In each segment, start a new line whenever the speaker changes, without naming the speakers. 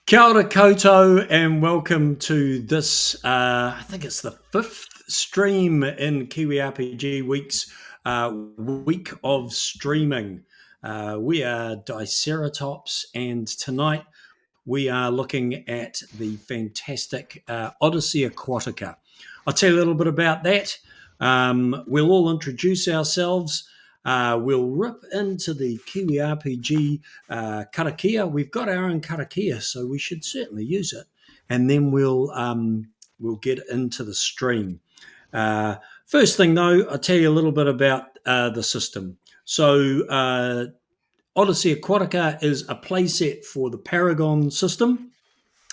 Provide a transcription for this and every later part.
Kia ora koutou and welcome to this, I think it's the fifth stream in KiwiRPG Week's week of streaming. We are Diceratops, and tonight we are looking at the fantastic Odyssey Aquatica. I'll tell you a little bit about that. We'll all introduce ourselves. We'll rip into the KiwiRPG karakia. We've got our own karakia, so we should certainly use it. And then we'll get into the stream. First thing, though, I'll tell you a little bit about the system. So Odyssey Aquatica is a playset for the Paragon system.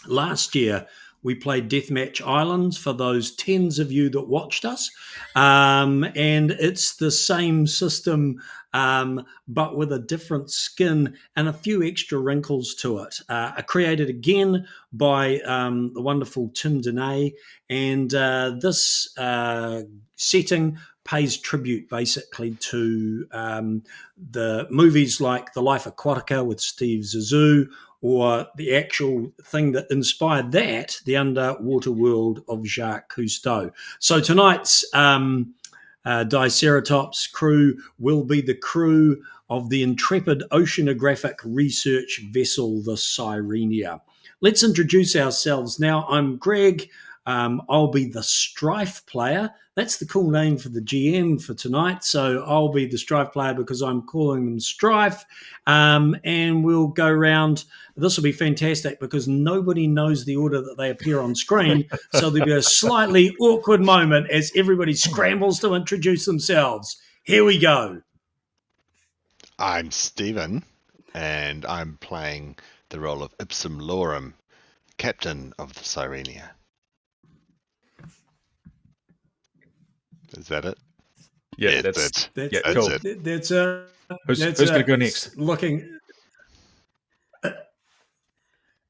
Last year, we played Deathmatch Islands for those tens of you that watched us. And it's the same system, but with a different skin and a few extra wrinkles to it. Created again by the wonderful Tim Denee. And this setting pays tribute basically to the movies like The Life Aquatica with Steve Zissou, or the actual thing that inspired that, the underwater world of Jacques Cousteau. So tonight's Diceratops crew will be the crew of the intrepid oceanographic research vessel, the Sirenia. Let's introduce ourselves now. I'm Greg. I'll be the Strife player. That's the cool name for the GM for tonight. So I'll be the Strife player because I'm calling them Strife. And we'll go around. This will be fantastic because nobody knows the order that they appear on screen. So there'll be a slightly awkward moment as everybody scrambles to introduce themselves. Here we go.
I'm Stephen, and I'm playing the role of Ipsum Lorem, Captain of the Sirenia. Is that it?
Yeah,
that's
it.
That's
Cool.
it.
That's
Who's going to go next?
Looking.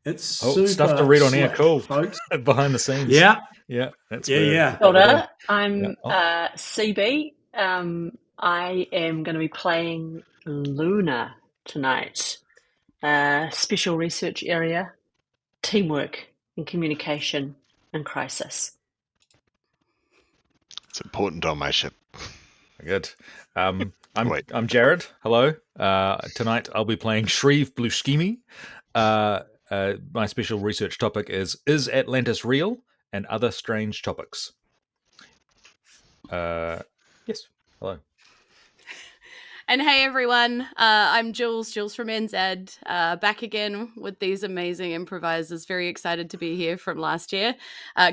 It's
stuff to read on air. Cool,
folks.
Behind the scenes.
Yeah,
that's
yeah.
Hilda, I'm CB. I am going to be playing Luna tonight. Special research area, teamwork and communication in crisis.
It's important on my ship.
Good. I'm Jared. Hello. Tonight I'll be playing Shreve Blushkimi. My special research topic is Atlantis real, and other strange topics. Yes. Hello.
And hey everyone, I'm Jules from NZ, back again with these amazing improvisers. Very excited to be here from last year.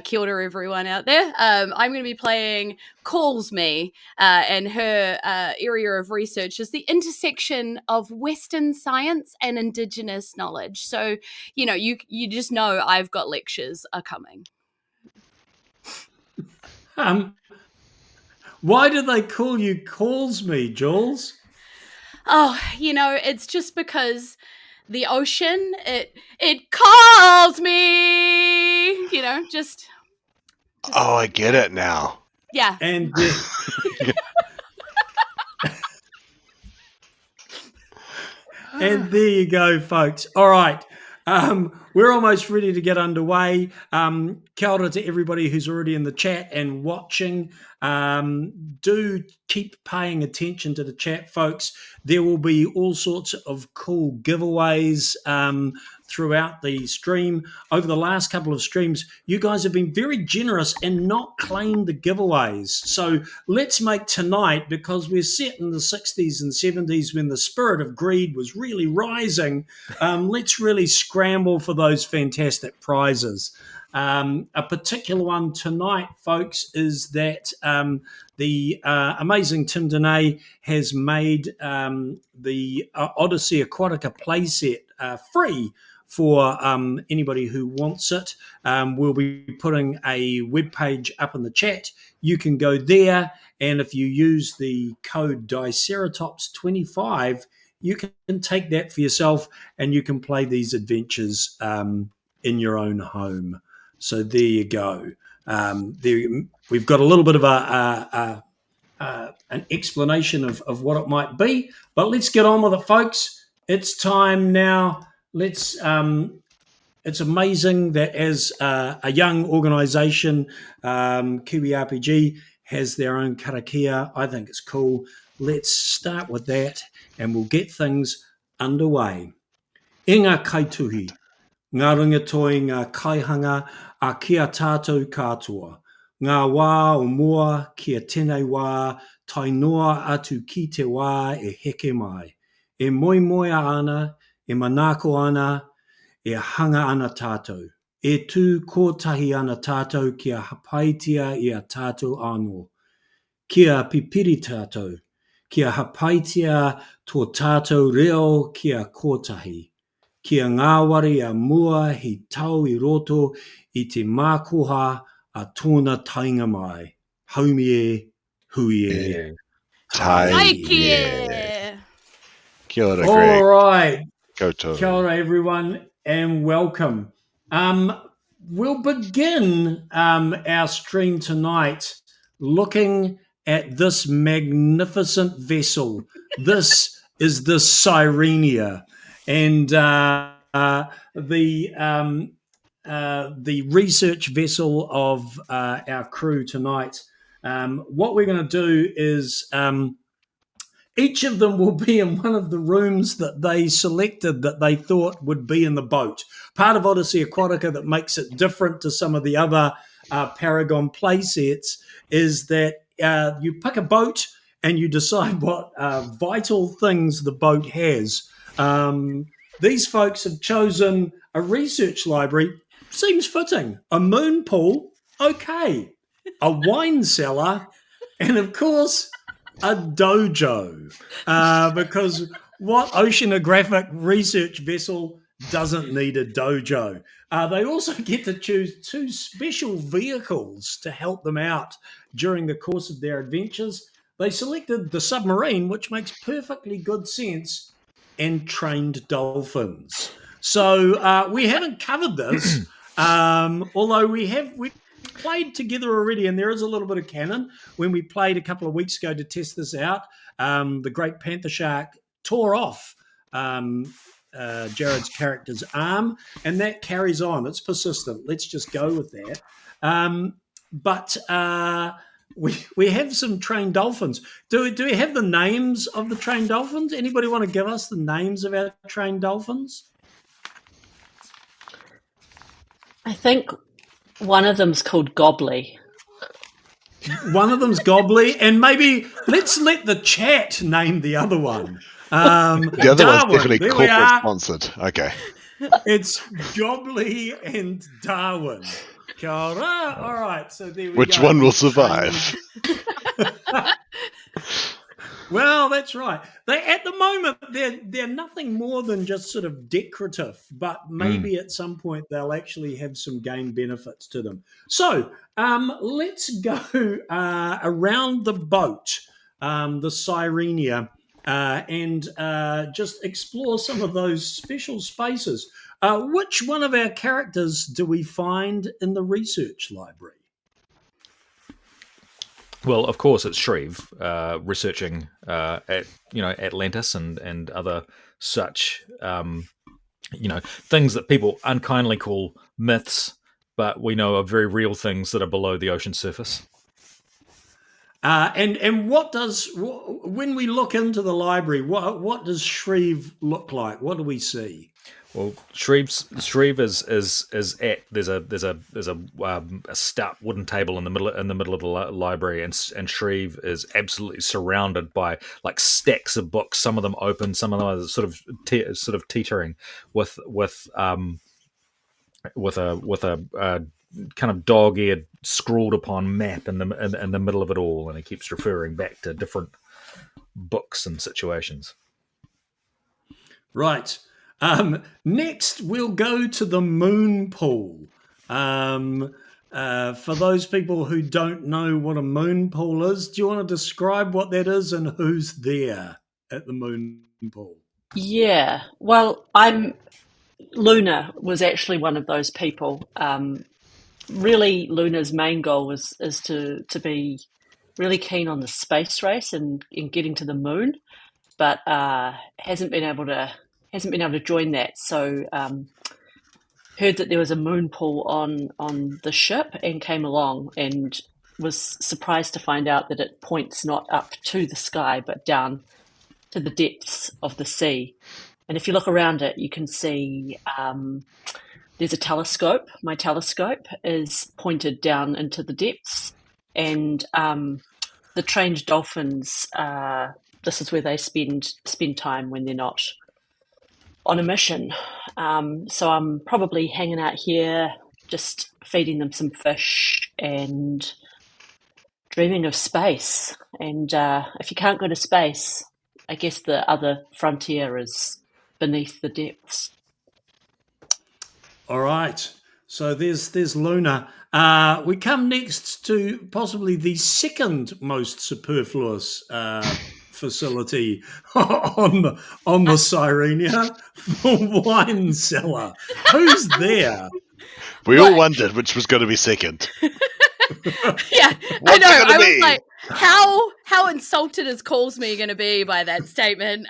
Kia ora everyone out there. I'm going to be playing Calls Me, and her area of research is the intersection of Western science and Indigenous knowledge. So, you just know I've got lectures are coming.
Why do they call you Calls Me, Jules?
Oh, it's just because the ocean, it calls me, just.
Oh, I get it now.
Yeah.
And and there you go, folks. All right. We're almost ready to get underway. Kia ora to everybody who's already in the chat and watching. Do keep paying attention to the chat, folks. There will be all sorts of cool giveaways throughout the stream. Over the last couple of streams, you guys have been very generous and not claimed the giveaways. So let's make tonight, because we're set in the 60s and 70s when the spirit of greed was really rising, let's really scramble for those fantastic prizes. A particular one tonight, folks, is that the amazing Tim Denee has made the Odyssey Aquatica playset free for anybody who wants it. We'll be putting a webpage up in the chat. You can go there, and if you use the code Diceratops25, you can take that for yourself, and you can play these adventures in your own home. So there you go. We've got a little bit of an explanation of what it might be, but let's get on with it, folks. It's time now. Let's it's amazing that as a young organisation, KiwiRPG has their own karakia. I think it's cool. Let's start with that and we'll get things underway. E ngā kaituhi, ngā ringatoi ngā kaihanga a kia tātou katoa. Ngā wā o mua kia tēnei wā, tainoa atu ki te wā e heke mai. E moimoia ana, e manako ana, e hanga ana tātou. E tū kotahi ana tātou kia hapaitia i a tātou anō. Kia pipiri tātou, kia hapaitia tō tātou reo kia kotahi. Kia ngāwari a mua hi tau i roto i te mākoha a tōna tainga mai. Haumi e, hui e,
Tai
Kia!
Kia ora,
All
Greg.
right.
Koutou.
Kia ora, everyone, and welcome. We'll begin our stream tonight looking at this magnificent vessel. This is the Sirenia, and the research vessel of our crew tonight. What we're going to do is each of them will be in one of the rooms that they selected that they thought would be in the boat. Part of Odyssey Aquatica that makes it different to some of the other Paragon play sets is that you pick a boat and you decide what vital things the boat has. These folks have chosen a research library. Seems fitting. A moon pool, okay. A wine cellar, and of course, a dojo. Because what oceanographic research vessel doesn't need a dojo? They also get to choose 2 special vehicles to help them out during the course of their adventures. They selected the submarine, which makes perfectly good sense, and trained dolphins. So we haven't covered this, although we played together already, and there is a little bit of canon. When we played a couple of weeks ago to test this out, the great panther shark tore off Jared's character's arm, and that carries on. It's persistent. Let's just go with that. But we have some trained dolphins. Do we have the names of the trained dolphins? Anybody want to give us the names of our trained dolphins?
I think one of them's called Gobbly.
One of them's Gobbly, and maybe let's let the chat name the other one.
The other
Darwin,
one's definitely
there we
corporate
are.
sponsored. Okay.
It's Gobbly and Darwin. Kia ora. All right, so there we
Which
go.
one will survive?
Well, that's right. At the moment, they're nothing more than just sort of decorative, but maybe at some point they'll actually have some game benefits to them. So let's go around the boat, the Sirenia, and just explore some of those special spaces. Which one of our characters do we find in the research library?
Well, of course, it's Shreve researching at Atlantis and other such things that people unkindly call myths, but we know are very real things that are below the ocean surface.
And what does, when we look into the library, what does Shreve look like? What do we see?
Well, Shreve is at there's a stout wooden table in the middle of the library, and Shreve is absolutely surrounded by like stacks of books. Some of them open, some of them are sort of teetering with a kind of dog-eared scrawled upon map in the middle of it all, and he keeps referring back to different books and situations.
Right. Next, we'll go to the moon pool. For those people who don't know what a moon pool is, do you want to describe what that is and who's there at the moon pool?
Yeah, well, Luna was actually one of those people. Really, Luna's main goal is to be really keen on the space race and getting to the moon, but hasn't been able to join that. So heard that there was a moon pool on the ship and came along and was surprised to find out that it points not up to the sky but down to the depths of the sea. And if you look around it, you can see there's a telescope. My telescope is pointed down into the depths, and the trained dolphins, this is where they spend time when they're not on a mission. So I'm probably hanging out here, just feeding them some fish and dreaming of space. And if you can't go to space, I guess the other frontier is beneath the depths.
All right. So there's Luna. We come next to possibly the second most superfluous facility on the Sirenia, the wine cellar. Who's there?
We all wondered which was going to be second.
Yeah,
What's
I know.
it gonna
I was
be?
like, how insulted is Calls Me going to be by that statement?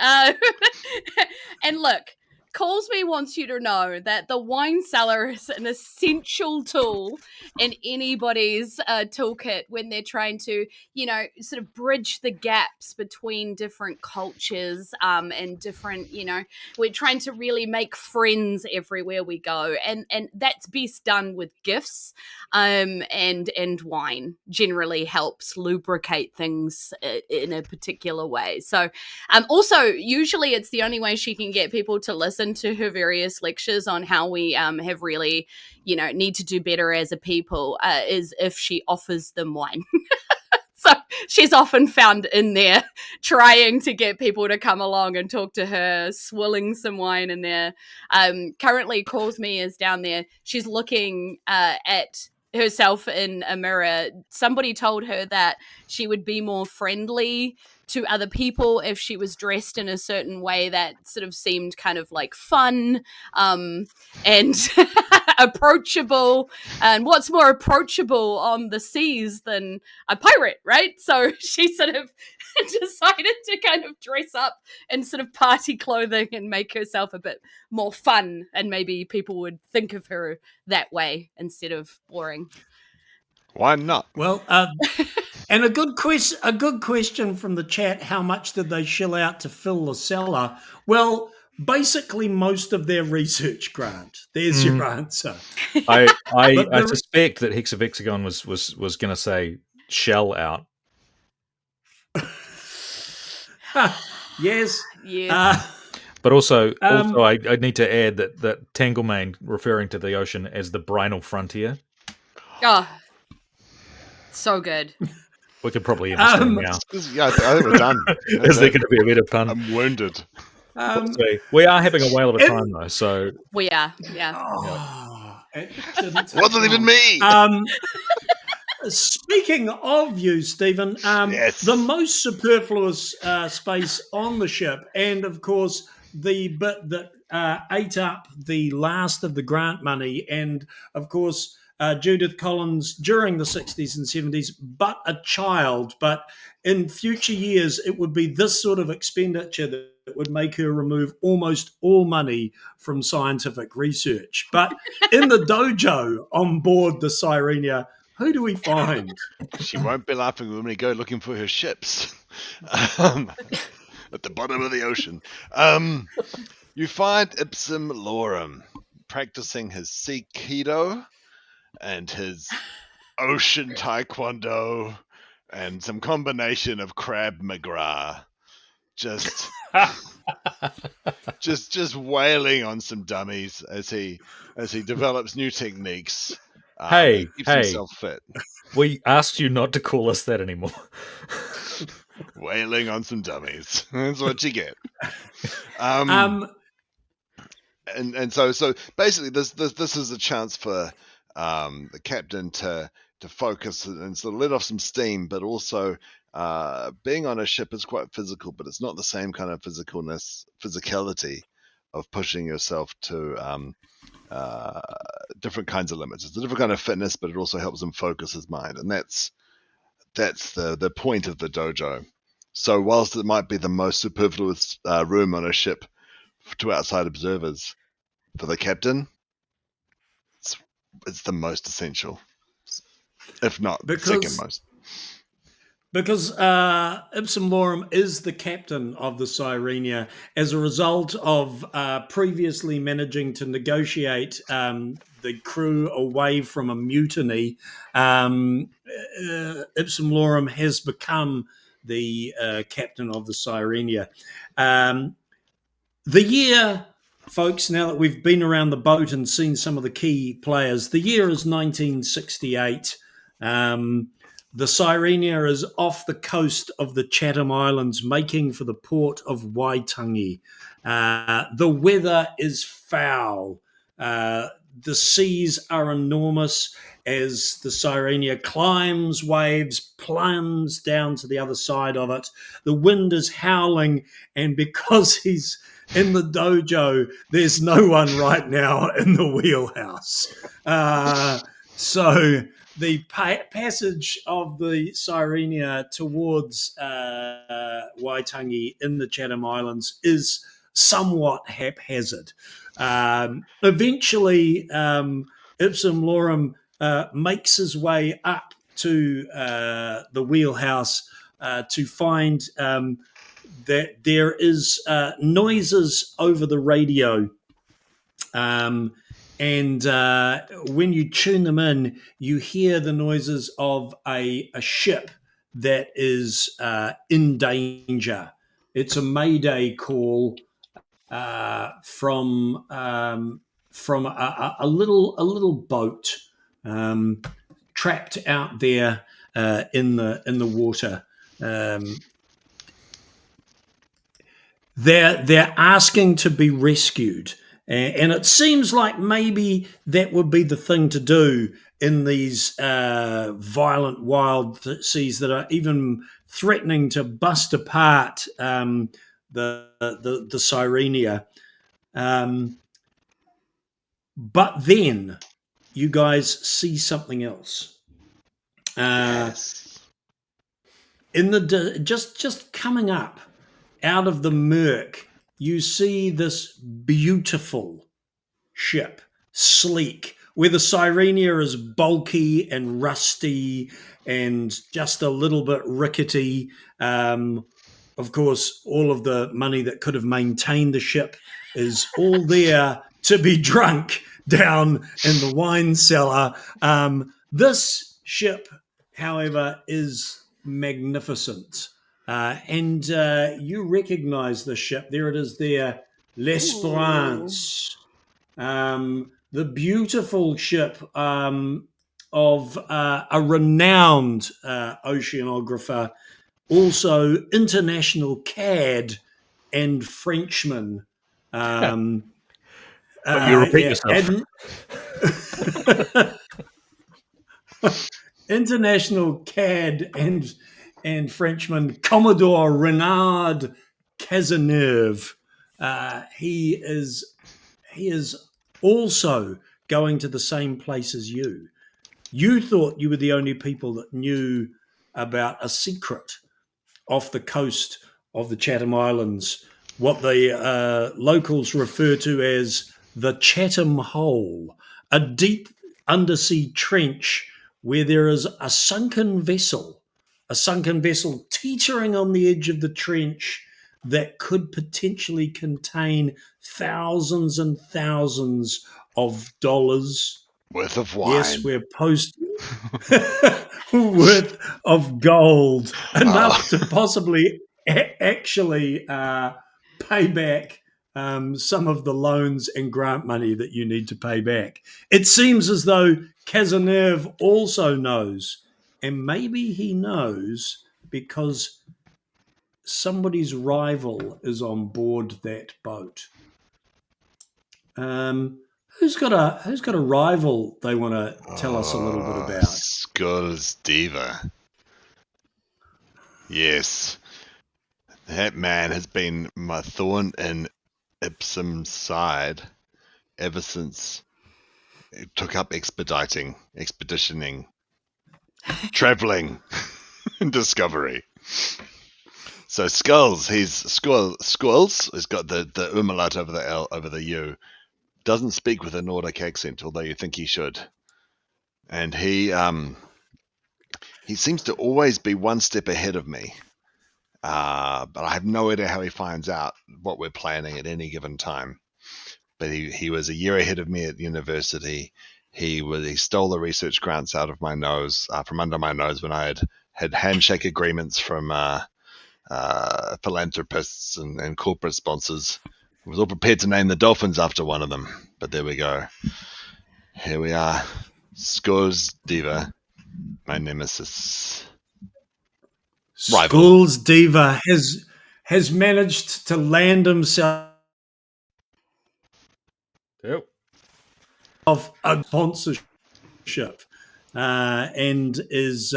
And look, Calls Me wants you to know that the wine cellar is an essential tool in anybody's toolkit when they're trying to, sort of bridge the gaps between different cultures and different, we're trying to really make friends everywhere we go. And that's best done with gifts. And wine generally helps lubricate things in a particular way. So also, usually it's the only way she can get people to listen to her various lectures on how we have really, need to do better as a people is if she offers them wine. So she's often found in there trying to get people to come along and talk to her, swilling some wine in there. Currently, Calls Me is down there. She's looking at herself in a mirror. Somebody told her that she would be more friendly to other people if she was dressed in a certain way that sort of seemed kind of like fun and approachable. And what's more approachable on the seas than a pirate, right? So she sort of decided to kind of dress up in sort of party clothing and make herself a bit more fun, and maybe people would think of her that way instead of boring.
Why not?
Well, and a good question from the chat: how much did they shell out to fill the cellar? Well, basically most of their research grant. There's your answer.
I suspect that Hexavexagon was going to say shell out.
Yes.
But also I need to add that Tanglemane referring to the ocean as the Brinal Frontier.
Oh, so good.
We could probably end the stream now.
Yeah, I think we're done.
Is there going to be a better pun?
I'm wounded.
We are having a whale of a time, though. So
we are, yeah.
It
wasn't even me.
Speaking of you, Stephen,
yes.
The most superfluous space on the ship, and of course the bit that ate up the last of the grant money, and of course Judith Collins during the 60s and 70s, but a child. But in future years, it would be this sort of expenditure that would make her remove almost all money from scientific research. But in the dojo on board the Sirenia, who do we find?
She won't be laughing when we go looking for her ships at the bottom of the ocean. You find Ipsum Lorem practicing his Aikido and his ocean taekwondo and some combination of Krav Maga. Just wailing on some dummies as he develops new techniques.
Hey,
keeps himself fit.
We asked you not to call us that anymore.
Wailing on some dummies. That's what you get. And so basically this is a chance for the captain to focus and sort of let off some steam, but also being on a ship is quite physical, but it's not the same kind of physicality of pushing yourself to different kinds of limits. It's a different kind of fitness, but it also helps him focus his mind, and that's the point of the dojo. So whilst it might be the most superfluous room on a ship to outside observers, for the captain, it's the most essential, if not second most.
Because Ipsum Lorem is the captain of the Sirenia as a result of previously managing to negotiate the crew away from a mutiny. Ipsum Lorem has become the captain of the Sirenia. The year, folks, now that we've been around the boat and seen some of the key players, the year is 1968. The Sirenia is off the coast of the Chatham Islands, making for the port of Waitangi. The weather is foul. The seas are enormous as the Sirenia climbs waves, plumbs down to the other side of it. The wind is howling, and because he's in the dojo, there's no one right now in the wheelhouse. So the passage of the Sirenia towards Waitangi in the Chatham Islands is somewhat haphazard. Eventually, Ipsum Lorem makes his way up to the wheelhouse to find that there is noises over the radio. And when you tune them in, you hear the noises of a ship that is in danger. It's a mayday call from a little boat trapped out there in the water. They're asking to be rescued. And it seems like maybe that would be the thing to do in these violent, wild seas that are even threatening to bust apart the Sirenia. But then you guys see something else.
Yes.
In the just coming up out of the murk, you see this beautiful ship, sleek, where the Sirenia is bulky and rusty and just a little bit rickety. Of course, all of the money that could have maintained the ship is all there to be drunk down in the wine cellar. This ship, however, is magnificent. And you recognize the ship. There it is there, L'Espérance. The beautiful ship of a renowned oceanographer, also international cad and Frenchman.
But you repeat yourself.
International cad and Frenchman Commodore Renard Cazeneuve. He is also going to the same place as you. You thought you were the only people that knew about a secret off the coast of the Chatham Islands, what the locals refer to as the Chatham Hole, a deep undersea trench where there is a sunken vessel teetering on the edge of the trench that could potentially contain thousands and thousands of dollars
worth of wine.
Yes, we're worth of gold, enough to possibly actually pay back some of the loans and grant money that you need to pay back. It seems as though Cazeneuve also knows, and maybe he knows because somebody's rival is on board that boat. Who's got a rival they want to tell us a little bit about?
Skulls Diva. Yes. That man has been my thorn in Ipsum's side ever since it took up expeditioning, traveling, and discovery. So Skulls, Skulls has got the umlaut over the L over the U. Doesn't speak with a Nordic accent, although you think he should. and he seems to always be one step ahead of me. But I have no idea how he finds out what we're planning at any given time. But he was a year ahead of me at university. He stole the research grants out of my nose, from under my nose, when I had handshake agreements from philanthropists and corporate sponsors. I was all prepared to name the dolphins after one of them. But there we go. Here we are. Scores Diva, my nemesis. Rival.
Schools Diva has managed to land himself of a sponsorship and is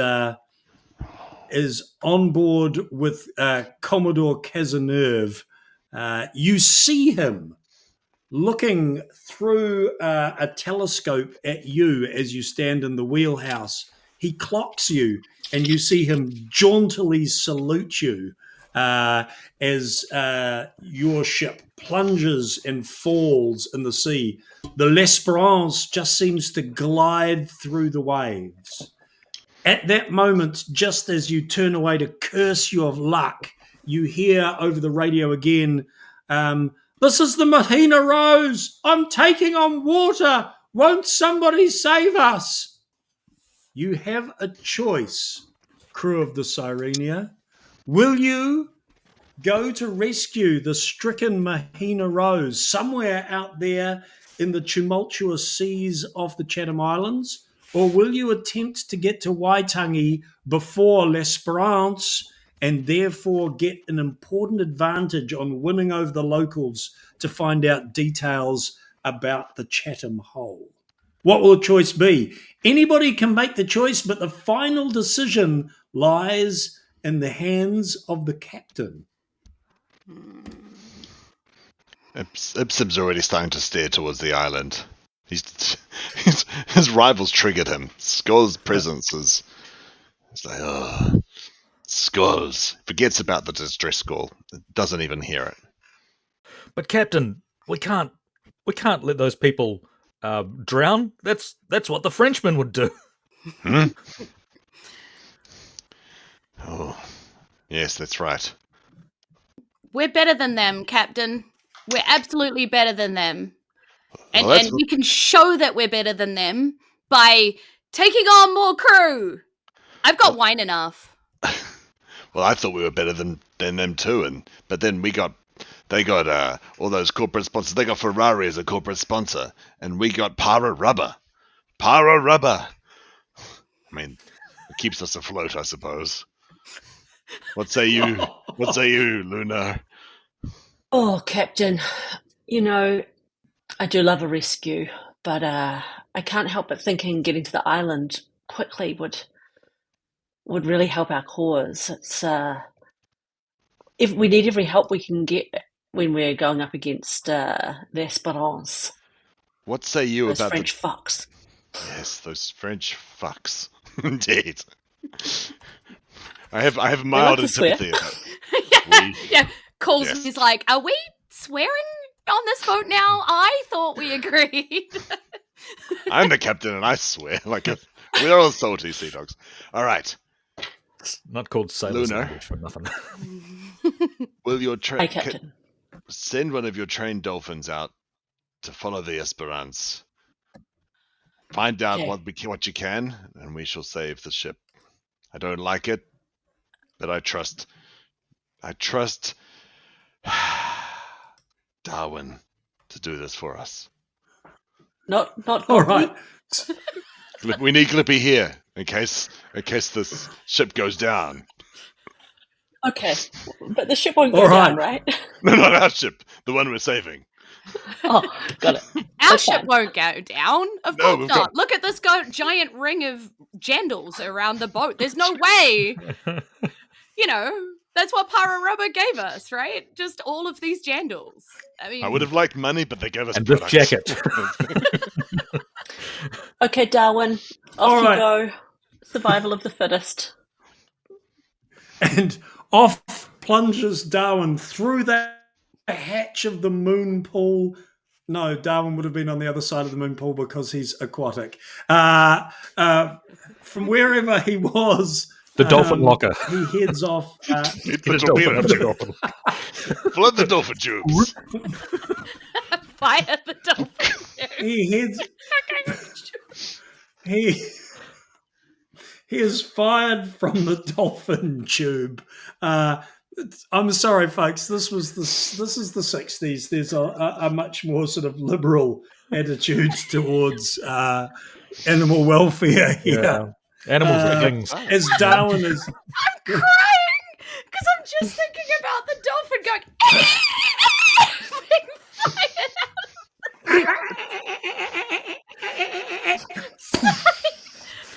on board with Commodore Cazeneuve. You see him looking through a telescope at you as you stand in the wheelhouse. He clocks you, and you see him jauntily salute you as your ship plunges and falls in the sea. The L'Espérance just seems to glide through the waves. At that moment, just as you turn away to curse your luck, you hear over the radio again, "This is the Mahina Rose. I'm taking on water. Won't somebody save us?" You have a choice, crew of the Sirenia. Will you go to rescue the stricken Mahina Rose somewhere out there in the tumultuous seas off the Chatham Islands? Or will you attempt to get to Waitangi before L'Espérance and therefore get an important advantage on winning over the locals to find out details about the Chatham Hole? What will the choice be? Anybody can make the choice, but the final decision lies in the hands of the captain.
Ipsum's already starting to steer towards the island. His rivals triggered him. Skull's presence is... It's like, oh, Skulls. Forgets about the distress call. Doesn't even hear it.
But Captain, we can't let those people drown. That's what the Frenchmen would do.
Hmm? Oh, yes, that's right.
We're better than them, Captain. We're absolutely better than them. And,
Well,
and we can show that we're better than them by taking on more crew. I've got wine enough.
Well, I thought we were better than them too, but then they got all those corporate sponsors. They got Ferrari as a corporate sponsor, and we got Para Rubber. Para Rubber. I mean, it keeps us afloat, I suppose. What say you? What say you, Luna?
Oh, Captain, I do love a rescue, but I can't help but thinking getting to the island quickly would really help our cause. It's if we need every help we can get when we're going up against L'Espérance.
What say you
those
about
French fucks?
Yes, those French fucks. Indeed. I have mild antipathy.
Yeah. Calls me. He's like, "Are we swearing on this boat now? I thought we agreed."
I'm the captain, and I swear we're all salty sea dogs. All right.
It's not called sailor's
Lunar.
language for nothing.
Will your
Hey, Captain.
send one of your trained dolphins out to follow the Esperance? Find out what you can, and we shall save the ship. I don't like it, but I trust Darwin to do this for us.
Not
all right.
We need Glippy here in case this ship goes down.
Okay, but the ship won't go down, right?
No, not our ship. The one we're saving.
Oh, got it.
Our ship won't go down. Of course not.
Got...
Look at this giant ring of jandals around the boat. There's no way. That's what Para Rubber gave us, right? Just all of these jandals. I mean,
I would have liked money, but they gave us
and
products.
this jacket.
Okay, Darwin, off you go. Survival of the fittest.
And off plunges Darwin through the hatch of the moon pool No, Darwin would have been on the other side of the moon pool because he's aquatic. From wherever he was,
The dolphin locker.
he heads off.
Get
Get
the
a dolphin
torpedo
out of the
tube.
dolphin.
Flood the dolphin tubes.
Fire the dolphin.
He heads. He is fired from the dolphin tube. I'm sorry, folks. This is the '60s. There's a much more sort of liberal attitude towards animal welfare here.
Yeah. Animals are things.
As Darwin is.
I'm crying because I'm just thinking about the dolphin going being fired out.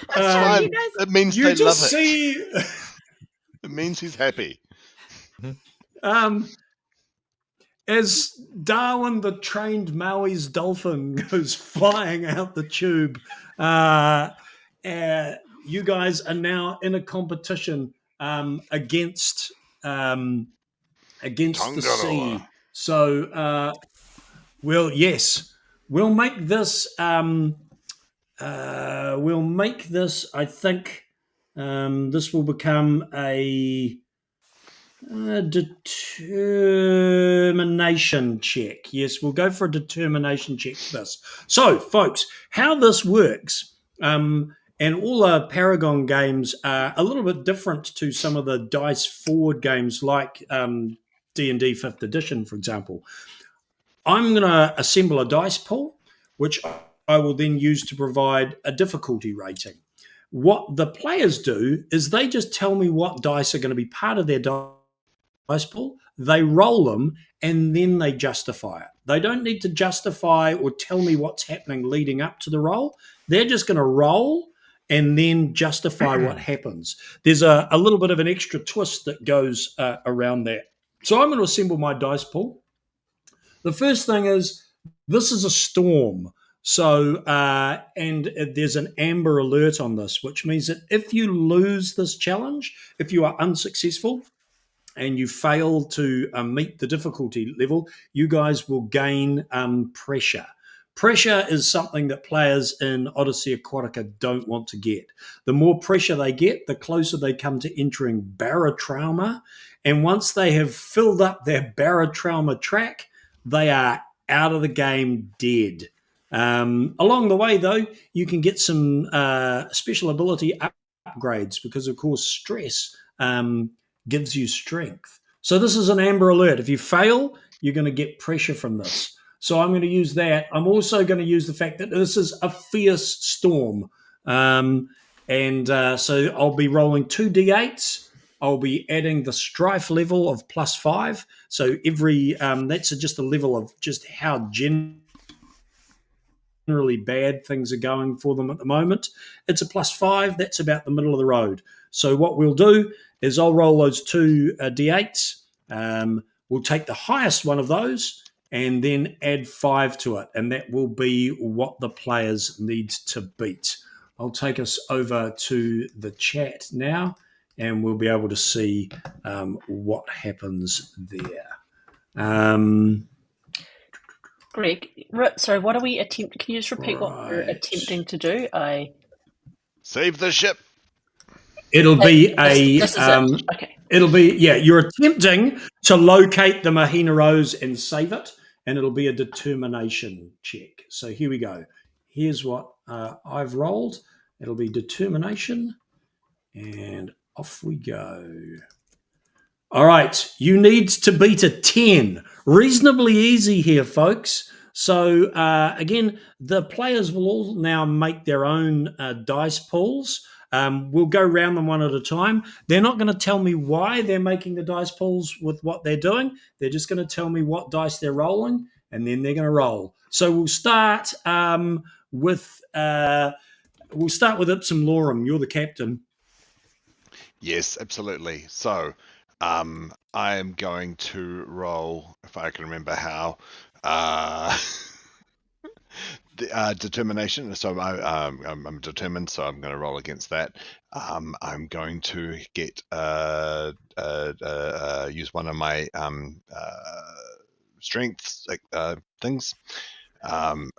I'm sorry, you guys.
It means
You
they love
just
it.
see.
It means he's happy.
As Darwin, the trained Maui's dolphin, goes flying out the tube, you guys are now in a competition against the sea. So, we'll make this. I think this will become a determination check. Yes, we'll go for a determination check for this. So, folks, how this works, and all the Paragon games are a little bit different to some of the dice forward games like D&D 5th edition, for example. I'm going to assemble a dice pool, which I will then use to provide a difficulty rating. What the players do is they just tell me what dice are going to be part of their dice pool. They roll them and then they justify it. They don't need to justify or tell me what's happening leading up to the roll. They're just going to roll and then justify what happens. There's a little bit of an extra twist that goes around that. So I'm going to assemble my dice pool. The first thing is, this is a storm. So, and there's an amber alert on this, which means that if you lose this challenge, if you are unsuccessful and you fail to meet the difficulty level, you guys will gain pressure. Pressure is something that players in Odyssey Aquatica don't want to get. The more pressure they get, the closer they come to entering barotrauma. And once they have filled up their barotrauma track, they are out of the game dead. Along the way, though, you can get some special ability upgrades because, of course, stress gives you strength. So this is an amber alert. If you fail, you're going to get pressure from this. So I'm going to use that. I'm also going to use the fact that this is a fierce storm. So I'll be rolling 2 d8s. I'll be adding the strife level of +5. So that's just a level of just how generally bad things are going for them at the moment. It's a +5. That's about the middle of the road. So what we'll do is I'll roll those 2 d8s. We'll take the highest one of those and then add 5 to it. And that will be what the players need to beat. I'll take us over to the chat now, and we'll be able to see what happens there.
Greg, sorry, what are we attempting? Can you just repeat what we're attempting to do?
Save the ship.
It'll be
this is it. Okay.
It'll be, you're attempting to locate the Mahina Rose and save it, and it'll be a determination check. So here we go. Here's what I've rolled. It'll be determination, and off we go. All right, you need to beat a 10. Reasonably easy here, folks. So again, the players will all now make their own dice pools. We'll go round them one at a time. They're not going to tell me why they're making the dice pools with what they're doing. They're just going to tell me what dice they're rolling, and then they're going to roll. So we'll start with Ipsum Lorem. You're the captain.
Yes, absolutely. So I am going to roll, if I can remember how, determination. So I'm determined, so I'm going to roll against that. I'm going to get use one of my strengths things.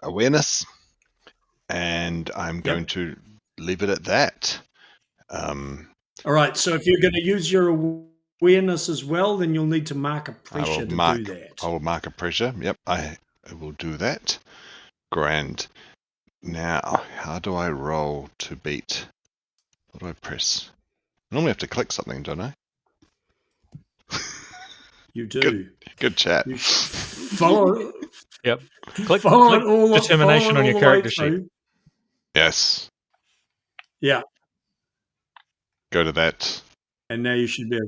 awareness, and I'm going to leave it at that.
All right, so if you're going to use your awareness as well, then you'll need to mark a pressure to do that.
I will mark a pressure. Yep, I will do that. Grand. Now, how do I roll to beat? What do I press? I normally have to click something, don't I?
You do.
Good chat.
You follow.
Yep. Click
on
determination on your character sheet.
Yes.
Yeah.
Go to that.
And now you should be.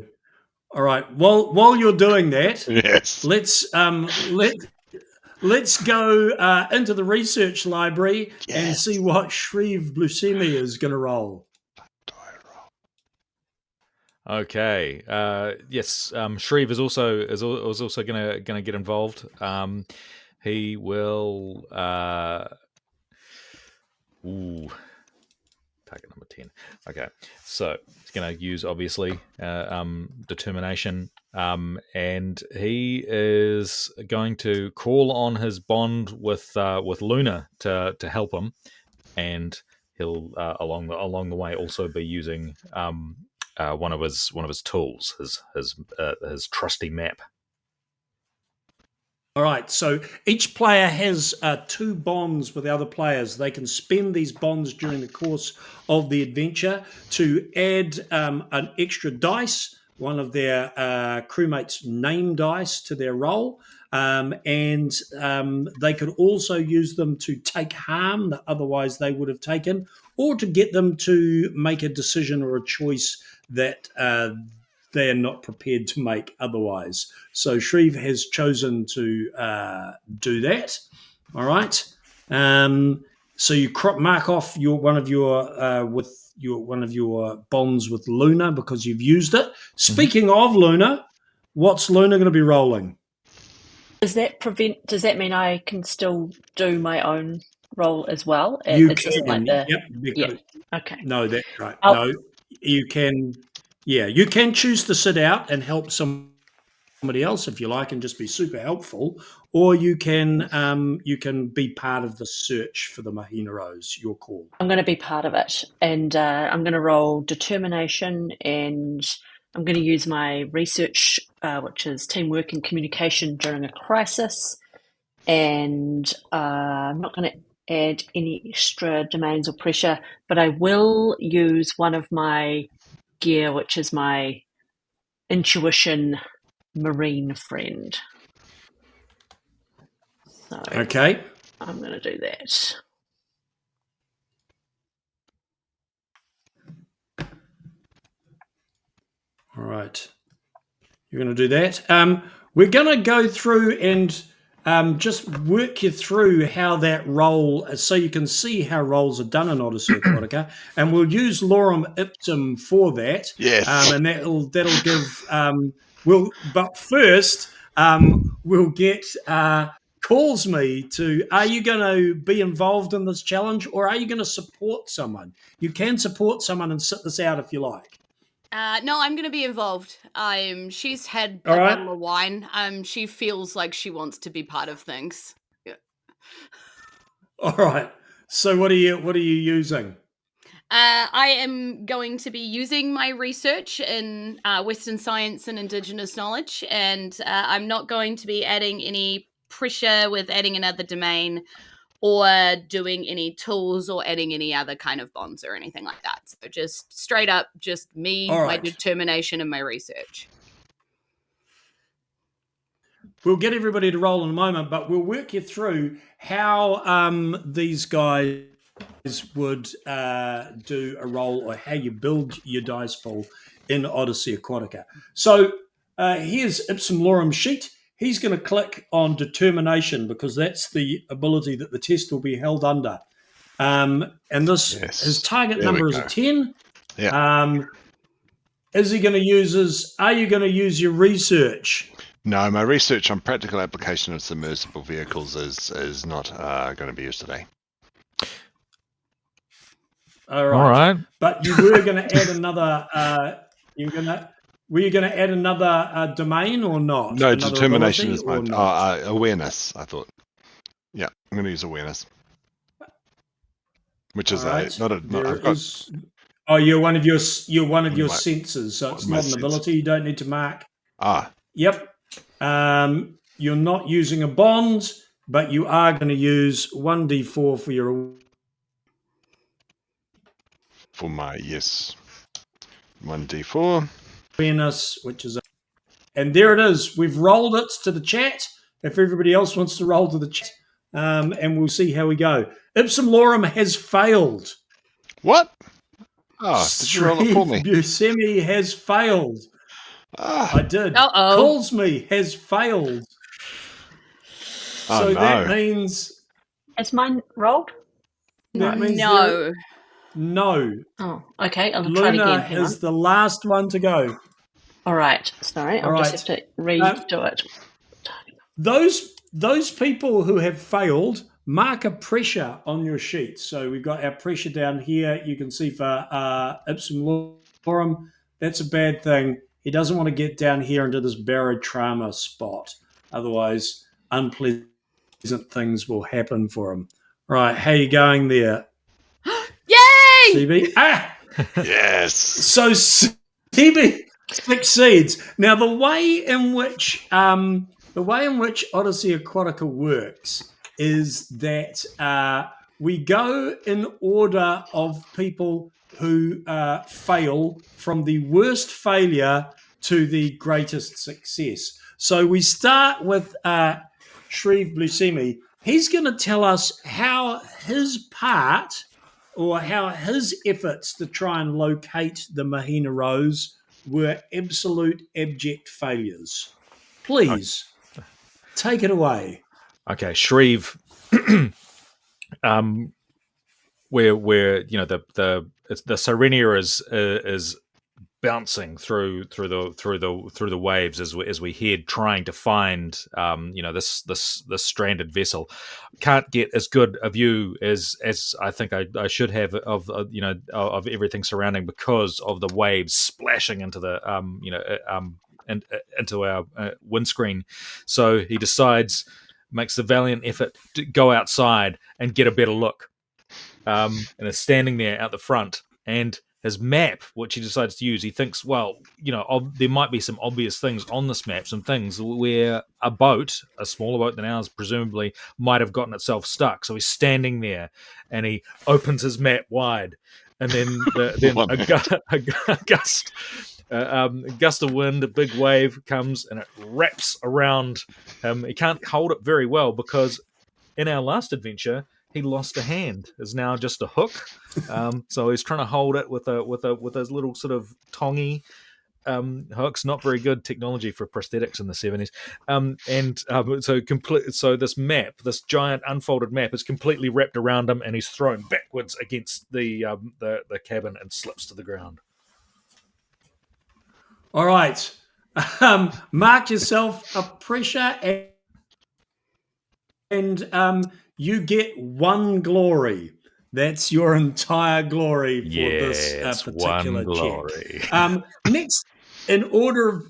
All right. While you're doing that,
yes.
Let's go into the research library and see what Shriv Blusemi is going to roll.
Okay. Yes. Shriv is also going to get involved. He will. Target number 10. Okay, so he's going to use obviously determination, and he is going to call on his bond with Luna to help him, and he'll along the way also be using one of his tools, his trusty map.
All right, so each player has 2 bonds with the other players. They can spend these bonds during the course of the adventure to add an extra dice, one of their crewmates' name dice, to their roll. And they could also use them to take harm that otherwise they would have taken, or to get them to make a decision or a choice that they are not prepared to make otherwise. So Shriv has chosen to do that. All right. So you mark off one of your bonds with Luna because you've used it. Speaking of Luna, what's Luna going to be rolling?
Does that mean I can still do my own roll as well?
You
it
can.
Like
yeah.
Okay.
No, that's right. No, you can. Yeah, you can choose to sit out and help somebody else if you like, and just be super helpful, or you can be part of the search for the Mahinaros. Your call.
I'm going to be part of it, and I'm going to roll determination, and I'm going to use my research, which is teamwork and communication during a crisis, and I'm not going to add any extra domains or pressure, but I will use one of my gear, which is my intuition marine friend. So
okay,
I'm going to do that.
All right, you're going to do that. We're going to go through and just work you through how that roll, so you can see how rolls are done in Odyssey Aquatica, and we'll use Lorem Ipsum for that.
Yes.
And that'll give. But first, we'll get calls me to. Are you going to be involved in this challenge, or are you going to support someone? You can support someone and sit this out if you like.
No, I'm going to be involved. She's had a bottle of wine. She feels like she wants to be part of things. Yeah.
All right. So what are you using?
I am going to be using my research in Western science and Indigenous knowledge, and I'm not going to be adding any pressure with adding another domain or doing any tools or adding any other kind of bonds or anything like that. So just straight up, just me, my determination, and my research.
We'll get everybody to roll in a moment, but we'll work you through how these guys would do a roll, or how you build your dice pool in Odyssey Aquatica. So here's Ipsum Lorem sheet. He's going to click on determination because that's the ability that the test will be held under. And this, his target number is a 10.
Yeah.
Is he going to use are you going to use your research?
No, my research on practical application of submersible vehicles is not going to be used today.
All right. But you were going to add another. Were you going to add another domain or not?
No, determination is my awareness, I thought. Yeah, I'm going to use awareness, which is
right.
Oh,
you're one of your
my
senses, so it's
my
not an
senses.
ability. You don't need to mark.
Ah,
Yep. You're not using a bond, but you are going to use 1d4 for your
for my yes, 1d4.
awareness, which is and there it is. We've rolled it to the chat. If everybody else wants to roll to the chat, and we'll see how we go. Ipsum Lorem has failed.
What? Oh, did you roll it for me?
Buscemi has failed.
Ah.
I did.
Uh-oh.
Calls me has failed.
Oh,
So
no.
that means
Has mine rolled?
No.
No.
Oh, okay. I'll try it
Luna
again. Hang
is
on.
the last one to go.
All right. Sorry,
All
I'll
right.
just have to redo it.
Those people who have failed, mark a pressure on your sheet. So we've got our pressure down here. You can see for Ipsum Lorem, that's a bad thing. He doesn't want to get down here into this barotrauma spot. Otherwise, unpleasant things will happen for him. Right, how you going there?
Yay!
CB?
Yes.
So CB succeeds. Now the way in which Odyssey Aquatica works is that we go in order of people who fail from the worst failure to the greatest success. So we start with Shreeve Blusemi. He's going to tell us how his part or how his efforts to try and locate the Mahina Rose were absolute abject failures. Please take it away.
Okay, Shreve. Where the Sirenia is bouncing through the waves as we head trying to find this stranded vessel. Can't get as good a view as I think I should have of everything surrounding because of the waves splashing into the into our windscreen. So he makes the valiant effort to go outside and get a better look, and is standing there out the front. And his map, which he decides to use, he thinks, well, there might be some obvious things on this map, some things where a boat, a smaller boat than ours, presumably, might have gotten itself stuck. So he's standing there, and he opens his map wide, and then a gust of wind, a big wave comes, and it wraps around him. He can't hold it very well because in our last adventure, he lost a hand. Is now just a hook. So he's trying to hold it with those little sort of tongy hooks. Not very good technology for prosthetics in the 70s. So this map, this giant unfolded map, is completely wrapped around him, and he's thrown backwards against the cabin and slips to the ground.
All right. Mark yourself a pressure and you get one glory. That's your entire glory for this particular check. Next, in order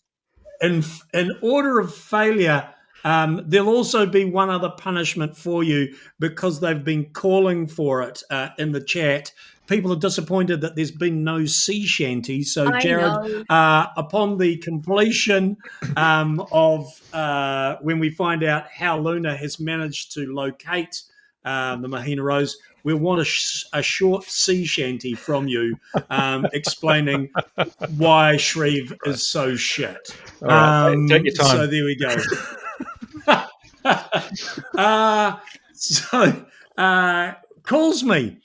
of failure, there'll also be one other punishment for you because they've been calling for it in the chat. People are disappointed that there's been no sea shanty. So, Jared, upon the completion of when we find out how Luna has managed to locate the Mahina Rose, we want a short sea shanty from you explaining why Shreve is so shit.
All right, take your time.
So there we go. Calls me.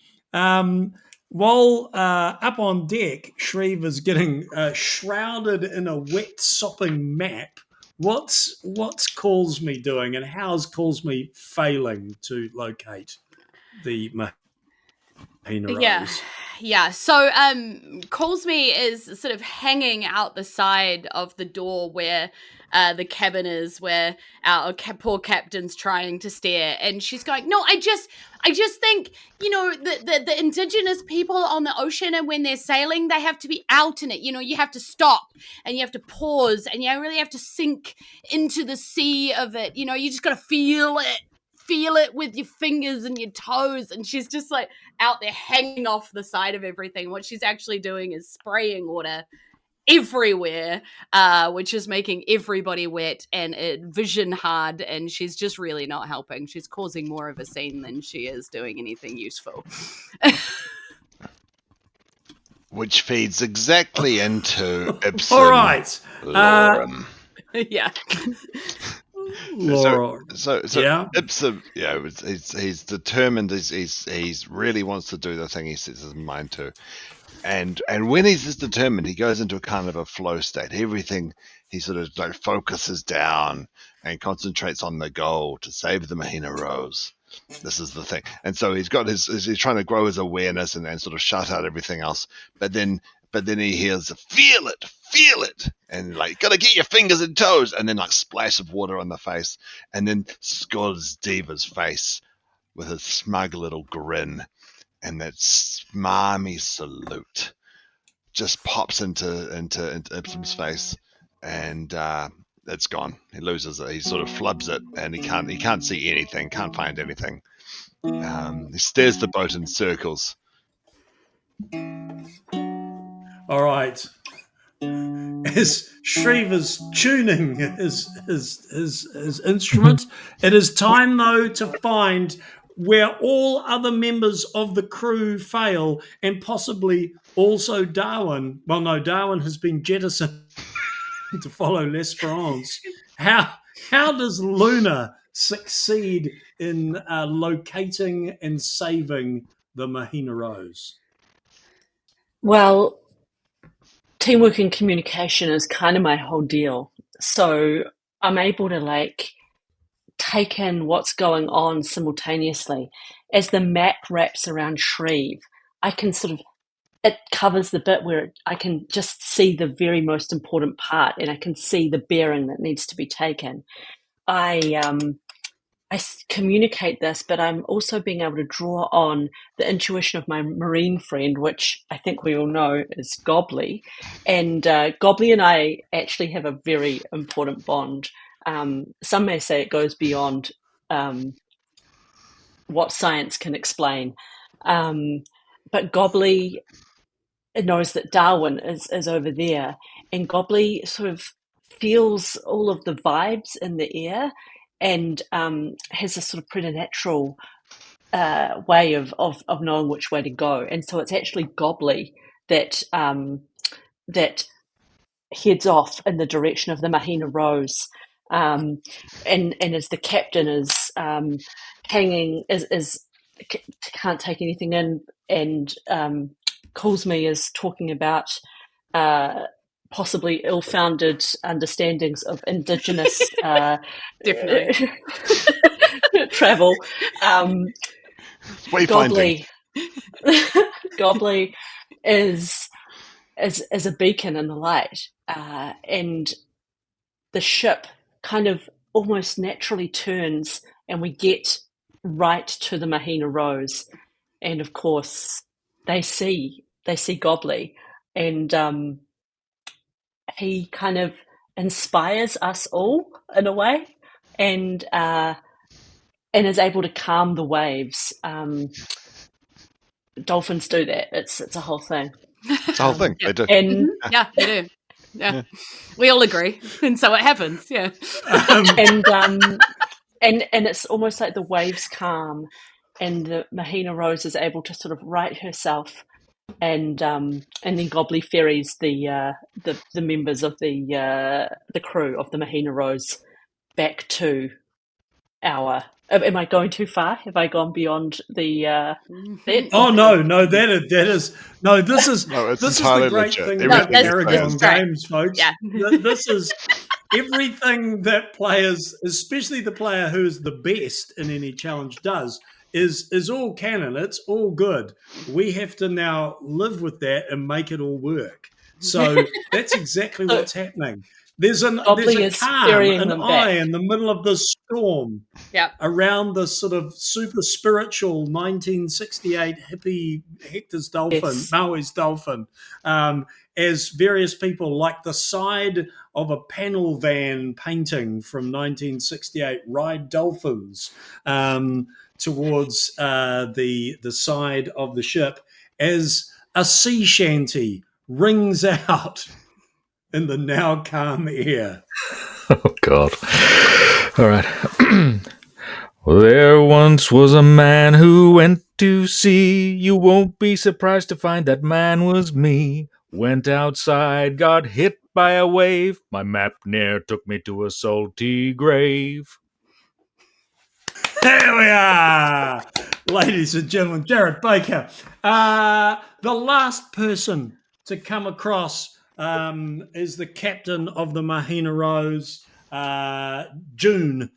While up on deck, Shreve is getting shrouded in a wet, sopping map. What's Calls me doing, and how's Calls me failing to locate the Mahina Rose?
Yeah. So Calls me is sort of hanging out the side of the door where the cabin is, where our poor captain's trying to steer, and she's going, no, I just think, the indigenous people on the ocean, and when they're sailing, they have to be out in it. You have to stop and you have to pause and you really have to sink into the sea of it. You just got to feel it feel it with your fingers and your toes. And she's just like out there hanging off the side of everything. What she's actually doing is spraying water everywhere, which is making everybody wet and vision hard, and she's just really not helping. She's causing more of a scene than she is doing anything useful.
Which feeds exactly into Ipsum.
All right.
Lorem.
Yeah.
So
yeah.
Ipsum, he's determined. He's really wants to do the thing he sets his mind to. And when he's this determined, he goes into a kind of a flow state. Everything, he sort of like focuses down and concentrates on the goal to save the Mahina Rose. This is the thing. And so he's trying to grow his awareness and sort of shut out everything else. But then he hears, feel it. And like, gotta get your fingers and toes. And then like splash of water on the face. And then scolds Diva's face with a smug little grin. And that smarmy salute just pops into Ipsum's face, and it's gone. He loses it. He sort of flubs it, and he can't see anything. Can't find anything. He stares the boat in circles.
All right. As Shreve is tuning his instrument, it is time though to find where all other members of the crew fail, and possibly also Darwin. Well, no, Darwin has been jettisoned to follow L'Esperance. How does Luna succeed in locating and saving the Mahina Rose?
Well, teamwork and communication is kind of my whole deal. So I'm able to take in what's going on simultaneously. As the map wraps around Shreve, I can it covers the bit where I can just see the very most important part, and I can see the bearing that needs to be taken. I communicate this, but I'm also being able to draw on the intuition of my marine friend, which I think we all know is Gobbly. And Gobbly and I actually have a very important bond. Some may say it goes beyond what science can explain. But Gobbly knows that Darwin is over there, and Gobbly sort of feels all of the vibes in the air, and has a sort of preternatural way of knowing which way to go. And so it's actually Gobbly that heads off in the direction of the Mahina Rose. And as the captain is hanging, can't take anything in, and calls me as talking about possibly ill-founded understandings of Indigenous
Definitely.
travel.
Wayfinding.
Gobbly is a beacon in the light, and the ship kind of almost naturally turns, and we get right to the Mahina Rose, and of course they see Gobbly, and he kind of inspires us all in a way, and is able to calm the waves. Dolphins do that. It's a whole thing.
It's the whole thing.
Yeah.
They do.
And
Yeah, they do. Yeah. We all agree. And so it happens. Yeah.
and it's almost like the waves calm, and the Mahina Rose is able to sort of right herself, and then Gobbly ferries the members of the crew of the Mahina Rose back to our. Am I going too far? Have I gone beyond the? That?
Oh no, that is no. This is
No,
this is
entirely
the great
legit.
thing
Everything
about
that's
Aragon
right.
games, folks.
Yeah.
This is everything that players, especially the player who is the best in any challenge, does. Is all canon. It's all good. We have to now live with that and make it all work. So that's exactly what's happening. there's a calm, an eye in the middle of the storm.
Yeah.
Around the sort of super spiritual 1968 hippie Hector's dolphin, Maui's dolphin, as various people, like the side of a panel van painting from 1968, ride dolphins towards the side of the ship as a sea shanty rings out in the now calm air.
Oh, God. All right. Well, there once was a man who went to sea. You won't be surprised to find that man was me. Went outside, got hit by a wave. My map ne'er took me to a salty grave.
There we are, ladies and gentlemen. Jared Baker, the last person to come across is the captain of the Mahina Rose, June.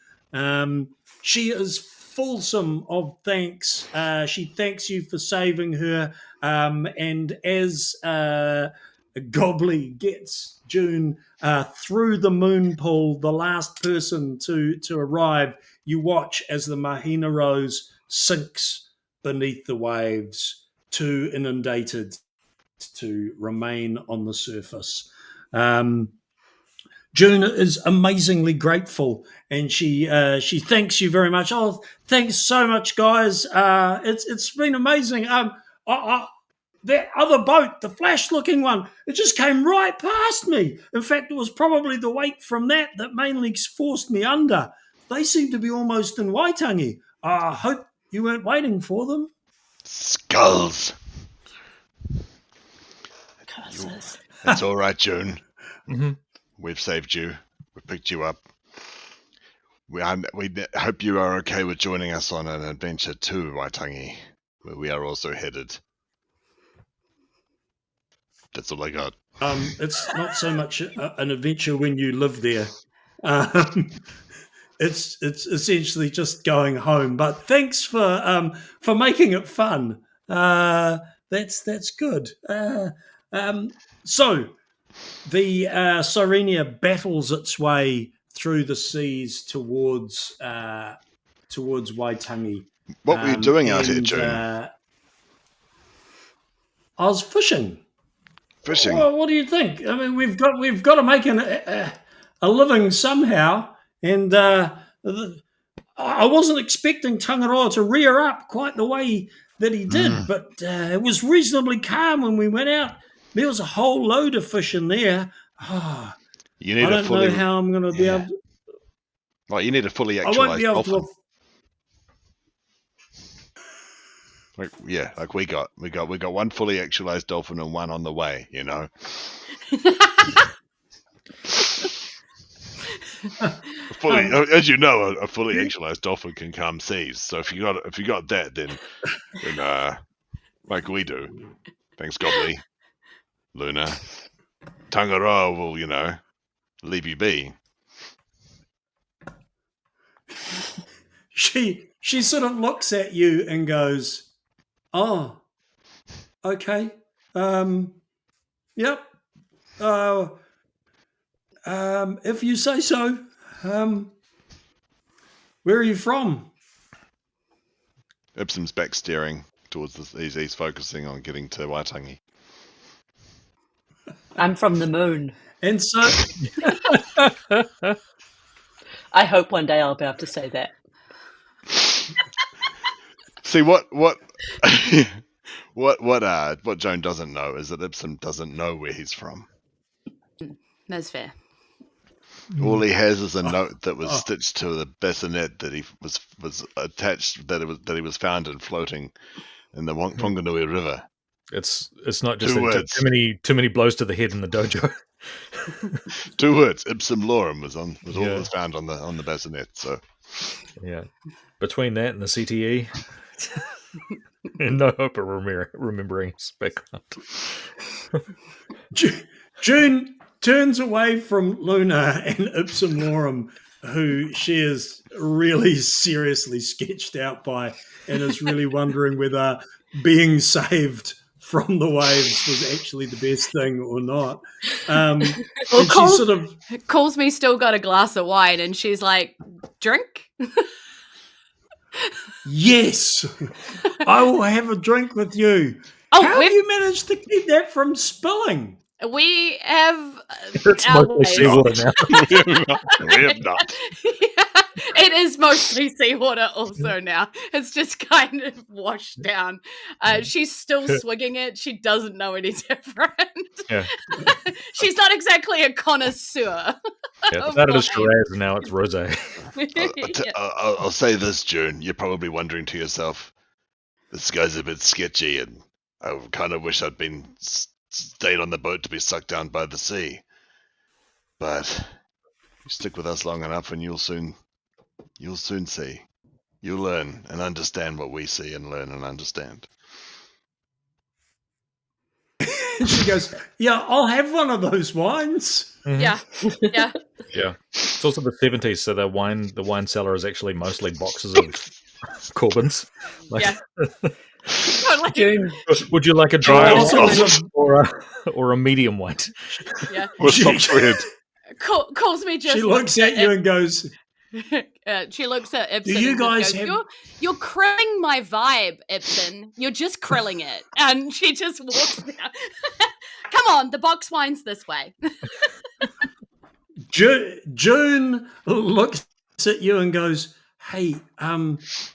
She is fulsome of thanks. She thanks you for saving her, and as Gobley gets June through the moon pool, the last person to arrive, you watch as the Mahina Rose sinks beneath the waves, too inundated to remain on the surface. June is amazingly grateful, and she thanks you very much. Oh, thanks so much, guys. It's been amazing. That other boat, the flash-looking one, it just came right past me. In fact, it was probably the weight from that mainly forced me under. They seem to be almost in Waitangi. I hope you weren't waiting for them.
Skulls.
Curses.
It's all right, June.
Mm-hmm.
We've saved you. We picked you up. We hope you are okay with joining us on an adventure to Waitangi, where we are also headed. That's all I got.
It's not so much an adventure when you live there. It's essentially just going home. But thanks for making it fun. That's good. So the Sirenia battles its way through the seas towards Waitangi.
What were you doing out here, June?
I was fishing.
Fishing.
Well, what do you think? I mean, we've got to make a living somehow, and I wasn't expecting Tangaroa to rear up quite the way that he did, but it was reasonably calm when we went out. There was a whole load of fish in there. I don't know how I'm going to be able to.
Well, you need a fully actualized
I won't be able
dolphin.
to.
Like we got one fully actualized dolphin and one on the way, you know. As you know, a fully actualized dolphin can calm seas. So if you got that, then like we do, thanks Gobley, Luna, Tangaroa will leave you be.
She sort of looks at you and goes, "Oh, okay, yep. If you say so. Where are you from?"
Ipsum's back staring towards he's focusing on getting to Waitangi.
I'm from the moon.
And so
I hope one day I'll be able to say that.
See what Joan doesn't know is that Ipsum doesn't know where he's from.
That's fair.
All he has is a note that was stitched to the bassinet that he was attached, that he was found and floating in the Whanganui River.
It's not just too many blows to the head in the dojo.
2 words. Ipsum lorem was all that was found on the bassinet. So
yeah, between that and the CTE, and no hope of remembering his background.
June turns away from Luna and Ipsum lorem, who she is really seriously sketched out by, and is really wondering whether being saved from the waves was actually the best thing or not. And
Well,
she sort of
calls me still got a glass of wine, and she's like, drink?
yes, I will have a drink with you.
Oh,
How have you managed to keep that from spilling?
We have
It's
our
mostly
ways.
seawater now.
We have not.
Yeah, it is mostly seawater also now. It's just kind of washed down. She's still swigging it. She doesn't know any different.
Yeah.
She's not exactly a connoisseur.
Yeah,
of
started as
wine.
Shiraz and now it's rosé.
Yeah.
I'll say this, June. You're probably wondering to yourself, this guy's a bit sketchy, and I kind of wish I'd been stayed on the boat to be sucked down by the sea. But you stick with us long enough, and you'll soon see. You'll learn and understand what we see, and learn and understand.
And she goes, yeah, I'll have one of those wines.
Yeah. Yeah.
Yeah. It's also the 70s, so the wine cellar is actually mostly boxes of Corbins.
Yeah. Totally.
June.
Would you like a dry
Bottles
white or a medium white?
Yeah.
What's up, weird?
Calls me just.
She looks at you and goes,
she looks at Ibsen.
Do you
and just
guys
goes,
have-
You're krilling my vibe, Ibsen. You're just krilling it. And she just walks down. Come on, the box wine's this way.
June looks at you and goes, hey,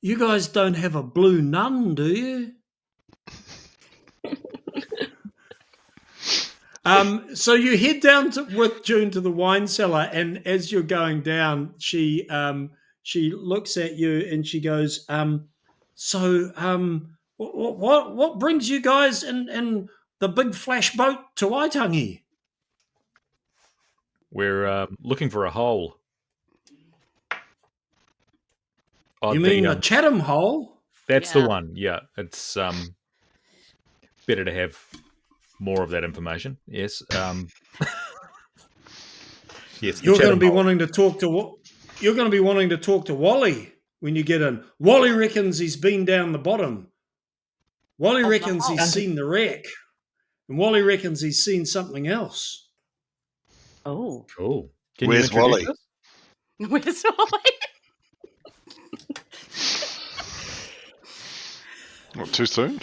you guys don't have a blue nun, do you? So you head down with June to the wine cellar, and as you're going down, she looks at you and she goes, what brings you guys in the big flash boat to Waitangi?
We're looking for a hole.
You mean the Chatham hole?
That's the one. Yeah, it's better to have more of that information. Yes. Yes.
You're going to be wanting to talk to Wally when you get in. Wally reckons he's been down the bottom. Wally reckons he's seen the wreck, and Wally reckons he's seen something else.
Oh,
cool.
Where's Wally?
Where's Wally?
Not too soon.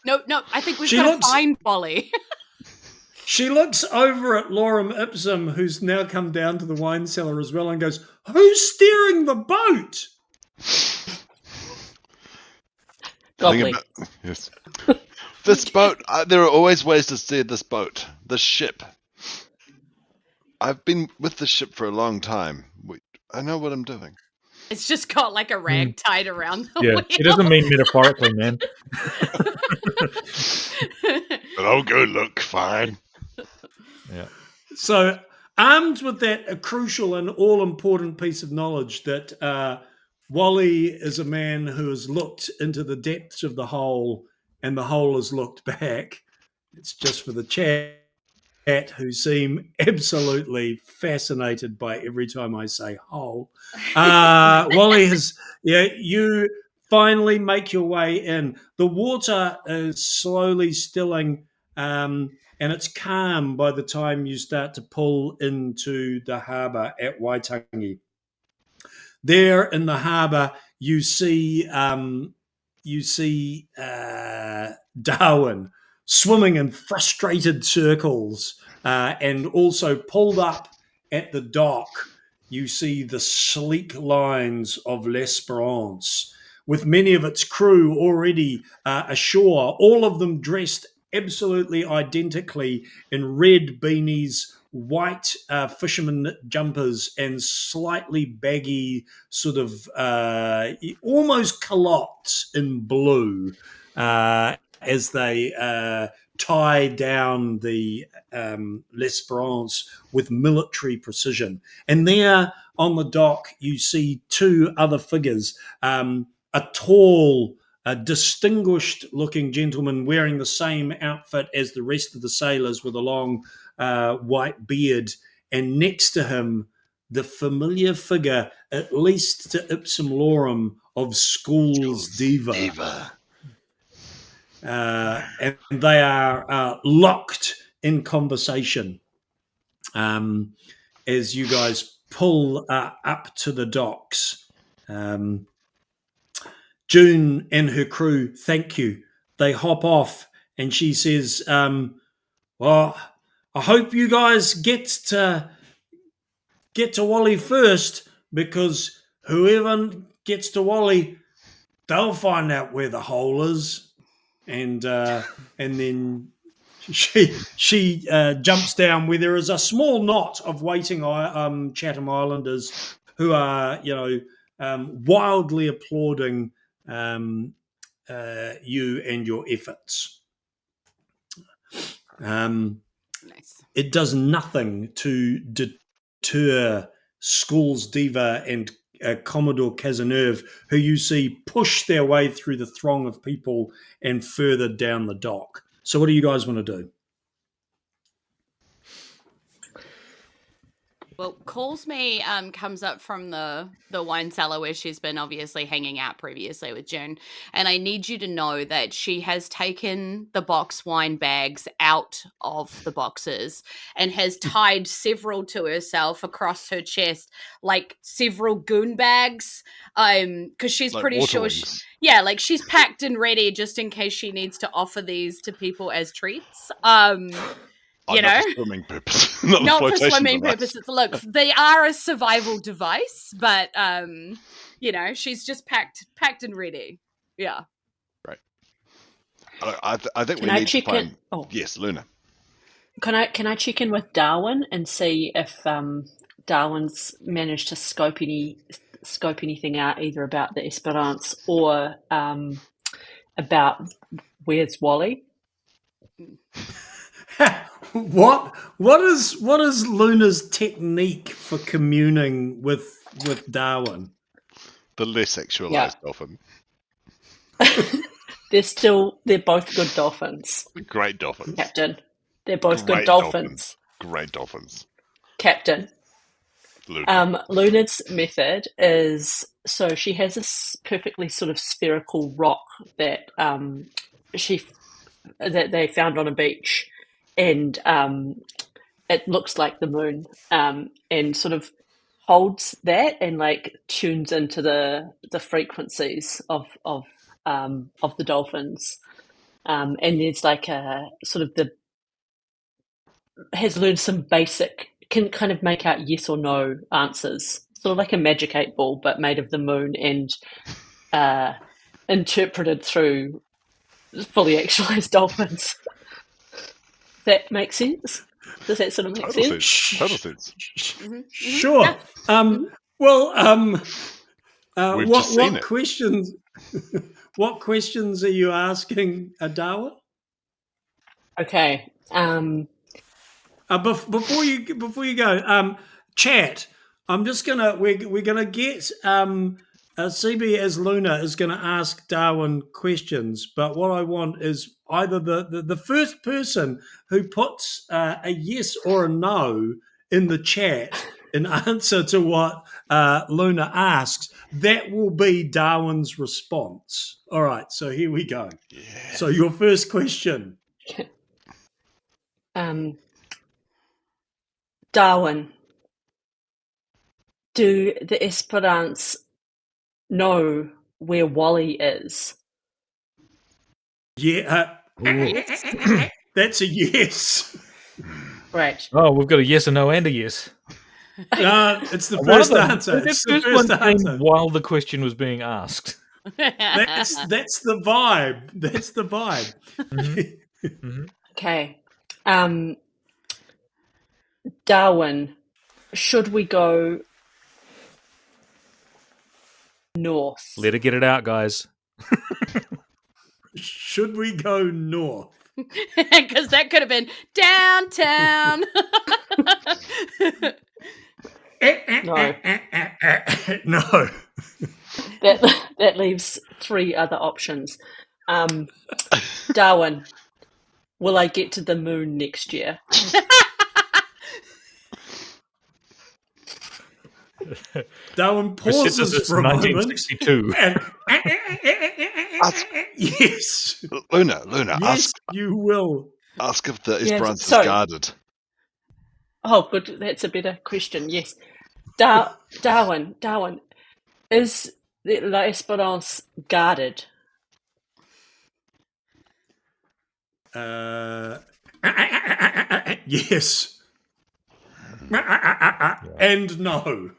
No, I think we've
She
got to
looks-
find Wally.
She looks over at Lorem Ipsum, who's now come down to the wine cellar as well, and goes, "Who's steering the boat?"
Godly.
Yes. This boat. There are always ways to steer this boat. The ship. I've been with the ship for a long time. I know what I'm doing.
It's just got like a rag tied around the
Yeah,
wheel.
it doesn't mean metaphorically, man.
But I'll go look. Fine.
Yeah.
So, armed with that a crucial and all-important piece of knowledge that Wally is a man who has looked into the depths of the hole and the hole has looked back. It's just for the chat who seem absolutely fascinated by every time I say hole. Wally you finally make your way in. The water is slowly stilling, and it's calm by the time you start to pull into the harbour at Waitangi. There in the harbour, you see Darwin swimming in frustrated circles, and also pulled up at the dock, you see the sleek lines of L'Esperance, with many of its crew already ashore, all of them dressed absolutely identically in red beanies, white fisherman jumpers, and slightly baggy sort of almost culottes in blue as they tie down the L'Esperance with military precision. And there on the dock, you see two other figures, a tall, distinguished-looking gentleman wearing the same outfit as the rest of the sailors with a long white beard, and next to him, the familiar figure, at least to ipsum lorem, of School's diva. and they are locked in conversation as you guys pull up to the docks. June and her crew thank you. They hop off, and she says, well, I hope you guys get to Wally first, because whoever gets to Wally, they'll find out where the hole is. And then she jumps down where there is a small knot of waiting Chatham Islanders who are, wildly applauding you and your efforts.
Nice.
It does nothing to deter Schools Diva and Commodore Cazeneuve, who you see push their way through the throng of people and further down the dock. So what do you guys want to do?
Well, Calls Me comes up from the wine cellar where she's been obviously hanging out previously with June. And I need you to know that she has taken the box wine bags out of the boxes and has tied several to herself across her chest, like several goon bags. Because she's like pretty sure like she's packed and ready just in case she needs to offer these to people as treats.
Not for swimming purposes.
Not for swimming purposes. Look, they are a survival device, but she's just packed and ready. Yeah.
Right. I think we need to find. Oh. Yes, Luna.
Can I check in with Darwin and see if Darwin's managed to scope anything out, either about the Esperance or about where's Wally?
What is Luna's technique for communing with Darwin?
The less sexualized dolphin.
They're both good dolphins.
Great dolphins.
Captain. They're both good dolphins.
Great dolphins.
Captain. Luna's method is, so she has this perfectly sort of spherical rock that that they found on a beach. And it looks like the moon, and sort of holds that and like tunes into the frequencies of the dolphins, and there's like a sort of has learned some basic, can kind of make out yes or no answers, sort of like a Magic 8 Ball but made of the moon and interpreted through fully actualized dolphins. That makes sense? Does that sort of make sense?
Total sense.
Mm-hmm.
Sure.
Yeah.
What questions? What questions are you asking, Darwin?
Okay.
Before you go, chat. I'm just gonna we're gonna get CB as Luna is going to ask Darwin questions, but what I want is either the first person who puts a yes or a no in the chat in answer to what Luna asks, that will be Darwin's response. All right, so here we go. Yeah. So your first question.
Darwin, do the Esperance know where Wally is?
Yeah, that's a yes.
Right.
Oh, we've got a yes, a no, and a yes.
It's the first answer. It's the first answer.
While the question was being asked.
That's the vibe. That's the vibe.
Mm-hmm. Mm-hmm.
Okay. Darwin, should we go north?
Let her get it out, guys.
Should we go north?
Because that could have been downtown.
No. No.
That leaves three other options. Darwin, will I get to the moon next year?
Darwin pauses for a moment.
1962.
Yes.
Luna,
Yes, you will.
ask if the
Yes,
Esperance is
sorry.
guarded.
Oh, good. That's a better question. Yes. Darwin, is the La Esperance guarded?
Yes. And no.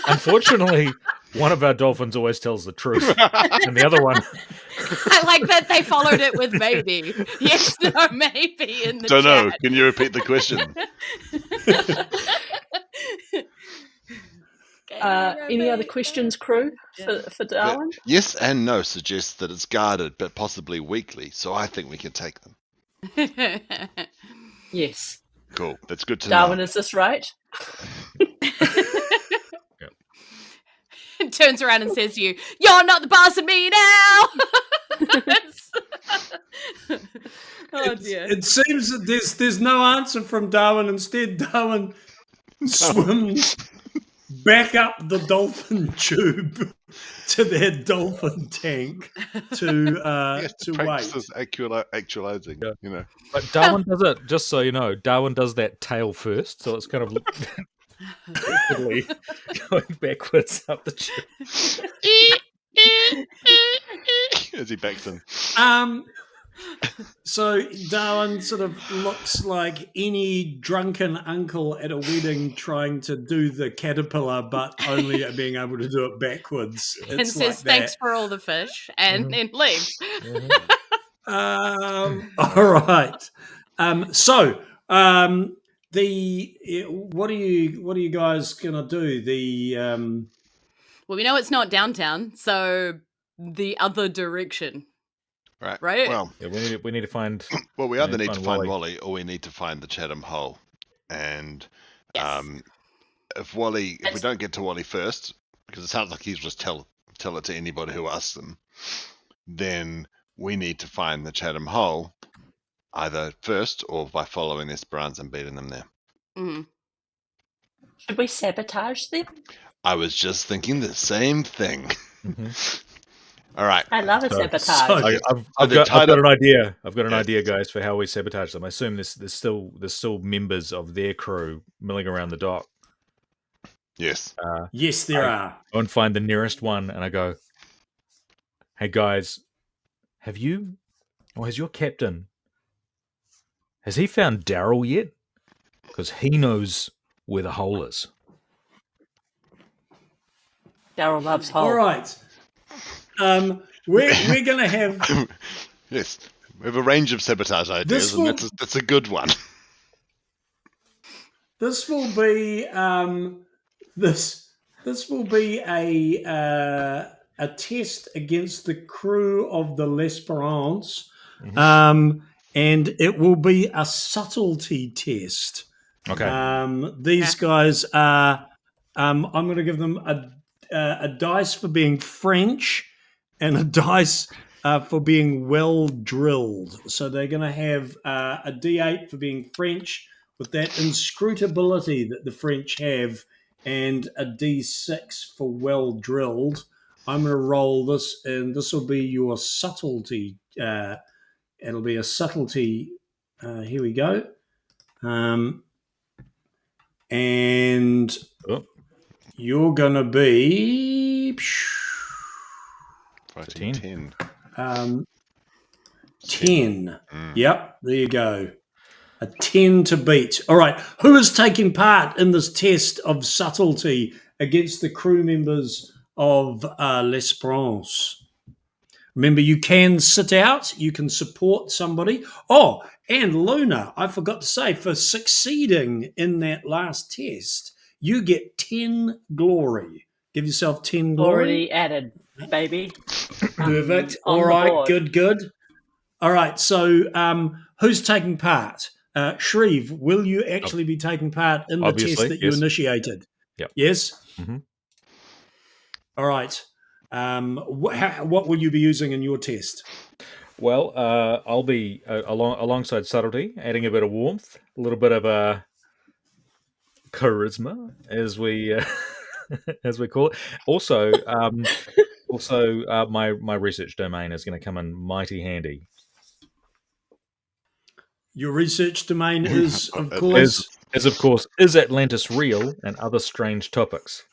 Unfortunately, one of our dolphins always tells the truth, and the other one.
I like that they followed it with maybe. Yes, no, maybe in the
Don't
chat.
know. Can you repeat the question?
Any other questions, crew, for Darwin?
Yes and no suggests that it's guarded, but possibly weakly. So I think we can take them.
Yes.
Cool. That's good to
Darwin,
know.
is this right?
Turns around and says to you, "You're not the boss of me now." Oh dear.
It seems that there's no answer from Darwin. Instead, Darwin swims back up the dolphin tube to their dolphin tank to
practice
wait.
actualizing.
Yeah.
You know.
But Darwin does it, just so you know, Darwin does that tail first, so it's kind of awkwardly going backwards up the tube.
As he backs in.
So Darwin sort of looks like any drunken uncle at a wedding trying to do the caterpillar, but only being able to do it backwards. It's
And says
like
thanks
that.
for all the fish, and then leaves.
All right. So what are you guys gonna do?
Well, we know it's not downtown, so the other direction. Right?
Well,
Yeah, we need to find.
well, we either need to find
Wally.
Wally or we need to find the Chatham Hole. And
Yes.
if we don't get to Wally first, because it sounds like he's just tell it to anybody who asks him, then we need to find the Chatham Hole either first or by following Esperance and beating them there.
Mm-hmm.
Should we sabotage them?
I was just thinking the same thing.
Mm-hmm.
All right.
I love a sabotage.
I've got an idea. I've got an idea, guys, for how we sabotage them. I assume there's still members of their crew milling around the dock.
Yes.
Yes, there are.
I go and find the nearest one, and I go, "Hey guys, has your captain? Has he found Daryl yet? Because he knows where the hole is."
Daryl loves hole.
All right. We're going to have...
Yes. We have a range of sabotage ideas, and that's a good one.
This will be this will be a test against the crew of the L'Esperance, and it will be a subtlety test.
Okay.
These guys are. I'm going to give them a dice for being French and a dice for being well drilled. So they're going to have a D8 for being French, with that inscrutability that the French have, and a D6 for well drilled. I'm going to roll this, and this will be your subtlety. It'll be a subtlety. Here we go. And you're going to be
10.
10. Yep, there you go. A 10 to beat. All right. Who is taking part in this test of subtlety against the crew members of L'Esperance? Remember, you can sit out. You can support somebody. Oh, and Luna, I forgot to say, for succeeding in that last test, you get 10 glory. Give yourself 10 glory.
Already added, baby.
Perfect. All right. Good. All right. So who's taking part? Shreve, will you actually be taking part in the test that you initiated?
Yep.
Yes?
Mm-hmm.
All right. What will you be using in your test?
Well, I'll be alongside subtlety, adding a bit of warmth, a little bit of charisma, as we call it. Also, Also, my research domain is going to come in mighty handy.
Your research domain is, of course...
Is Atlantis real and other strange topics?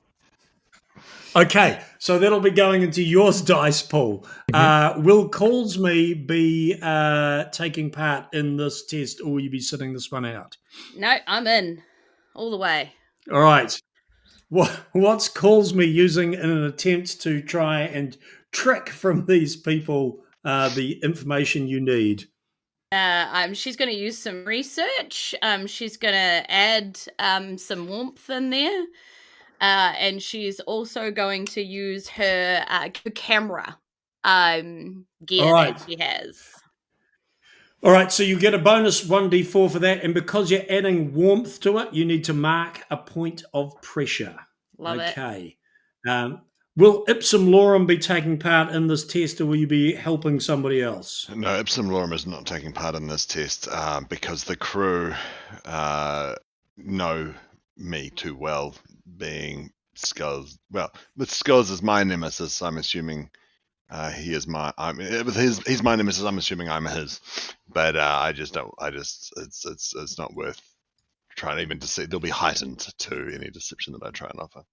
Okay, so that'll be going into yours dice pool. Will Callsme be taking part in this test, or will you be sitting this one out?
No, I'm in all the way.
All right. What's Callsme using in an attempt to try and trick from these people the information you need?
She's going to use some research. She's going to add some warmth in there. And she's also going to use her camera gear that she has.
All right, so you get a bonus 1d4 for that, and because you're adding warmth to it, you need to mark a point of pressure.
Love it.
Okay. Will Ipsum Lorem be taking part in this test, or will you be helping somebody else?
No, Ipsum Lorem is not taking part in this test because the crew know me too well, being Skulls. Well, with Skulls is my nemesis, I'm assuming he is my. I mean, with he's my nemesis. I'm assuming I'm his, but I just don't. It's not worth trying even to see. They'll be heightened to any deception that I try and offer.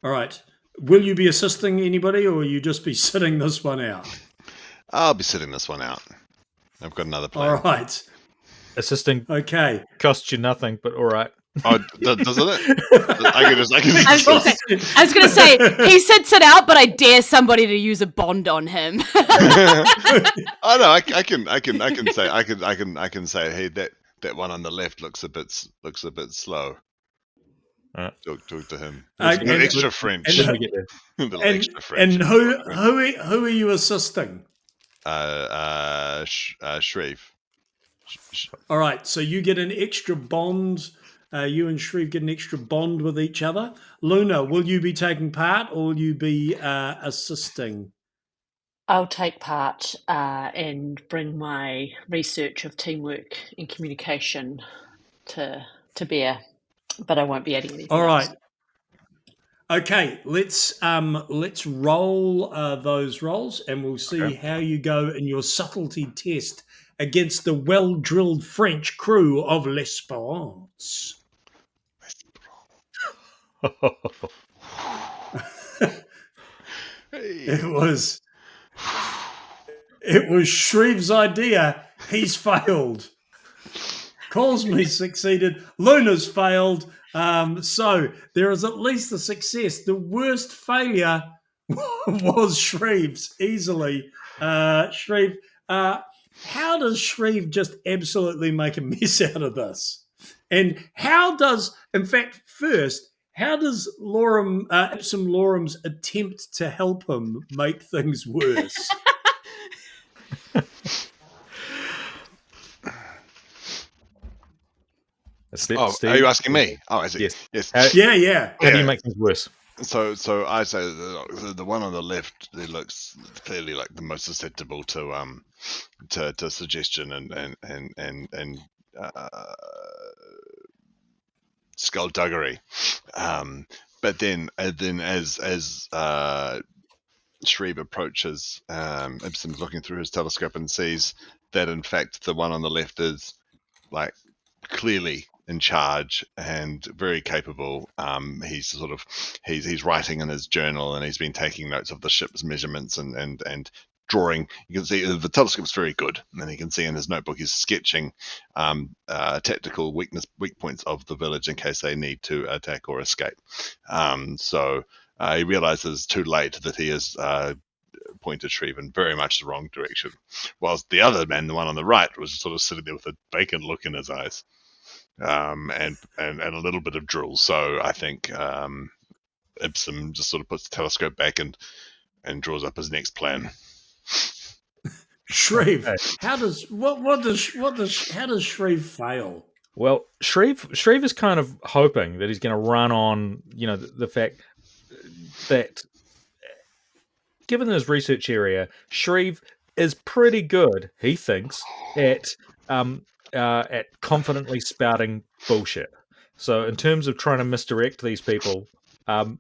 All right. Will you be assisting anybody, or will you just be sitting this one out?
I'll be sitting this one out. I've got another plan.
All right.
Assisting.
Okay.
Costs you nothing, but all right.
Oh, doesn't it? I
was going to say he sits it out, but I dare somebody to use a bond on him.
Oh no, I can say, hey, that one on the left looks a bit slow. Talk to him. Extra French.
Extra French. And who are you assisting?
Shreve.
All right, so you get an extra bond. You and Shreve get an extra bond with each other. Luna, will you be taking part, or will you be assisting?
I'll take part and bring my research of teamwork and communication to bear, but I won't be adding anything.
All right. Else. Okay, let's roll those rolls, and we'll see how you go in your subtlety test against the well-drilled French crew of L'Espérance. It was Shreve's idea. He's failed. Callsme succeeded. Luna's failed. So there is at least a success. The worst failure was Shreve's, easily. Shreve, how does Shreve just absolutely make a mess out of this? And how does, in fact, first, how does Ipsum Lorem's attempt to help him make things worse?
Are you asking me? Oh, I see. Yes.
Yeah.
How do you make things worse?
So I say the one on the left, it looks clearly like the most susceptible to suggestion and skullduggery. But then as Shreve approaches, Ibsen's looking through his telescope and sees that in fact the one on the left is like clearly in charge and very capable. He's writing in his journal, and he's been taking notes of the ship's measurements and drawing. You can see the telescope's very good, and you can see in his notebook he's sketching tactical weak points of the village in case they need to attack or escape. So he realizes too late that he has pointed Shreve in very much the wrong direction, whilst the other man, the one on the right, was sort of sitting there with a vacant look in his eyes, and a little bit of drool. So I think Ipsum just sort of puts the telescope back and draws up his next plan.
Shreve, how does Shreve fail?
Well, Shreve is kind of hoping that he's going to run on, the fact that given his research area, Shreve is pretty good, he thinks, at confidently spouting bullshit. So in terms of trying to misdirect these people,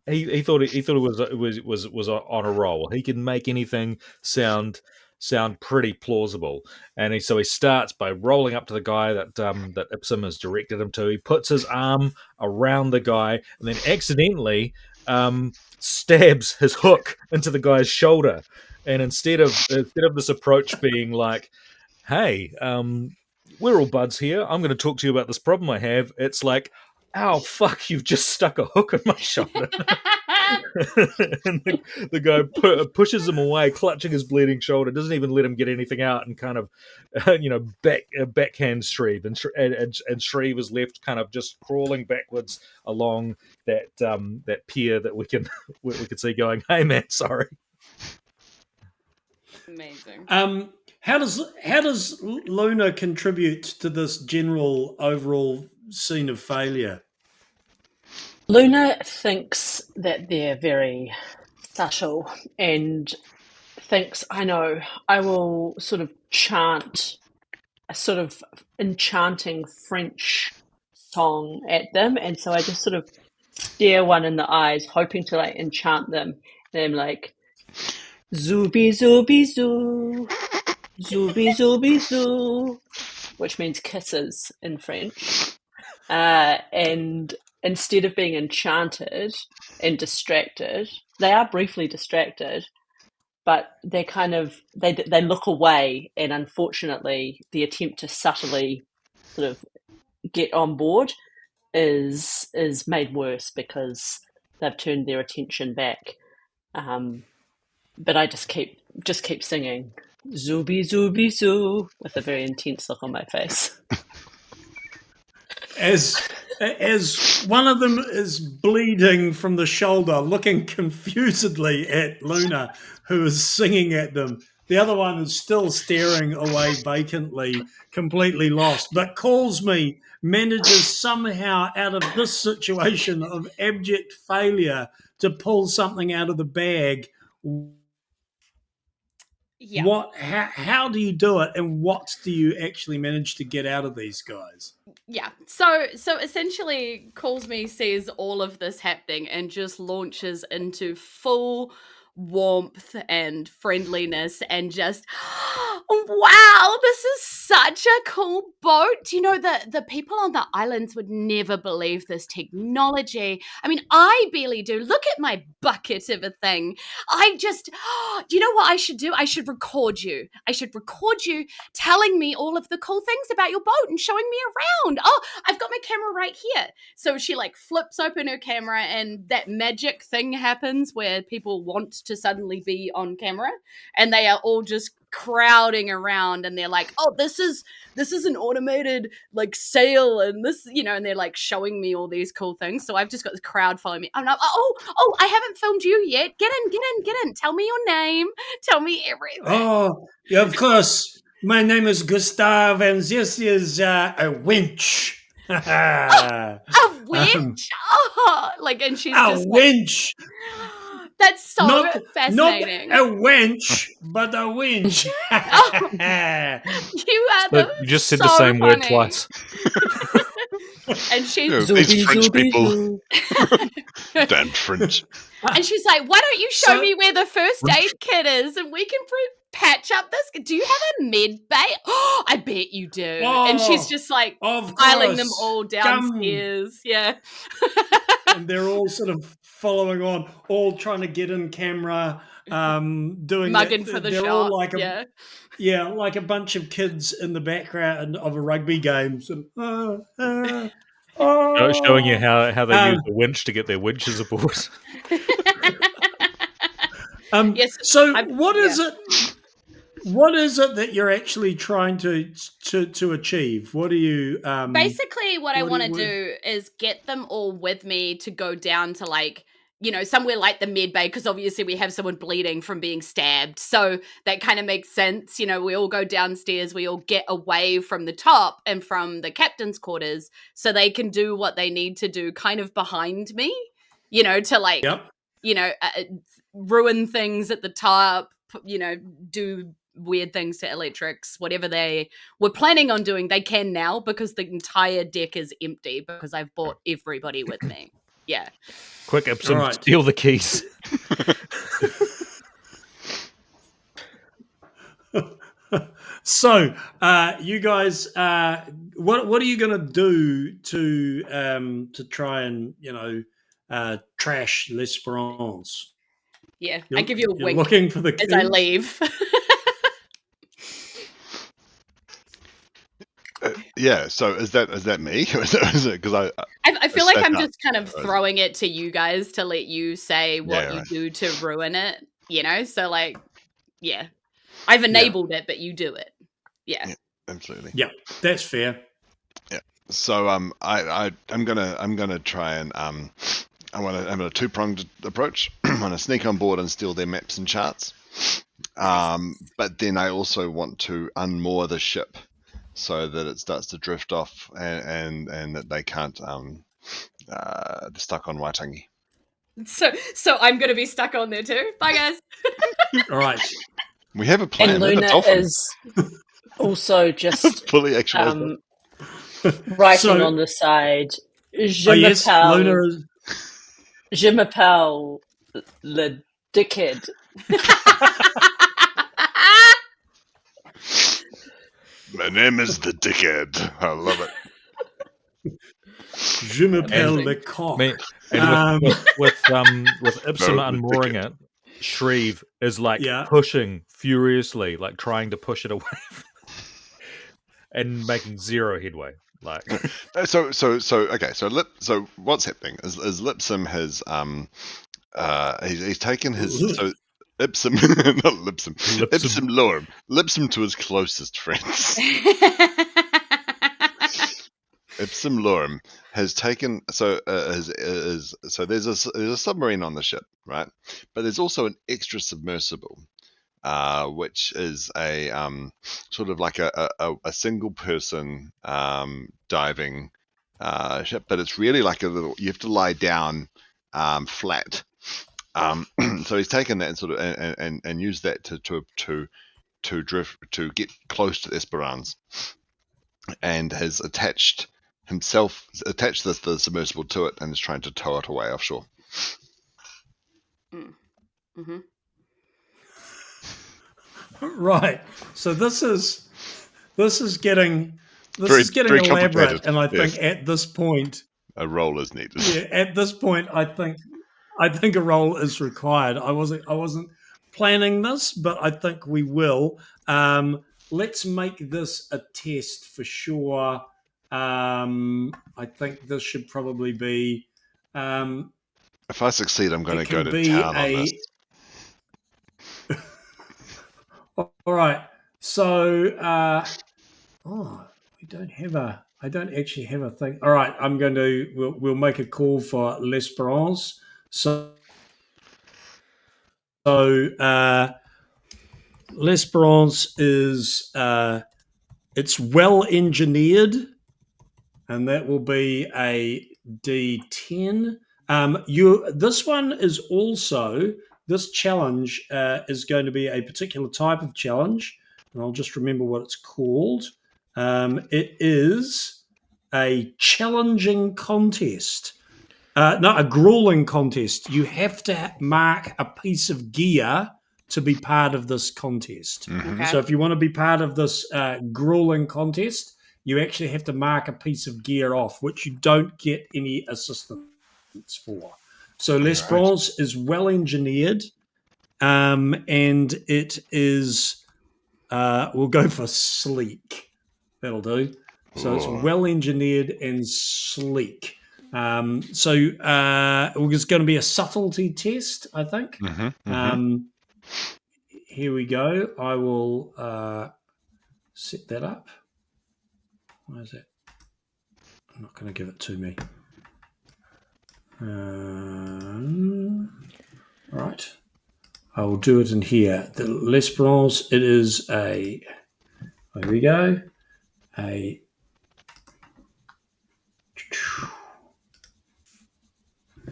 He thought it was on a roll. He can make anything sound pretty plausible, and so he starts by rolling up to the guy that Ipsum has directed him to. He puts his arm around the guy, and then accidentally stabs his hook into the guy's shoulder. And instead of this approach being like, "Hey, we're all buds here. I'm going to talk to you about this problem I have," it's like, "Ow, fuck, you've just stuck a hook in my shoulder." And the guy pushes him away, clutching his bleeding shoulder, doesn't even let him get anything out, and kind of, backhand Shreve. And Shreve is left kind of just crawling backwards along that pier that we can see going, "Hey, man, sorry."
Amazing.
How does Luna contribute to this general overall scene of failure?
Luna thinks that they're very subtle and thinks, I know, I will sort of chant a sort of enchanting French song at them. And so I just sort of stare one in the eyes, hoping to like enchant them. And I'm like, zooby zooby zoo, zooby zooby zoo, which means kisses in French. And instead of being enchanted and distracted, they are briefly distracted, but they kind of they look away, and unfortunately, the attempt to subtly sort of get on board is made worse because they've turned their attention back. But I just keep singing "Zooby Zooby Zoo" with a very intense look on my face.
As one of them is bleeding from the shoulder, looking confusedly at Luna, who is singing at them. The other one is still staring away vacantly, completely lost, but calls me, manages somehow out of this situation of abject failure to pull something out of the bag.
Yeah.
How do you do it, and what do you actually manage to get out of these guys?
Yeah. So essentially calls me, sees all of this happening and just launches into full warmth and friendliness and just, wow, this is such a cool boat. You know, the people on the islands would never believe this technology. I mean, I barely do. Look at my bucket of a thing. I just, do you know what I should do? I should record you. I should record you telling me all of the cool things about your boat and showing me around. Oh, I've got my camera right here. So she like flips open her camera and that magic thing happens where people want to suddenly be on camera and they are all just crowding around and they're like, oh, this is an automated like sail and this, you know, and they're like showing me all these cool things. So I've just got this crowd following me. I'm like, oh, I haven't filmed you yet. Get in. Tell me your name. Tell me everything.
Oh, yeah, of course. My name is Gustav, and this is a winch.
A winch? Like, and she's
a
just
winch.
Like, that's so fascinating.
Not a wench, but a winch.
You are
you just said the same word twice.
And she's
these French people. Damn French.
And she's like, why don't you show me where the first aid kit is and we can patch up this? Do you have a med bay? Oh, I bet you do. And she's just like piling them all downstairs. Yeah.
And they're all sort of following on, all trying to get in camera, doing
mugging for the
they're
shot.
All like like a bunch of kids in the background of a rugby game. Sort of,
showing you how they use the winch to get their winches aboard.
Yes.
So what is it? What is it that you're actually trying to achieve? What are you?
Basically, what I want to do is get them all with me to go down to like, you know, somewhere like the med bay, because obviously we have someone bleeding from being stabbed. So that kind of makes sense. You know, we all go downstairs, we all get away from the top and from the captain's quarters so they can do what they need to do kind of behind me, you know, to like, you know, ruin things at the top, you know, do weird things to electrics, whatever they were planning on doing, they can now because the entire deck is empty because I've brought everybody with me. Yeah.
Quick, Ipsum,
All right.
steal the keys.
So, you guys, what are you going to do to try and trash L'Esperance?
Yeah. I give you a
You're
wink
looking for the keys?
as I leave.
Yeah. So is that me? Is it because
I feel like I'm
up.
just kind of throwing it to you guys to let you say what
Yeah,
you
right.
do to ruin it, So like, yeah, I've enabled it, but you do it. Yeah.
Absolutely.
Yeah, that's fair.
Yeah. So I'm gonna try and I'm a two-pronged approach. I'm gonna sneak on board and steal their maps and charts. But then I also want to unmoor the ship so that it starts to drift off and that they can't they're stuck on Waitangi.
So I'm gonna be stuck on there too. Bye guys.
All right.
We have a plan.
And
We have a
Luna
dolphin.
is also just
Fully actualized.
writing on the side, Je
yes, Luna
m'appelle,
is.
Je m'appelle le dickhead.
My name is the dickhead. I love it.
Je m'appelle
Amazing.
le coq.
And with Ipsum
No, the
unmooring
ticket.
it, Shreve is like
Yeah.
pushing furiously, like trying to push it away and making zero headway. Like
So okay. So what's happening is Lipsum has he's taken his Ipsum not Lipsum Ipsum to his closest friends. Ipsum Lorem has taken so there's a submarine on the ship, right? But there's also an extra submersible, which is a sort of like a single person diving ship, but it's really like a little. You have to lie down flat. So he's taken that and sort of and used that to drift to get close to Esperance, and has attached the submersible to it and is trying to tow it away offshore.
Mm-hmm.
Right. So this is getting
Very
elaborate,
complicated.
and I
Yes.
think at this point,
A roll is needed.
yeah, at this point, I think a roll is required. I wasn't planning this, but I think we will. Let's make this a test for sure. I think this should probably be.
If I succeed, I'm going to
It
go
can
to
be
town on this.
All right. So, we don't have a. I don't actually have a thing. All right. I'm going to. We'll make a call for L'Esperance. So, L'Esperance is. It's well engineered, and that will be a D10. This one is also. This challenge is going to be a particular type of challenge, and I'll just remember what it's called. It is a challenging contest. No, a grueling contest. You have to mark a piece of gear to be part of this contest.
Mm-hmm.
Okay.
So if you want to be part of this grueling contest, you actually have to mark a piece of gear off, which you don't get any assistance for. So L'Esperance is well engineered, and it is. We'll go for sleek. That'll do. So it's well engineered and sleek. It's going to be a subtlety test, I think. Here we go. I will set that up. Why is that? I'm not going to give it to me. All right. I will do it in here. The L'Esperance, it is a. Here we go.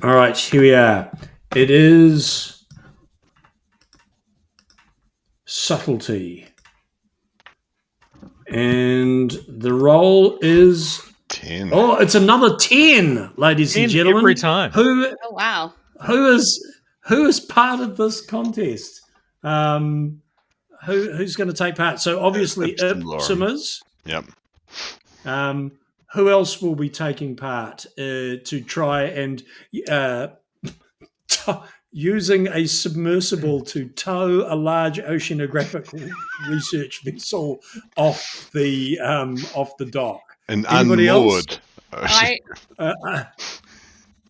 All right, here we are. It is subtlety. And the roll is
10.
Oh, it's another 10, ladies
10
and gentlemen.
every time.
Oh wow.
Who is part of this contest? Who's going to take part? So obviously Ipsum is.
Yep.
Who else will be taking part to try and using a submersible to tow a large oceanographic research vessel off the dock?
An
Anybody
unmoored.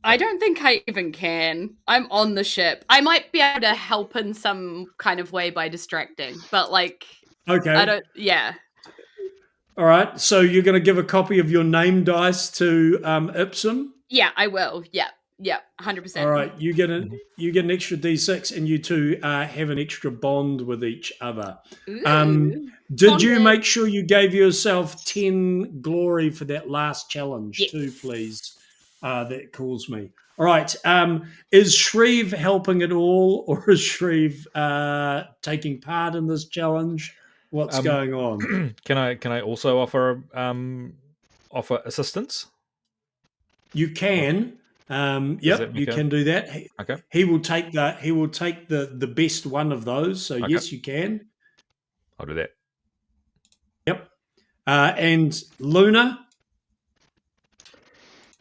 I don't think I even can. I'm on the ship. I might be able to help in some kind of way by distracting, but like,
Okay.
I don't. Yeah.
All right. So you're going to give a copy of your name dice to Ipsum.
Yeah, I will. Yeah. 100%.
All right. You get an extra D6, and you two have an extra bond with each other. Did you make sure you gave yourself 10 glory for that last challenge too, please? That calls me. All right. Is Shreve helping at all, or is Shreve taking part in this challenge? What's going on?
Can I also offer assistance?
You can. Yep, you can do that.
Okay.
He will take the best one of those. So yes, you can.
I'll do that.
Yep. And Luna,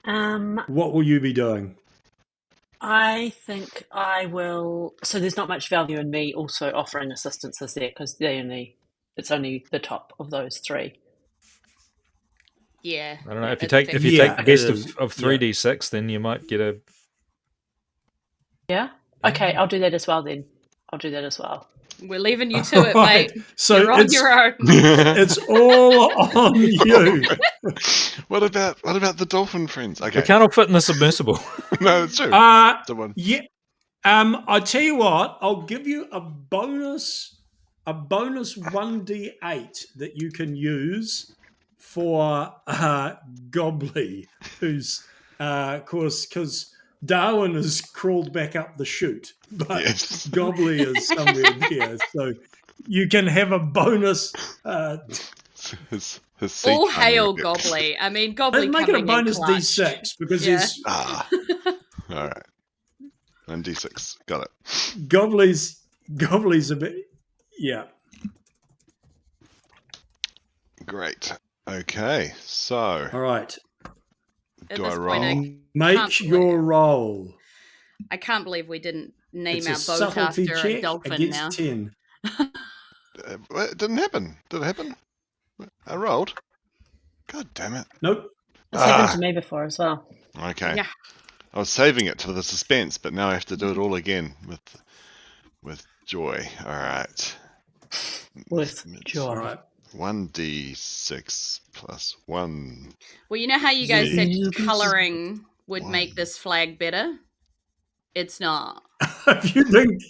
what will you be doing?
I think I will. So there's not much value in me also offering assistance, is there? Because it's only the top of those three.
Yeah.
I don't know. If you take the best of 3d6, then you might get a.
Yeah. Okay, I'll do that as well then.
We're leaving you to it, mate.
So
you're on your own.
It's all on you.
What about the dolphin friends? Okay.
We can't all fit in the submersible.
No, it's true.
Yeah. I tell you what, I'll give you a bonus 1d8 that you can use for Gobbly, who's of course because Darwin has crawled back up the chute, but
Yes.
Gobbly is somewhere there, so you can have a bonus.
His
All hail Gobbly. I mean, Gobbly
Let's make it a
coming
bonus
in clutch.
D6 because there's
all right. And D6, got it.
Gobbly's a bit, yeah.
Great. Okay, so
All right.
At
do
this
I
point,
roll?
Make your roll.
I can't believe we didn't name
It's
our
a
boat
subtlety
after
check
a dolphin
against
now.
10.
It didn't happen. Did it happen? I rolled. God damn it.
Nope.
It's happened to me before as well.
Okay.
Yeah.
I was saving it for the suspense, but now I have to do it all again with joy. All right.
With joy.
All right.
1d6 plus 1.
Well, you know how you guys said
Zero.
colouring would make this flag better? It's not.
If you think,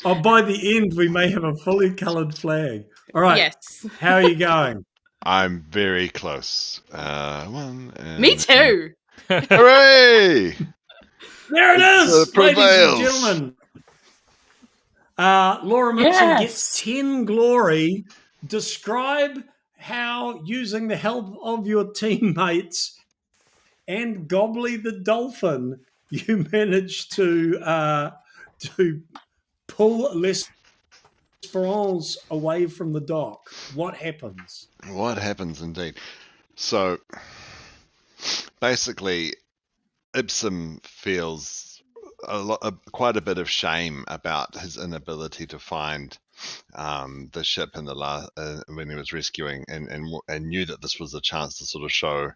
by the end, we may have a fully coloured flag. All right.
Yes.
How are you going?
I'm very close. 1. And
Me too.
Hooray!
There it is, ladies and
prevails.
gentlemen. Laura Mipson gets 10 glory. Describe how, using the help of your teammates and Gobbly the dolphin, you managed to pull L'Esperance away from the dock. What happens?
What happens indeed? So basically, Ipsum feels quite a bit of shame about his inability to find the ship in the when he was rescuing, and knew that this was a chance to sort of show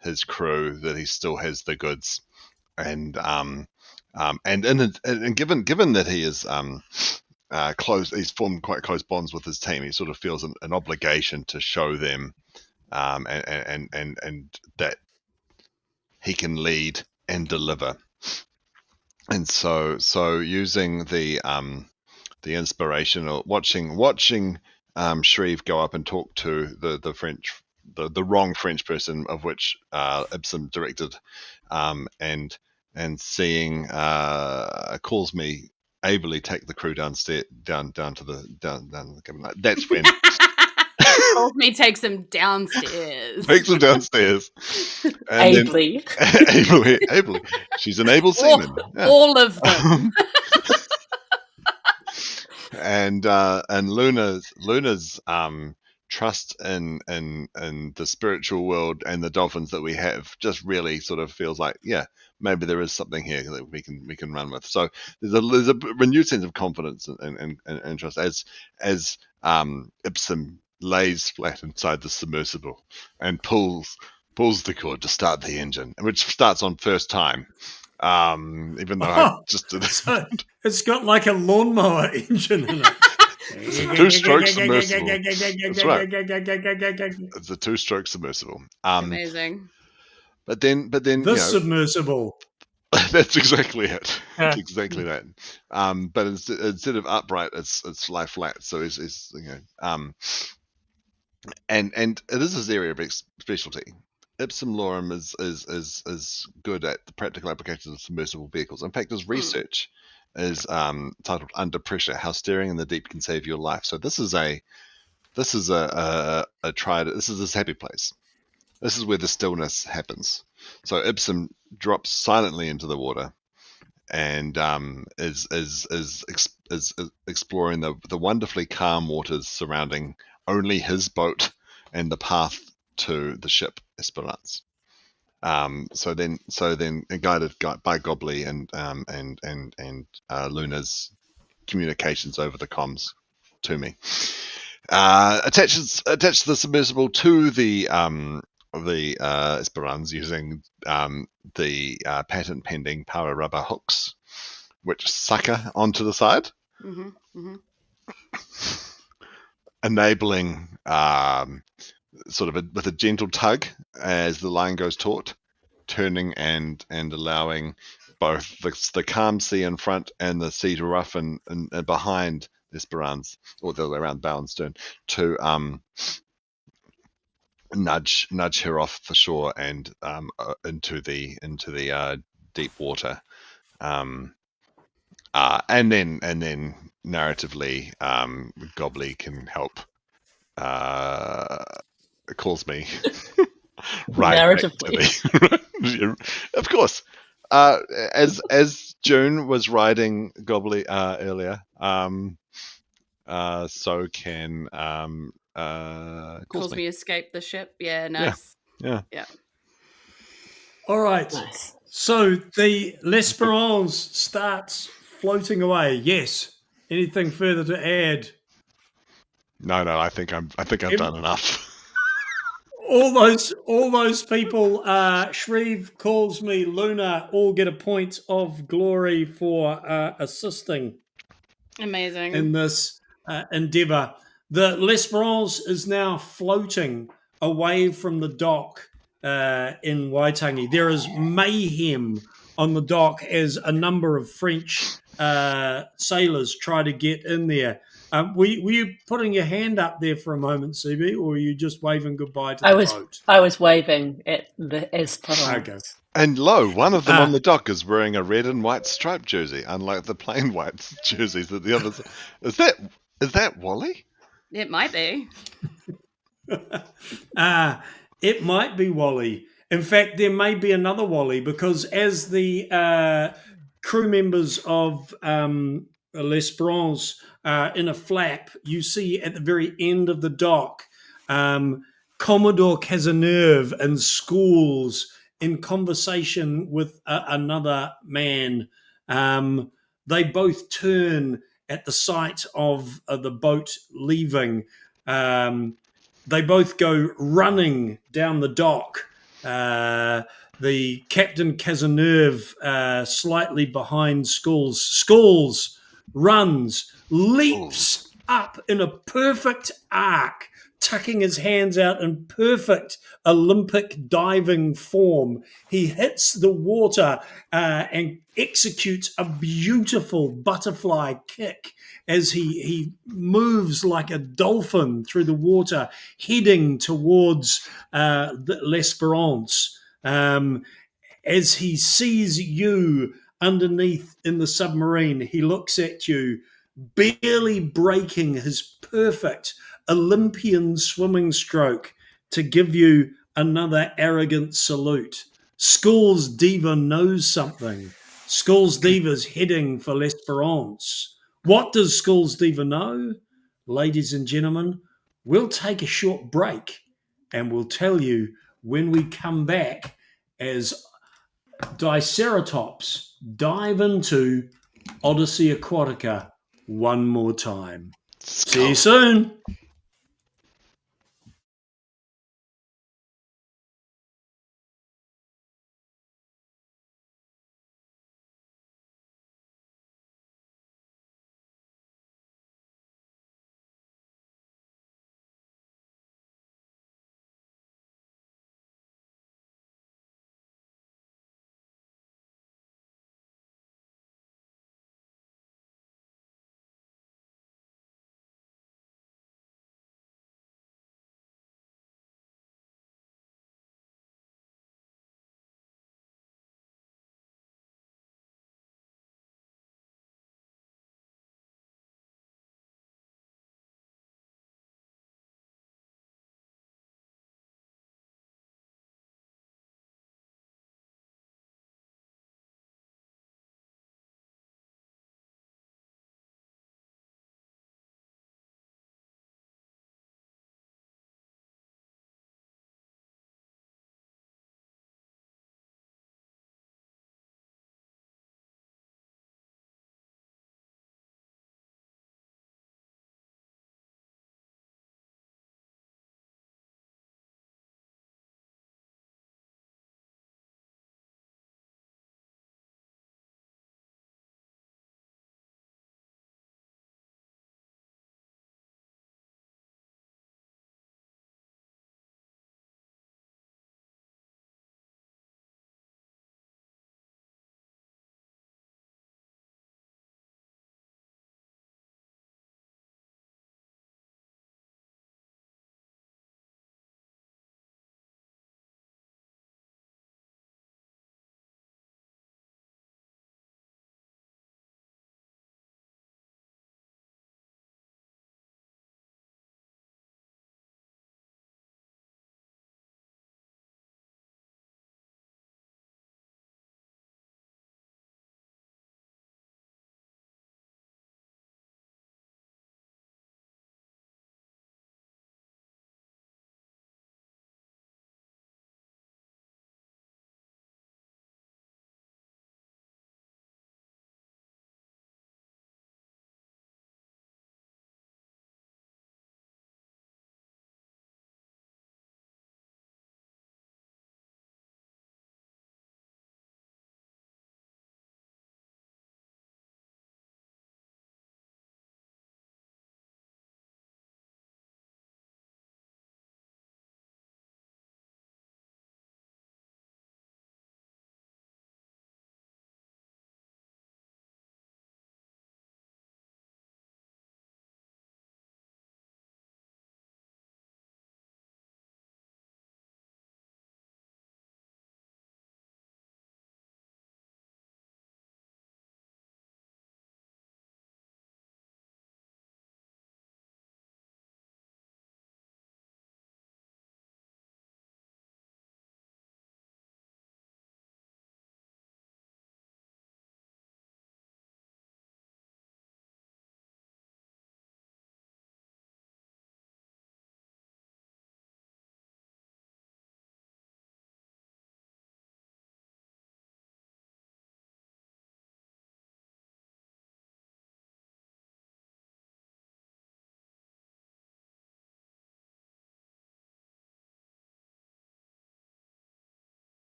his crew that he still has the goods, and given that he is close, he's formed quite close bonds with his team. He sort of feels an obligation to show them, and that he can lead and deliver. And so using the inspirational, watching Shreve go up and talk to the French, the wrong French person, of which Ipsum directed, and seeing calls me ably take the crew down to the cabin. That's when
calls me, takes him downstairs.
Takes him downstairs. And
Ably.
Then, ably. She's an able seaman. Yeah.
All of them.
And Luna's trust in the spiritual world and the dolphins that we have just really sort of feels like, yeah, maybe there is something here that we can run with. So there's a renewed sense of confidence and trust as Ipsum lays flat inside the submersible and pulls the cord to start the engine, which starts on first time. Even though I just did it.
So it's got like a lawnmower engine in it.
It's a 2-stroke submersible. That's right. It's a 2-stroke submersible.
Amazing.
But then
this submersible.
That's exactly it. That's exactly that. But instead of upright, it's lie flat. So it's and it is his area of specialty. Ipsum Lorem is good at the practical applications of submersible vehicles. In fact, his research is titled "Under Pressure: How Steering in the Deep Can Save Your Life." So this is a tried. This is his happy place. This is where the stillness happens. So Ipsum drops silently into the water and is exploring the wonderfully calm waters surrounding only his boat and the path to the ship Esperance. So then, guided by Gobbly and Luna's communications over the comms to me, attached the submersible to the Esperance using the patent pending power rubber hooks, which sucker onto the side, enabling sort of with a gentle tug as the line goes taut, turning and allowing both the calm sea in front and the sea to roughen and behind the Esperance, or the other way around, bow and stern, to nudge her off the shore and into the deep water, and then narratively, Gobbly can help. Calls me right narratively. Of course, as June was riding Gobbly earlier, so can
calls me escape the ship. Yeah, nice.
Yeah.
All right.
Nice.
So the L'Espérance starts floating away. Yes. Anything further to add?
No. I think I've done enough.
All those people, Shreve calls me, Luna, all get a point of glory for assisting.
Amazing.
In this endeavour. The L'Espérance is now floating away from the dock in Waitangi. There is mayhem on the dock as a number of French sailors try to get in there. Were you putting your hand up there for a moment, CB, or were you just waving goodbye to the boat?
I was waving at the Esperance.
Okay.
And lo, one of them on the dock is wearing a red and white striped jersey, unlike the plain white jerseys that the others. Is that Wally?
It might be.
It might be Wally. In fact, there may be another Wally, because as the crew members of L'Espérance in a flap, you see at the very end of the dock Commodore Cazeneuve and Schools in conversation with another man. They both turn at the sight of the boat leaving. They both go running down the dock. The Captain Cazeneuve slightly behind Schools. Schools runs, leaps up in a perfect arc, tucking his hands out in perfect Olympic diving form. He hits the water and executes a beautiful butterfly kick as he moves like a dolphin through the water, heading towards L'Espérance. As he sees you underneath in the submarine, he looks at you, barely breaking his perfect Olympian swimming stroke to give you another arrogant salute. School's diva knows something. School's diva's heading for l'Esperance. What does School's diva know? Ladies and gentlemen, we'll take a short break and we'll tell you when we come back as Diceratops dive into Odyssey Aquatica one more time. See you soon.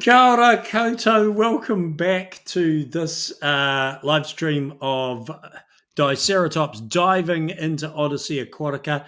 Kia ora koutou, welcome back to this live stream of Diceratops diving into Odyssey Aquatica.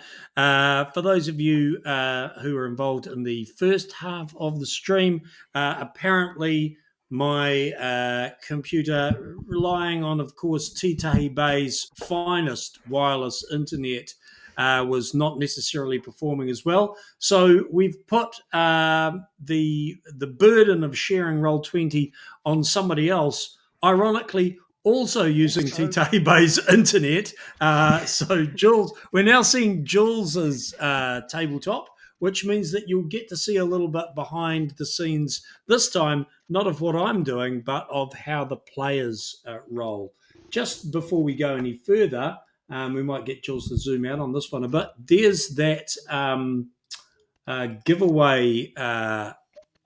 For those of you who are involved in the first half of the stream, apparently my computer, relying on, of course, Titahi Bay's finest wireless internet, was not necessarily performing as well. So we've put the burden of sharing Roll20 on somebody else, ironically also using Titahi Bay's internet. So Jules, we're now seeing Jules's tabletop, which means that you'll get to see a little bit behind the scenes this time, not of what I'm doing, but of how the players roll. Just before we go any further, we might get Jules to zoom out on this one a bit. There's that giveaway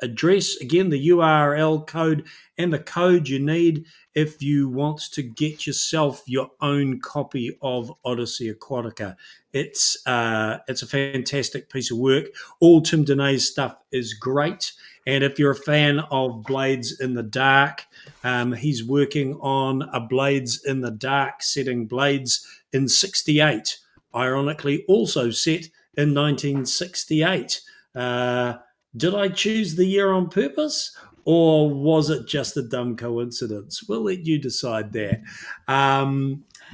address. Again, the URL code and the code you need if you want to get yourself your own copy of Odyssey Aquatica. It's a fantastic piece of work. All Tim Denee's stuff is great. And if you're a fan of Blades in the Dark, he's working on a Blades in the Dark setting, Blades in 68, ironically also set in 1968. Did I choose the year on purpose, or was it just a dumb coincidence? We'll let you decide that.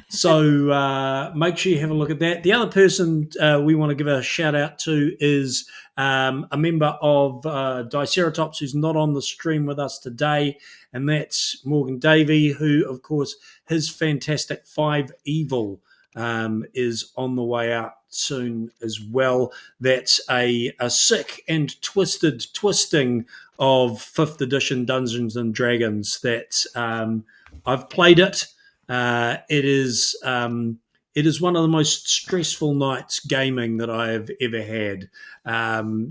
So make sure you have a look at that. The other person we want to give a shout out to is a member of Diceratops who's not on the stream with us today, and that's Morgan Davey, who, of course, his fantastic 5 Evil is on the way out soon as well. That's a sick and twisted twisting of 5th edition Dungeons and Dragons that I've played it. It is one of the most stressful nights gaming that I have ever had.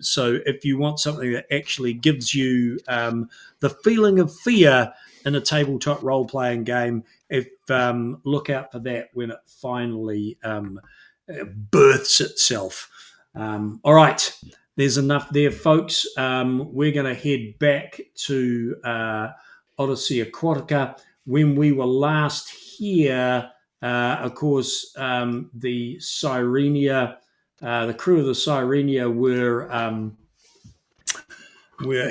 So if you want something that actually gives you the feeling of fear in a tabletop role-playing game, look out for that when it finally births itself. All right, there's enough there, folks. We're going to head back to Odyssey Aquatica. When we were last here, of course, the Sirenia, the crew of the Sirenia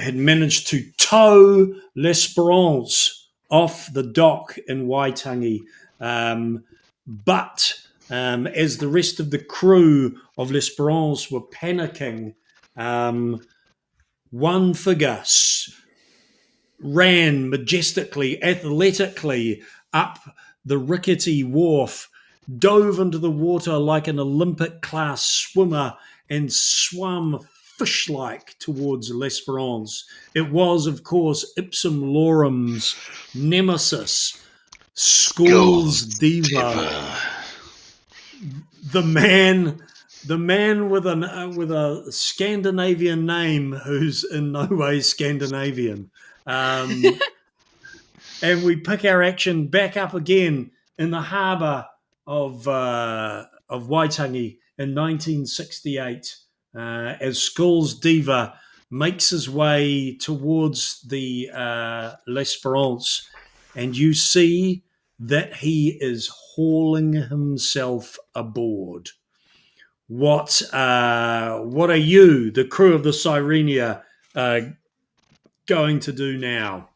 had managed to tow L'Esperance off the dock in Waitangi. But as the rest of the crew of L'Esperance were panicking, one figure ran majestically, athletically up the rickety wharf, dove into the water like an Olympic-class swimmer, and swam fish-like towards L'Esperance. It was, of course, Ipsum Lorum's nemesis, Skulls Diva. The man with a Scandinavian name who's in no way Scandinavian. And we pick our action back up again in the harbour of Waitangi in 1968 as Skulls Diva makes his way towards the L'Esperance, and you see that he is hauling himself aboard. What are you, the crew of the Sirenia, going to do now?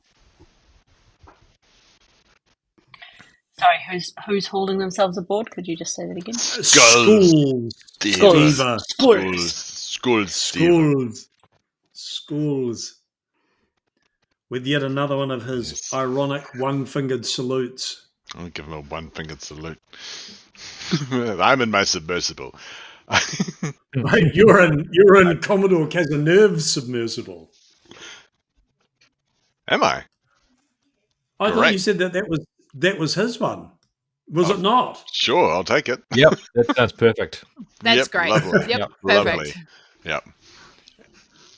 Sorry, who's hauling themselves aboard? Could you just say that again?
Skulls Diva. Skulls. With yet another one of his ironic one-fingered salutes.
I'll give him a one-fingered salute. I'm in my submersible.
You're in Commodore Casanerve's submersible.
Am I?
I thought you said that was his one. Was it not?
Sure, I'll take it.
Yep, that's perfect.
That's great.
Lovely.
Yep,
lovely.
perfect.
Yep.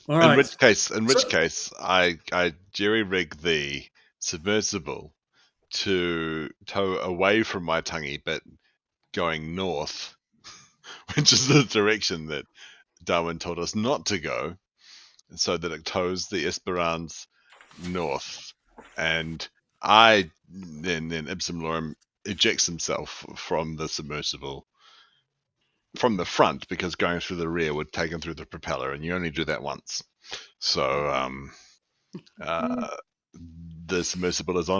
All right.
In which case, I jerry-rig the submersible to tow away from Waitangi, but going north, which is the direction that Darwin told us not to go, so that it tows the Esperance north, and then Ipsum Lorem ejects himself from the submersible from the front, because going through the rear would take him through the propeller, and you only do that once. So the submersible is that's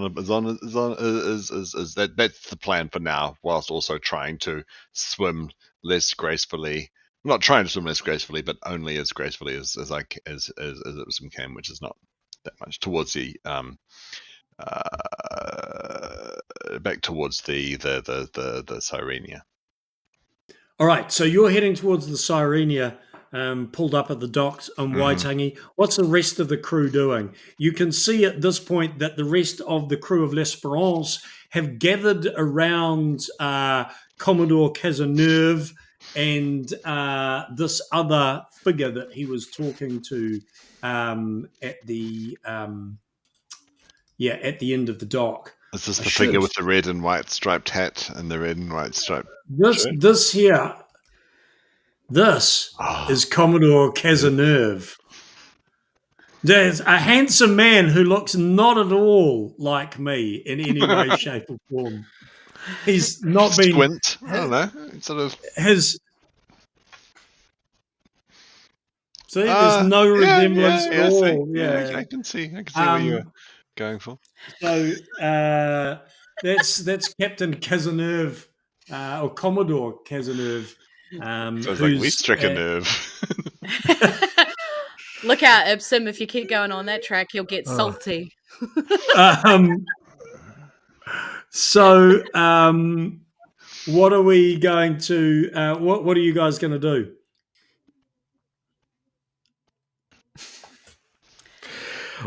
the plan for now, whilst also trying to swim less gracefully. Not trying to swim less gracefully, but only as gracefully as Ipsum can, which is not that much, towards the back towards the Sirenia.
All right, so you're heading towards the Sirenia, pulled up at the docks on Waitangi. What's the rest of the crew doing? You can see at this point that the rest of the crew of L'Esperance have gathered around Commodore Cazeneuve and this other figure that he was talking to at the end of the dock.
Is this the figure with the red and white striped hat and the red and white striped shirt?
This is Commodore Cazeneuve. There's a handsome man who looks not at all like me in any way, shape, or form. He's not been...
Squint. I don't know. Sort of...
See, there's no resemblance at all.
I can see what you're going for.
So that's Captain Cazeneuve, or Commodore Cazeneuve.
Sounds like we struck a nerve.
Look out, Ipsum. If you keep going on that track, you'll get salty.
So what are we going to... what are you guys going to do?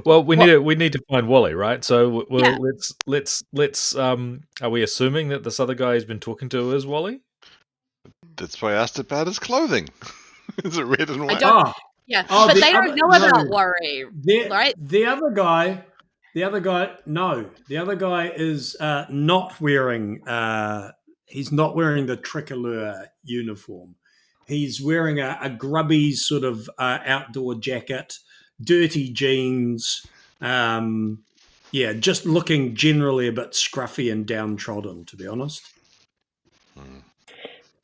Well, we need to find Wally, right? So let's are we assuming that this other guy he's been talking to is Wally?
That's why I asked about his clothing. Is it red and white?
But they don't know about Wally, right?
The other guy, no. The other guy is not wearing. He's not wearing the tricolor uniform. He's wearing a grubby sort of outdoor jacket, dirty jeans. Just looking generally a bit scruffy and downtrodden, to be honest.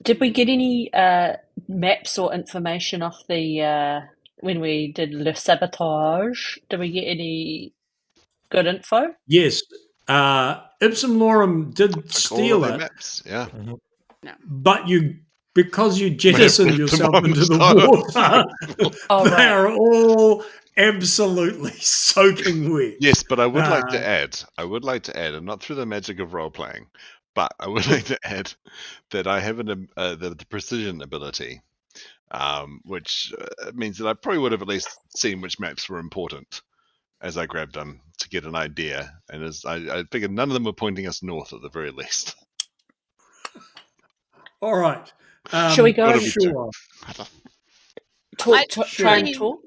Did we get any maps or information off the when we did Le Sabotage? Did we get any good info?
Yes. Ipsum Lorem did steal it.
Maps. Yeah.
Mm-hmm. No. But because you jettisoned yourself into the water, they are all absolutely soaking wet.
Yes, but I would like to add, and not through the magic of role-playing, but I would like to add that I have the precision ability, which means that I probably would have at least seen which maps were important as I grabbed them to get an idea. And as I figured none of them were pointing us north at the very least.
All right.
Shall we go?
Sure.
Try and talk?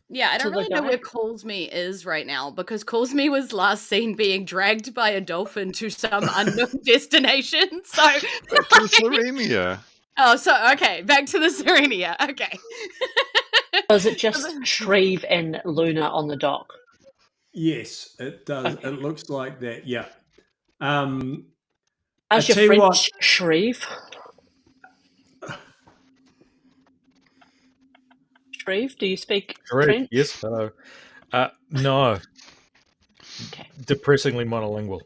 Yeah, I don't really know where Colsme is right now, because Colsme was last seen being dragged by a dolphin to some unknown destination. So
back to the Sirenia.
Oh, so okay, back to the Sirenia. Okay.
Is it just Shreve and Luna on the dock?
Yes, it does. Okay. It looks like that. Yeah.
How's your French, Shreve? Shreve, do you speak French?
Yes, hello. No.
Okay.
Depressingly monolingual.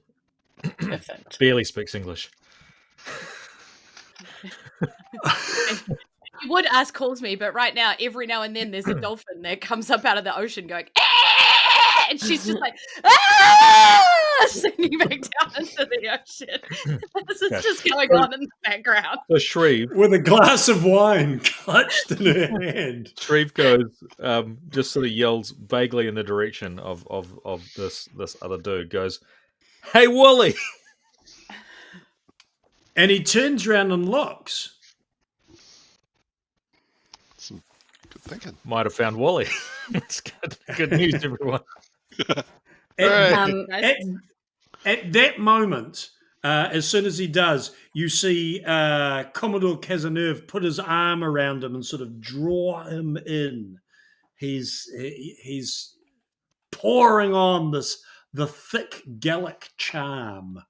Perfect.
Barely speaks English.
You would ask Colsme, but right now, every now and then, there's a dolphin that comes up out of the ocean going, and she's just like, singing back down into the ocean. This is just going on in the background.
So Shreve,
with a glass of wine clutched in her hand,
Shreve goes, just sort of yells vaguely in the direction of this other dude, goes, "Hey, Wally!"
And he turns around and looks.
Good thinking.
Might have found Wally. It's good news, everyone.
At that moment, as soon as he does, you see Commodore Cazeneuve put his arm around him and sort of draw him in. he's pouring on the thick Gallic charm.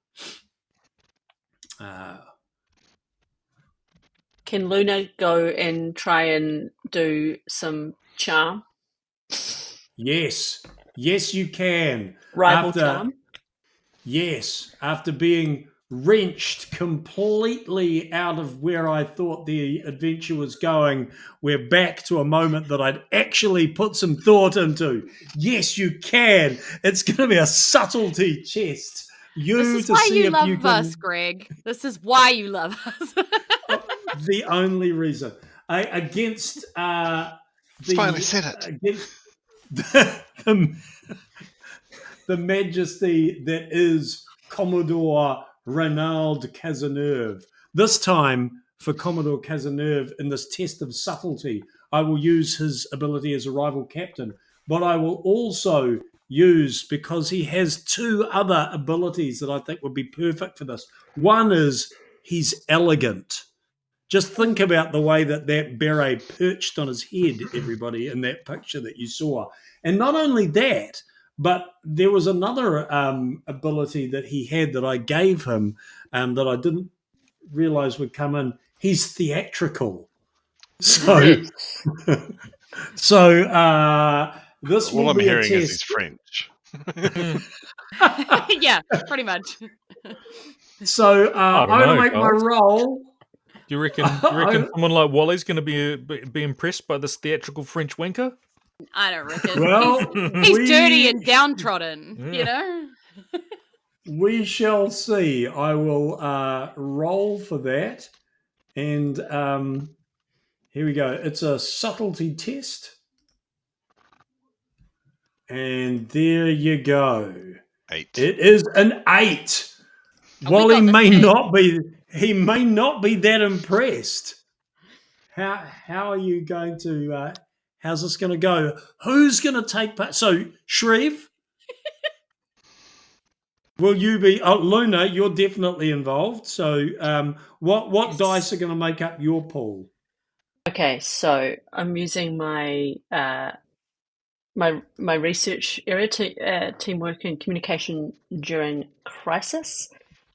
Can Luna go and try and do some charm?
Yes, you can.
Rival charm?
Yes, after being wrenched completely out of where I thought the adventure was going, we're back to a moment that I'd actually put some thought into. Yes, you can. It's going to be a subtlety test.
This is why you love us, Greg. This is why you love us.
The only reason. Against
Finally said it.
Against the majesty that is Commodore Reynald Cazeneuve. This time, for Commodore Cazeneuve, in this test of subtlety, I will use his ability as a rival captain, but I will also use, because he has two other abilities that I think would be perfect for this. One is he's elegant. Just think about the way that beret perched on his head, everybody, in that picture that you saw. And not only that, but there was another ability that he had that I gave him that I didn't realize would come in. He's theatrical. So,
Yes.
this will
All I'm
be a
hearing is
test.
he's French.
Yeah, pretty much.
So I'm going to make my roll.
Do you reckon someone like Wally's going to be impressed by this theatrical French winker?
I don't reckon.
Well,
he's dirty and downtrodden, you know?
We shall see. I will roll for that. And here we go. It's a subtlety test. And there you go.
8.
It is an 8. Wally may not be that impressed. How are you going to how's this going to go? Who's going to take part? So, Shreve, will you be? Oh, Luna, you're definitely involved. So, what dice are going to make up your pool?
Okay, so I'm using my my research area to teamwork and communication during crisis.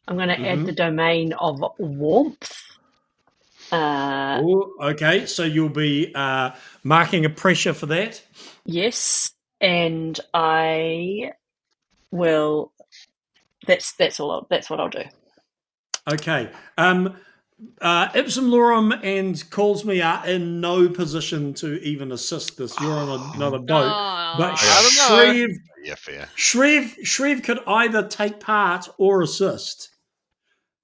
I'm going to add the domain of warmth.
Okay, so you'll be marking a pressure for that.
Yes, and I will. That's all. That's what I'll do.
Okay. Ipsum Lorem and Calls Me are in no position to even assist this. You're on another boat. But
I don't know. Fair.
Shreve could either take part or assist.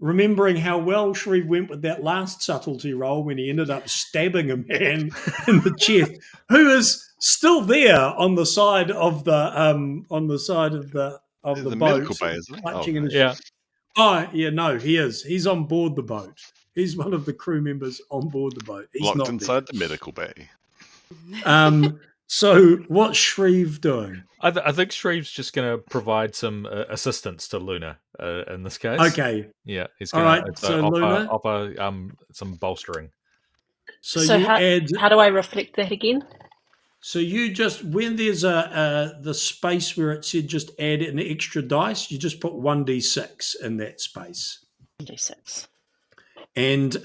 Remembering how well Shreve went with that last subtlety roll when he ended up stabbing a man in the chest, who is still there on the side of the boat,
medical bay, isn't it?
clutching in his
Yeah.
Oh, yeah, no, he is. He's on board the boat. He's one of the crew members on board the boat. He's
locked
not
inside
there.
the medical bay.
So what's Shreve doing?
I think Shreve's just going to provide some assistance to Luna in this case.
Okay.
Yeah, he's going to offer some bolstering.
So
how do I reflect that again?
So you just, when there's the space where it said just add an extra dice, you just put 1d6 in that space.
1d6.
And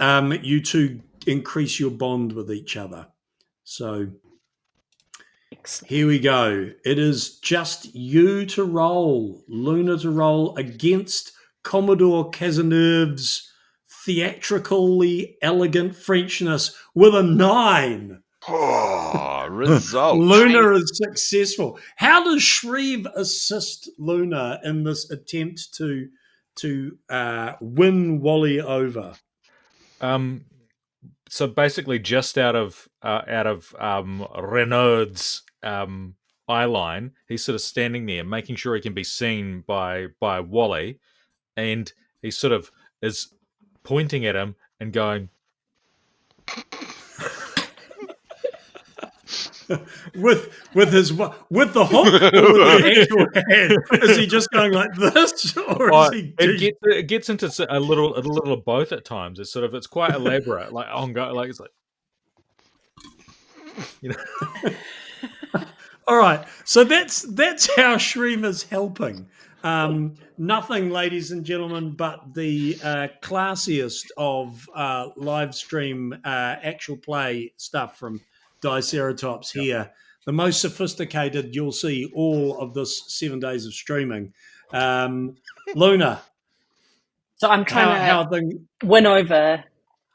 you two increase your bond with each other. So excellent. Here we go. It is just you to roll, Luna to roll against Commodore Cazeneuve's theatrically elegant Frenchness with a 9.
Oh, result.
Luna is successful. How does Shreve assist Luna in this attempt to win Wally over?
So basically, just out of Renaud's eye line, he's sort of standing there, making sure he can be seen by Wally, and he sort of is pointing at him and going.
with the hook or with the actual hand? Is he just going like this, or is he?
It gets into a little of both at times. It's quite elaborate, like ongoing, like it's like, you know.
All right, so that's how Shreem is helping. Nothing, ladies and gentlemen, but the classiest of live stream actual play stuff from Diceratops here. The most sophisticated you'll see all of this 7 days of streaming. Luna.
So I'm trying to win over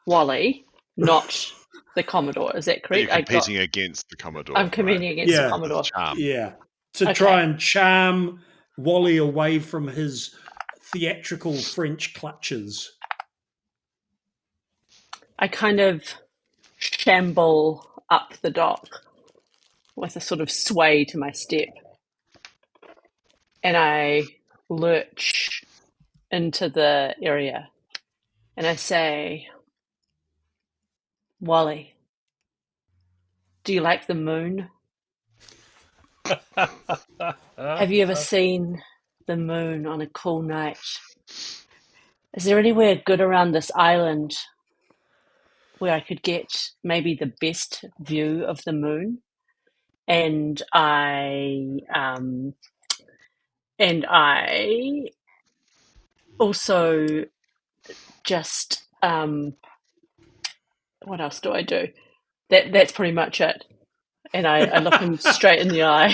Wally, not the Commodore. Is that correct?
You're competing against the Commodore.
I'm competing against the Commodore.
Yeah. To try and charm Wally away from his theatrical French clutches.
I kind of shamble up the dock with a sort of sway to my step. And I lurch into the area. And I say, Wally, do you like the moon? Have you ever seen the moon on a cool night? Is there anywhere good around this island where I could get maybe the best view of the moon? And I also just what else do I do? That's pretty much it. And I look him straight in the eye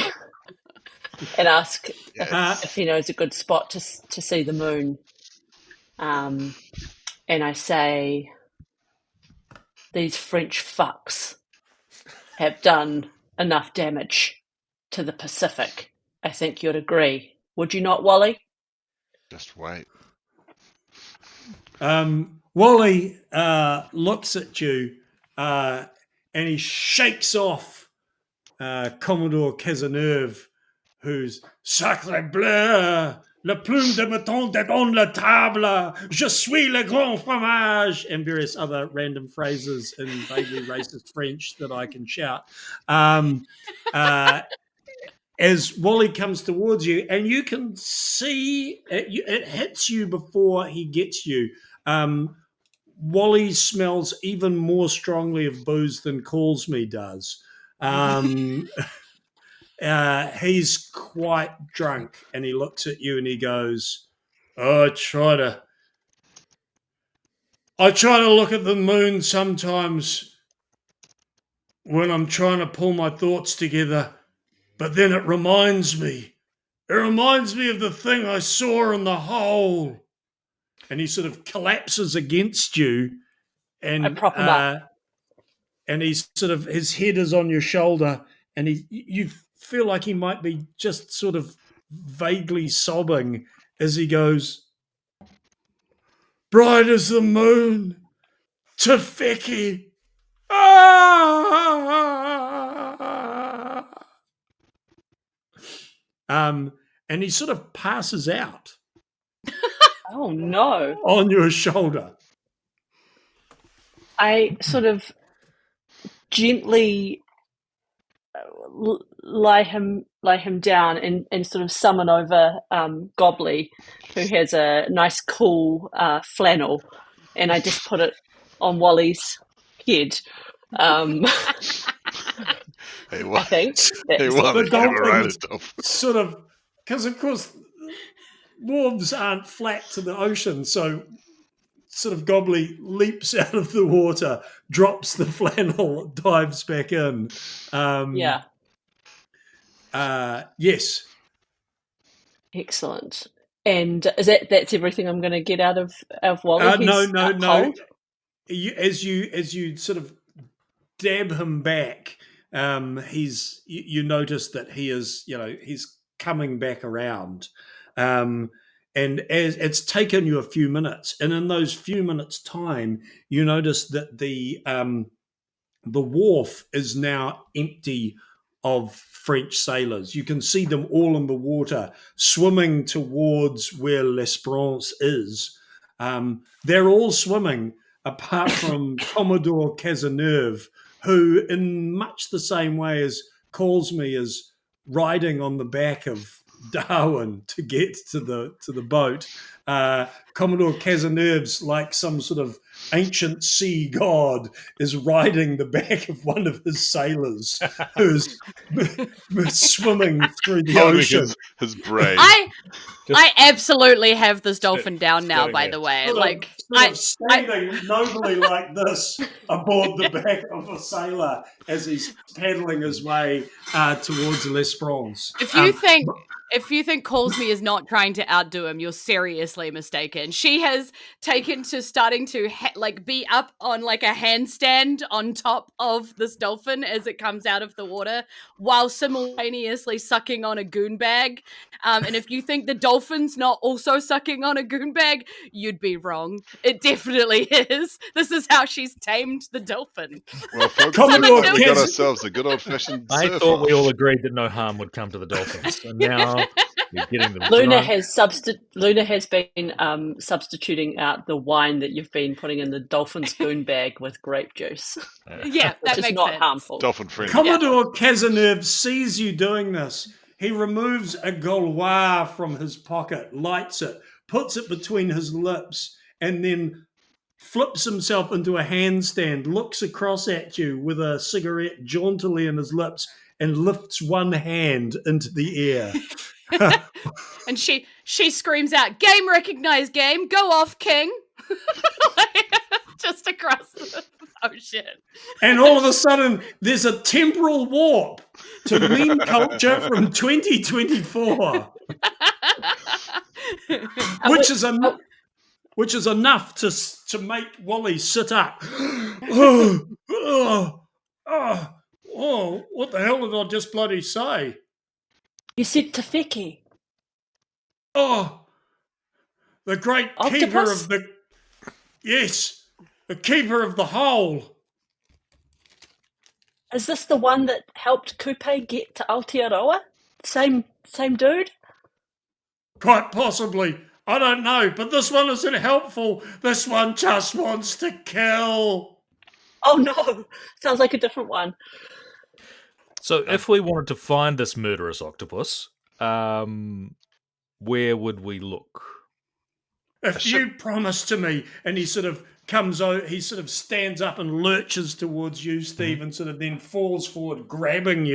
and ask if he knows a good spot to see the moon. And I say, these French fucks have done enough damage to the Pacific. I think you'd agree. Would you not, Wally?
Just wait.
Wally looks at you and he shakes off Commodore Cazeneuve, who's Sacre bleu, le plume de mouton est dans la table, je suis le grand fromage, and various other random phrases in vaguely racist French that I can shout. As Wally comes towards you, and you can see it hits you before he gets you. Wally smells even more strongly of booze than Calls Me does. He's quite drunk, and he looks at you and he goes, I try to look at the moon sometimes when I'm trying to pull my thoughts together, but then it reminds me of the thing I saw in the hole. And he sort of collapses against you, and
I prop him up.
And he's sort of, his head is on your shoulder, and you feel like he might be just sort of vaguely sobbing as he goes, bright as the moon, Te Feki. And he sort of passes out.
Oh no.
On your shoulder.
I sort of gently lie him down and sort of summon over Gobbly, who has a nice cool flannel, and I just put it on Wally's head. I think
the dolphin sort of, because of course wharves aren't flat to the ocean, so sort of Gobbly leaps out of the water, drops the flannel, dives back in. Yes.
Excellent. And is that's everything I'm going to get out of Wally?
No. As you sort of dab him back, you notice that he is, he's coming back around. And as it's taken you a few minutes, and in those few minutes' time, you notice that the wharf is now empty of French sailors. You can see them all in the water, swimming towards where L'Esperance is. They're all swimming, apart from Commodore Cazeneuve, who, in much the same way as Calls Me, is riding on the back of Darwin to get to the boat. Commodore Cazeneuve's like some sort of ancient sea god is riding the back of one of his sailors who's swimming through the
Holding
ocean.
his brain.
I absolutely have this dolphin down now, by the way.
Sort of standing nobly like this aboard the back of a sailor as he's paddling his way towards L'Esperance.
If you think Calls Me is not trying to outdo him, you're seriously mistaken. She has taken to starting to be up on like a handstand on top of this dolphin as it comes out of the water, while simultaneously sucking on a goon bag. And if you think the dolphin's not also sucking on a goon bag, you'd be wrong. It definitely is. This is how she's tamed the dolphin.
Well, folks, looks like we got ourselves a good old-fashioned
I
surf
thought
off.
we all agreed that no harm would come to the dolphins. So now you're getting them
Luna
drunk.
has been substituting out the wine that you've been putting in the dolphin's goon bag with grape juice.
Yeah, that
which is
makes
not
sense.
harmful.
Dolphin friendly.
Commodore Cazeneuve sees you doing this. He removes a Gaulois from his pocket, lights it, puts it between his lips, and then flips himself into a handstand, looks across at you with a cigarette jauntily in his lips, and lifts one hand into the air.
And she screams out, "Game recognized, game! Go off, king!" Just across the ocean.
And all of a sudden, there's a temporal warp to meme culture from 2024, which is enough to make Wally sit up. What the hell did I just bloody say?
You said Tafeki.
Oh, the great
Octopus?
keeper of the... Yes, the keeper of the hole.
Is this the one that helped Kupe get to Aotearoa? Same dude?
Quite possibly. I don't know, but this one isn't helpful. This one just wants to kill.
Oh no, sounds like a different one.
So if we wanted to find this murderous octopus, where would we look?
If you promise to me, and he sort of comes out, he sort of stands up and lurches towards you, Steve, and sort of then falls forward, grabbing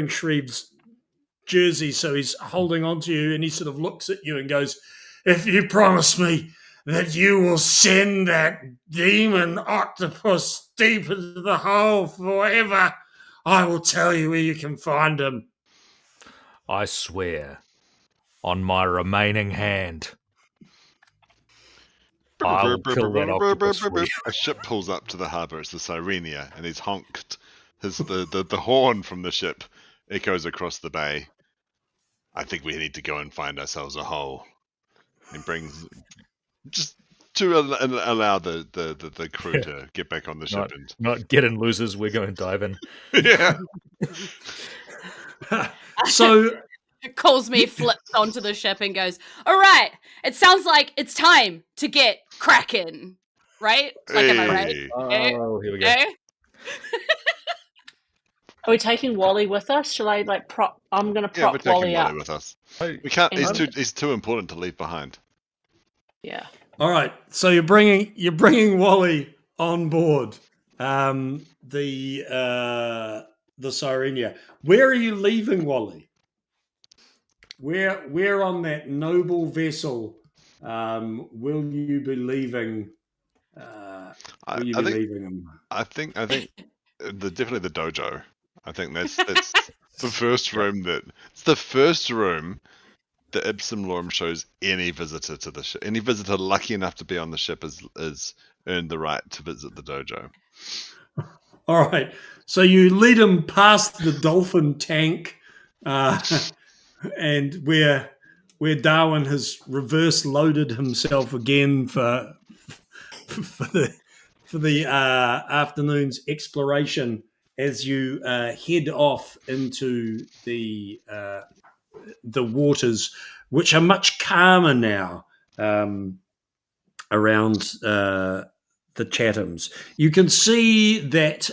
Shreve's jersey, so he's holding on to you, and he sort of looks at you and goes, if you promise me that you will send that demon octopus deep into the hole forever, I will tell you where you can find him.
I swear on my remaining hand, I'll kill that octopus for you.
A ship pulls up to the harbour. It's the Sirenia, and he's honked. The horn from the ship echoes across the bay. I think we need to go and find ourselves a hole. And brings just to allow the crew to get back on the ship.
Not get in, losers. We're going to dive in.
Yeah.
So
Calls Me, flips onto the ship and goes, all right, it sounds like it's time to get cracking. Right? Like, am I right?
Oh, here we go.
Are we taking Wally with us? Shall I prop? I'm going to prop
we're taking
Wally up.
Wally with us. We can't. He's too important to leave behind.
Yeah.
All right. So you're bringing Wally on board the Sirenia. Where are you leaving Wally? Where on that noble vessel will you be leaving? Leaving him?
I think definitely the dojo. I think that's the first room it's the first room that Ipsum Lorem shows any visitor to the ship. Any visitor lucky enough to be on the ship is earned the right to visit the dojo.
All right. So you lead him past the dolphin tank, and where Darwin has reverse loaded himself again for the afternoon's exploration as you head off into the waters, which are much calmer now around the Chathams. You can see that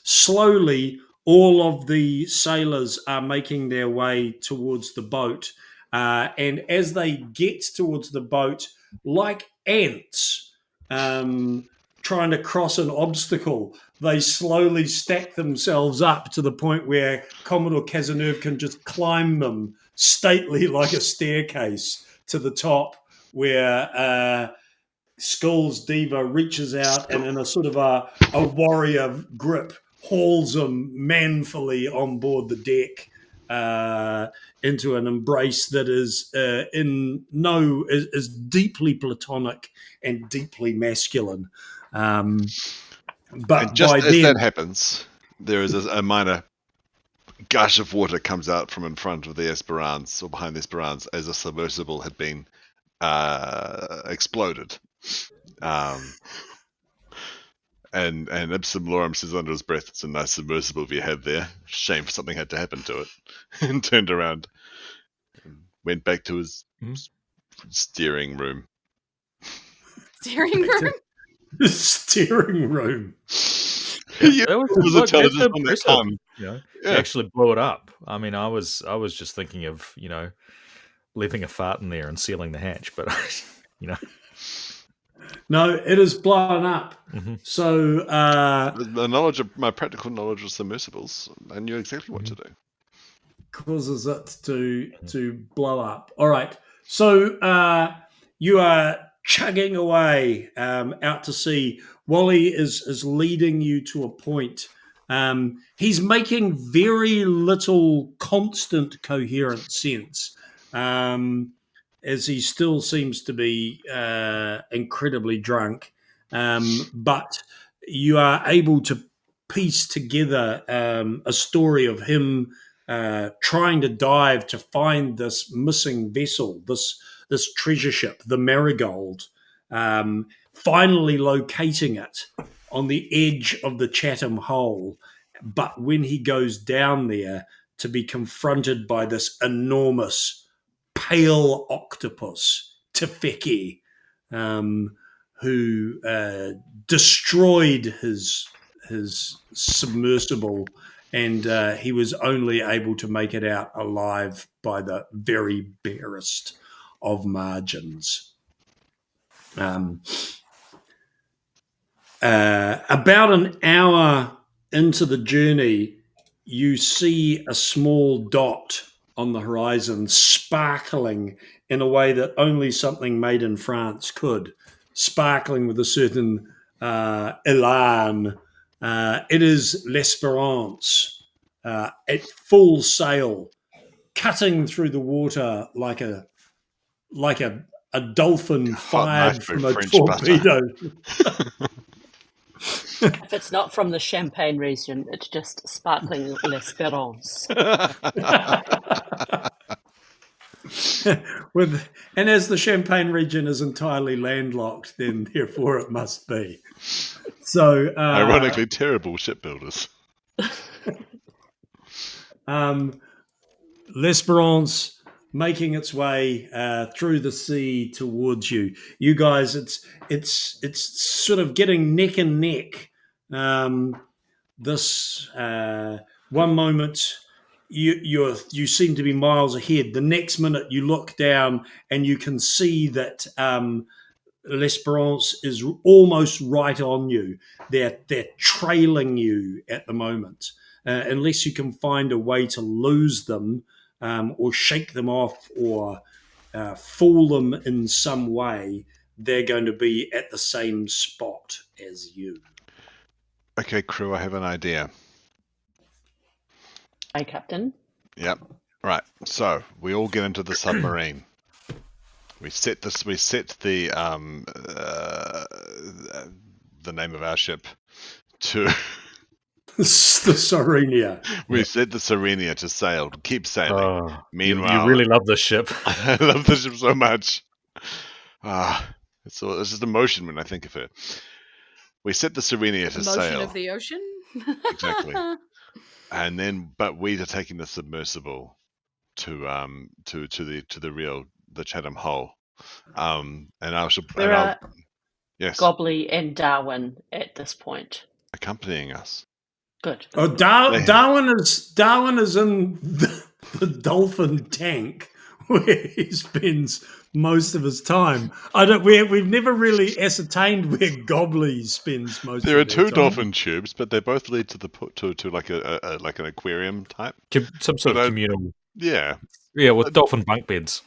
slowly all of the sailors are making their way towards the boat, and as they get towards the boat, like ants, trying to cross an obstacle, they slowly stack themselves up to the point where Commodore Cazeneuve can just climb them stately like a staircase to the top, where Skull's diva reaches out and in a sort of a warrior grip hauls them manfully on board the deck into an embrace that is is deeply platonic and deeply masculine. But
and just
by
as
then,
that happens, there is a minor gush of water comes out from in front of the Esperance or behind the Esperance as a submersible had been exploded. And Ipsum Lorem says under his breath, "It's a nice submersible you have there. Shame something had to happen to it." And turned around and went back to his steering room.
Steering room?
Steering room.
Yeah, that was
intelligence
that's
on that
impressive.
tongue.
You
Yeah.
actually blew it up. I mean, I was just thinking of leaving a fart in there and sealing the hatch, but
No, it is blown up.
Mm-hmm.
So
My practical knowledge of submersibles, I knew exactly what to do.
Causes it to blow up. All right. So you are chugging away out to sea. Wally is leading you to a point. He's making very little constant coherent sense, as he still seems to be incredibly drunk. But you are able to piece together a story of him trying to dive to find this missing vessel, this treasure ship, the Marigold, finally locating it on the edge of the Chatham Hole. But when he goes down there, to be confronted by this enormous pale octopus, Tefeki, who destroyed his submersible, and he was only able to make it out alive by the very barest of margins. About an hour into the journey, you see a small dot on the horizon sparkling in a way that only something made in France could, sparkling with a certain elan. It is L'Espérance at full sail, cutting through the water like a dolphin fired from a
French
torpedo.
If it's not from the Champagne region, it's just sparkling L'Espérance.
And as the Champagne region is entirely landlocked, then therefore it must be. So,
ironically, terrible shipbuilders.
L'Espérance making its way through the sea towards you. You guys, it's sort of getting neck and neck. This one moment you seem to be miles ahead. The next minute you look down and you can see that L'Espérance is almost right on you. They're trailing you at the moment. Unless you can find a way to lose them or shake them off or fool them in some way, they're going to be at the same spot as you.
Okay, crew, I have an idea.
Hey, Captain.
Yep. Right. So we all get into the submarine. We set the name of our ship to
The Serenia.
We set the Serenia to sail, to keep sailing.
Oh,
Meanwhile,
you really love this ship.
I love the ship so much. It's just emotion when I think of her. We set the Serenia to sail.
Motion of the ocean.
Exactly. And then, but we are taking the submersible to the Chatham Hole. And I shall.
There are
yes.
Gobley and Darwin at this point
accompanying us.
Good.
Oh, Darwin is in the dolphin tank where he spends most of his time. We've never really ascertained where Gobbly spends most
There are
of their
two
time.
dolphin tubes, but they both lead to like a like an aquarium type.
Some sort
But
of communal.
Yeah.
Yeah, with dolphin bunk beds.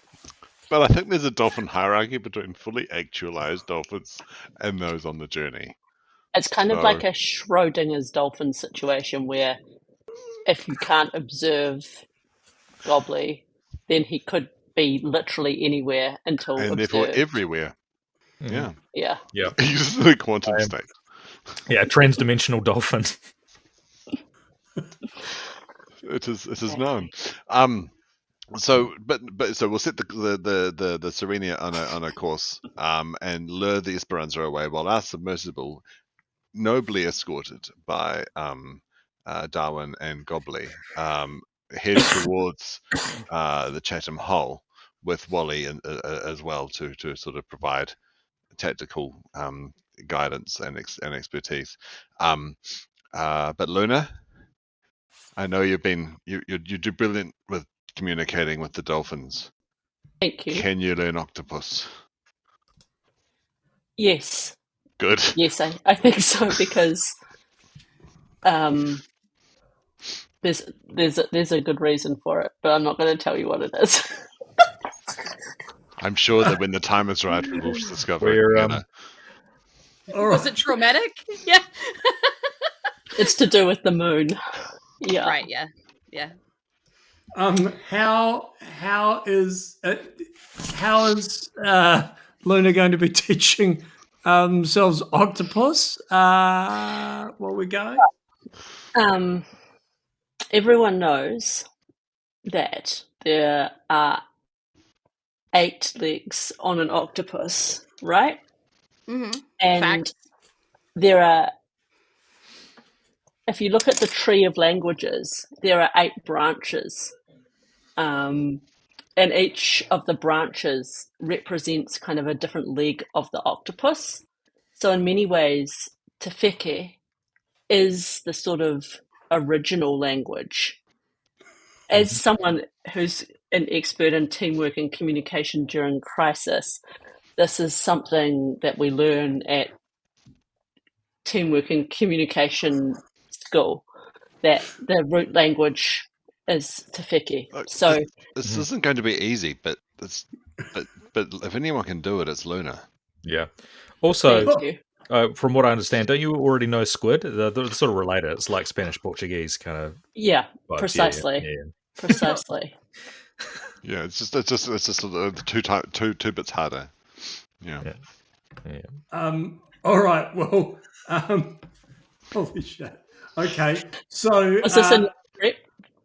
But I think there's a dolphin hierarchy between fully actualized dolphins and those on the journey.
It's kind of like a Schrodinger's dolphin situation where if you can't observe Gobbly, then he could be literally anywhere until
and
observed.
therefore everywhere.
Mhm.
Yeah.
Yeah.
He's the quantum state.
Yeah, transdimensional dolphin.
It is known. So we'll set the Serenia on a course, and lure the Esperanza away, while our submersible, nobly escorted by Darwin and Gobbly, head towards the Chatham Hull with Wally as well to sort of provide tactical guidance and expertise. But Luna, I know you do brilliant with communicating with the dolphins.
Thank you.
Can you learn octopus?
Yes.
Good.
Yes, I think so, because there's a good reason for it, but I'm not going to tell you what it is.
I'm sure that when the time is right, we will discover it
We're,
together.
Was it traumatic? Yeah.
It's
to do with the moon. Yeah.
Right. Yeah. Yeah.
How is Luna going to be teaching themselves octopus while we're going?
Everyone knows that there are 8 legs on an octopus, right?
Mm-hmm.
And
Fact.
there are, if you look at the tree of languages, there are 8 branches. And each of the branches represents kind of a different leg of the octopus. So in many ways, Te Wheke is the sort of original language. As someone who's an expert in teamwork and communication during crisis, this is something that we learn at teamwork and communication school, that the root language is Te Wheke. So
this isn't going to be easy, but if anyone can do it, it's Luna.
Yeah. Also,
thank you.
from what I understand, don't you already know squid? They're sort of related. It's like Spanish Portuguese kind of.
Yeah,
vibes.
precisely.
Yeah.
Precisely.
Yeah, it's just two bits harder. Yeah.
All right. Well. Holy shit. Okay. So
Is this a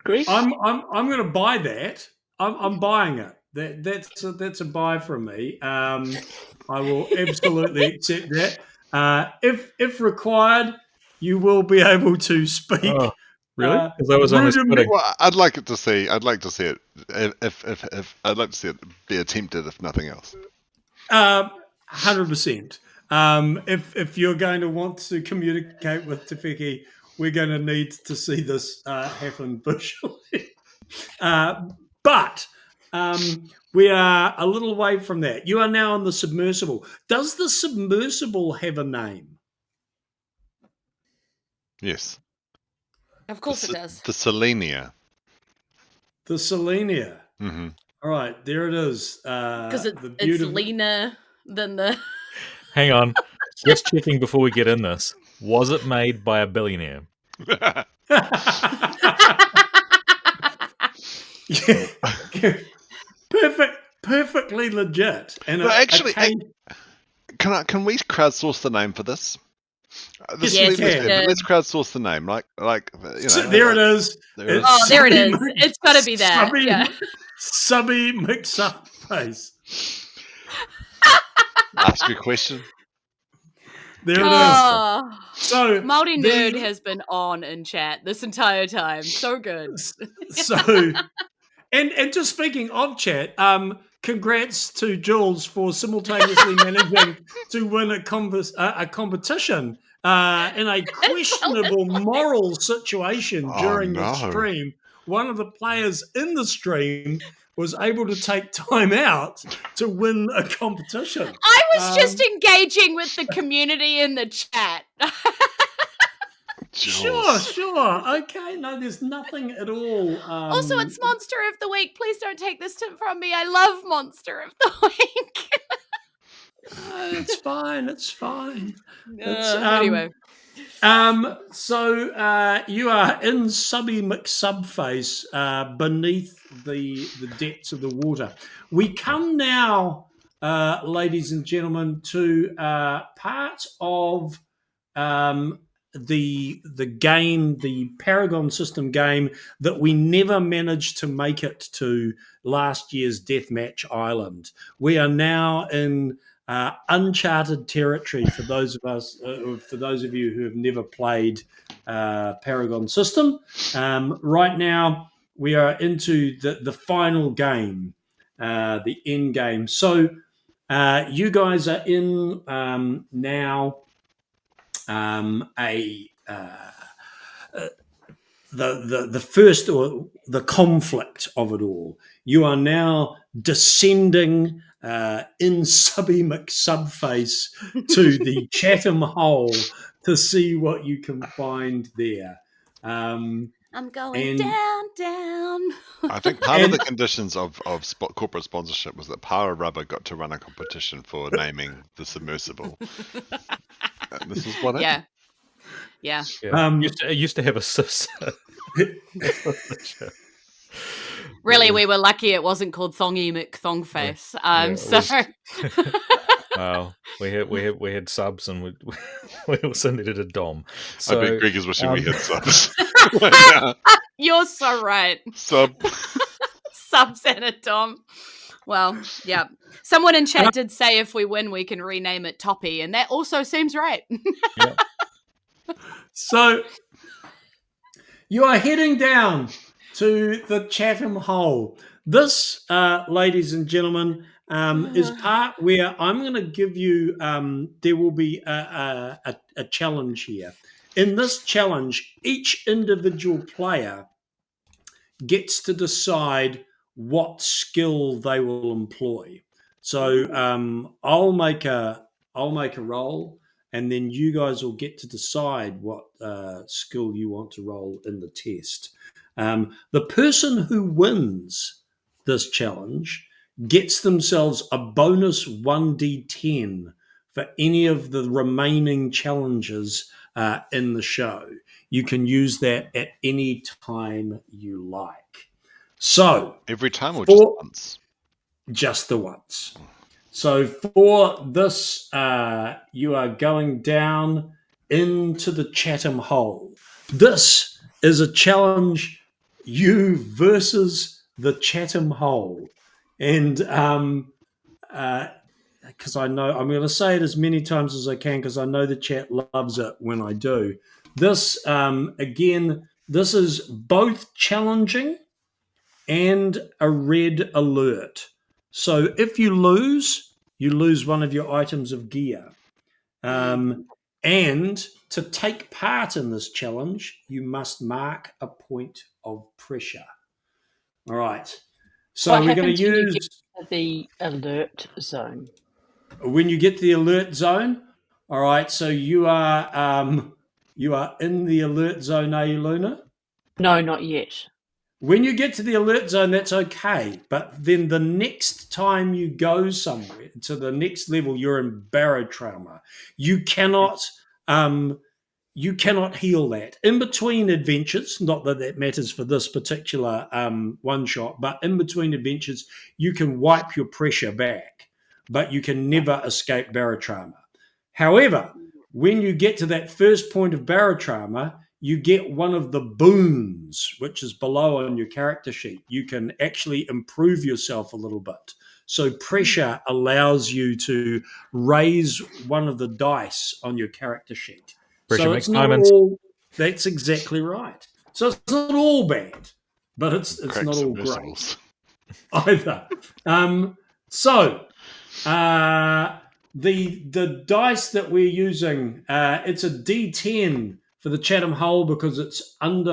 Greg?
I'm going to buy that. I'm buying it. That's a buy from me. I will absolutely accept that. If required, you will be able to speak.
Oh, really? Because I was almost putting.
Well, I'd like to see it. If I'd like to see it be attempted, if nothing else.
100%. If you're going to want to communicate with Te Wheke, we're going to need to see this happen visually. But we are a little way from that. You are now on the submersible. Does the submersible have a name?
Yes.
Of course it does.
The Selenia.
The Selenia.
Mm-hmm.
All right, there it is.
Because it's leaner than the...
Hang on. Just checking before we get in this. Was it made by a billionaire?
Perfectly legit. And
actually, can we crowdsource the name for this?
Yes,
let's crowdsource the name. Like
so there it is.
There it is. It's got to be that.
Subby mix-up face.
Ask a question.
There it is. So
Maori Nerd has been on in chat this entire time. So good.
So, and just speaking of chat, congrats to Jules for simultaneously managing to win a competition in a questionable moral situation during the stream. One of the players in the stream was able to take time out to win a competition.
I was just engaging with the community in the chat.
Sure. Okay, no, there's nothing at all.
Also, it's Monster of the Week. Please don't take this from me. I love Monster of the Week.
It's fine.
Anyway.
So you are in Subby McSubface beneath the depths of the water. We come now, ladies and gentlemen, to part of the game, the Paragon system game that we never managed to make it to last year's Deathmatch Island. We are now in uncharted territory for those of you who have never played Paragon system. Right now, we are into the final game, the end game. So you guys are in now the first, or the conflict of it all. You are now descending in Subby McSubface to the Chatham Hole to see what you can find there.
I'm going down.
I think part of the conditions of corporate sponsorship was that Power Rubber got to run a competition for naming the submersible. This is what
Yeah.
It used to have a
Really, we were lucky it wasn't called Thongy McThongface.
Wow, we had subs, and we also needed a dom. So,
I bet Greg is wishing we had subs.
You're so right. Subs and a dom. Well, yeah. Someone in chat did say if we win, we can rename it Toppy, and that also seems right.
Yeah.
So you are heading down to the Chatham Hole. This, ladies and gentlemen, is part where I'm going to give you. There will be a challenge here. In this challenge, each individual player gets to decide what skill they will employ. So I'll make a roll, and then you guys will get to decide what skill you want to roll in the test. The person who wins this challenge gets themselves a bonus 1d10 for any of the remaining challenges in the show. You can use that at any time you like. So
every time, or just once?
Just the once. So for this, you are going down into the Chatham Hole. This is a challenge, you versus the Chatham Hole. And because I know, I'm going to say it as many times as I can because I know the chat loves it when I do. This, again, this is both challenging and a red alert. So if you lose one of your items of gear. And to take part in this challenge, you must mark a point of pressure. All right. So we're going to use
the alert zone.
When you get to the alert zone, all right. So you are in the alert zone, are you, Luna?
No, not yet.
When you get to the alert zone, that's okay. But then the next time you go somewhere to the next level, you're in barotrauma. You cannot heal that. In between adventures, not that that matters for this particular one shot, but in between adventures, you can wipe your pressure back, but you can never escape barotrauma. However, when you get to that first point of barotrauma, you get one of the boons, which is below on your character sheet. You can actually improve yourself a little bit. So pressure allows you to raise one of the dice on your character sheet.
Pressure
so
makes
it's not
diamonds.
all. That's exactly right. So it's not all bad, but it's not all great either. The dice that we're using, it's a D10 for the Chatham Hole because it's an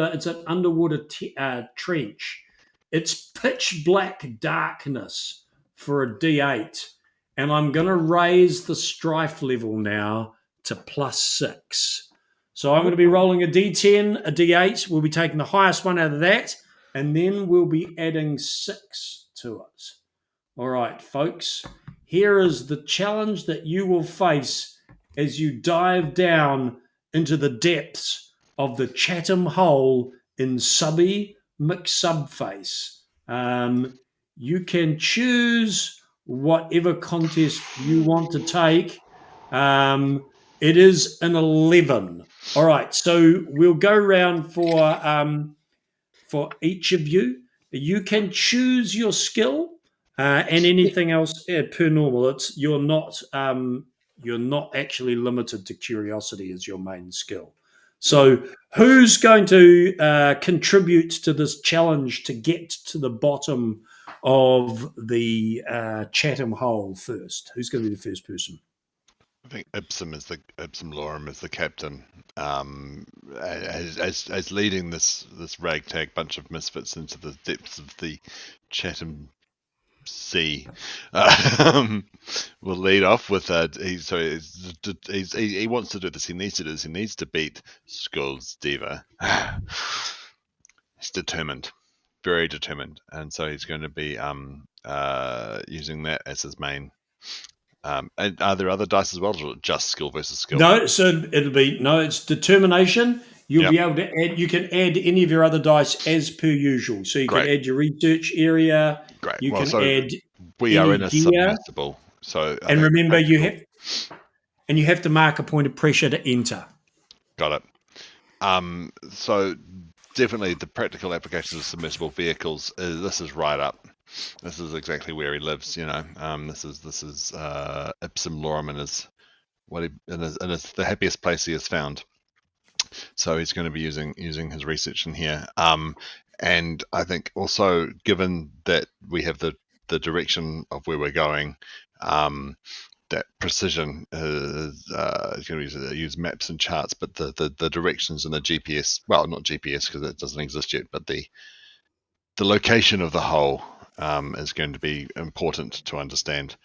underwater trench. It's pitch black darkness for a D8. And I'm going to raise the strife level now to +6. So I'm going to be rolling a D10, a D8. We'll be taking the highest one out of that, and then we'll be adding 6 to it. All right, folks. Here is the challenge that you will face as you dive down into the depths of the Chatham Hole in Subby McSubface. You can choose whatever contest you want to take. It is an 11. All right, so we'll go around for each of you. You can choose your skill and anything else per normal. You're not actually limited to curiosity as your main skill. So who's going to contribute to this challenge to get to the bottom of the Chatham Hole first? Who's going to be the first person?
I think Ipsum Lorem is the captain, as leading this ragtag bunch of misfits into the depths of the Chatham Sea. We'll lead off with he wants to do this. He needs to do this. He needs to beat Skull's Diva. He's determined, very determined, and so he's going to be using that as his main. And are there other dice as well, or just skill versus skill?
No, so it's determination. You'll be able to add. You can add any of your other dice as per usual. So you can add your research area.
Great.
You can add.
We are in a submersible. So
and remember, you have to mark a point of pressure to enter.
Got it. So definitely the practical applications of submersible vehicles. This is right up. This is exactly where he lives. This is Ipsum Lorem and is the happiest place he has found. So he's going to be using his research in here. And I think also, given that we have the direction of where we're going, that precision is going to use maps and charts, but the directions and the GPS, well, not GPS because it doesn't exist yet, but the location of the hole is going to be important to understand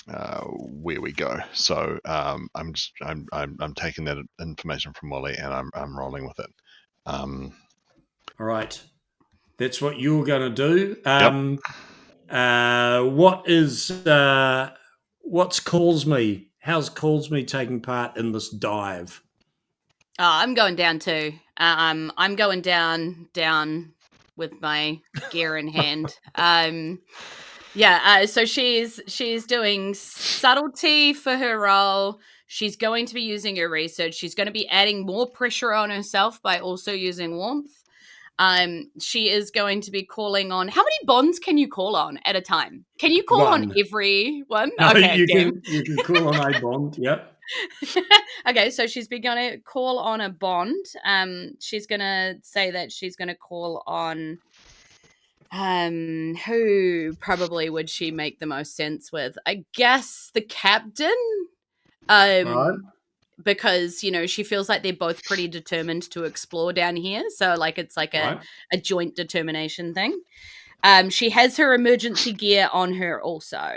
where we go. So I'm taking that information from Wally and I'm rolling with it.
All right, that's what you're going to do. What's Callsme? How's Callsme taking part in this dive?
I'm going down too. I'm going down with my gear in hand. So she's doing subtlety for her role. She's going to be using her research. She's going to be adding more pressure on herself by also using warmth. She is going to be calling on. How many bonds can you call on at a time? Can you call on every one?
No,
okay,
you can call on a bond. Yep.
Okay, so she's going to call on a bond. She's going to say that she's going to call on. Who probably would she make the most sense with? I guess the captain.
Right.
Because she feels like they're both pretty determined to explore down here, so it's like a joint determination thing. She has her emergency gear on her also.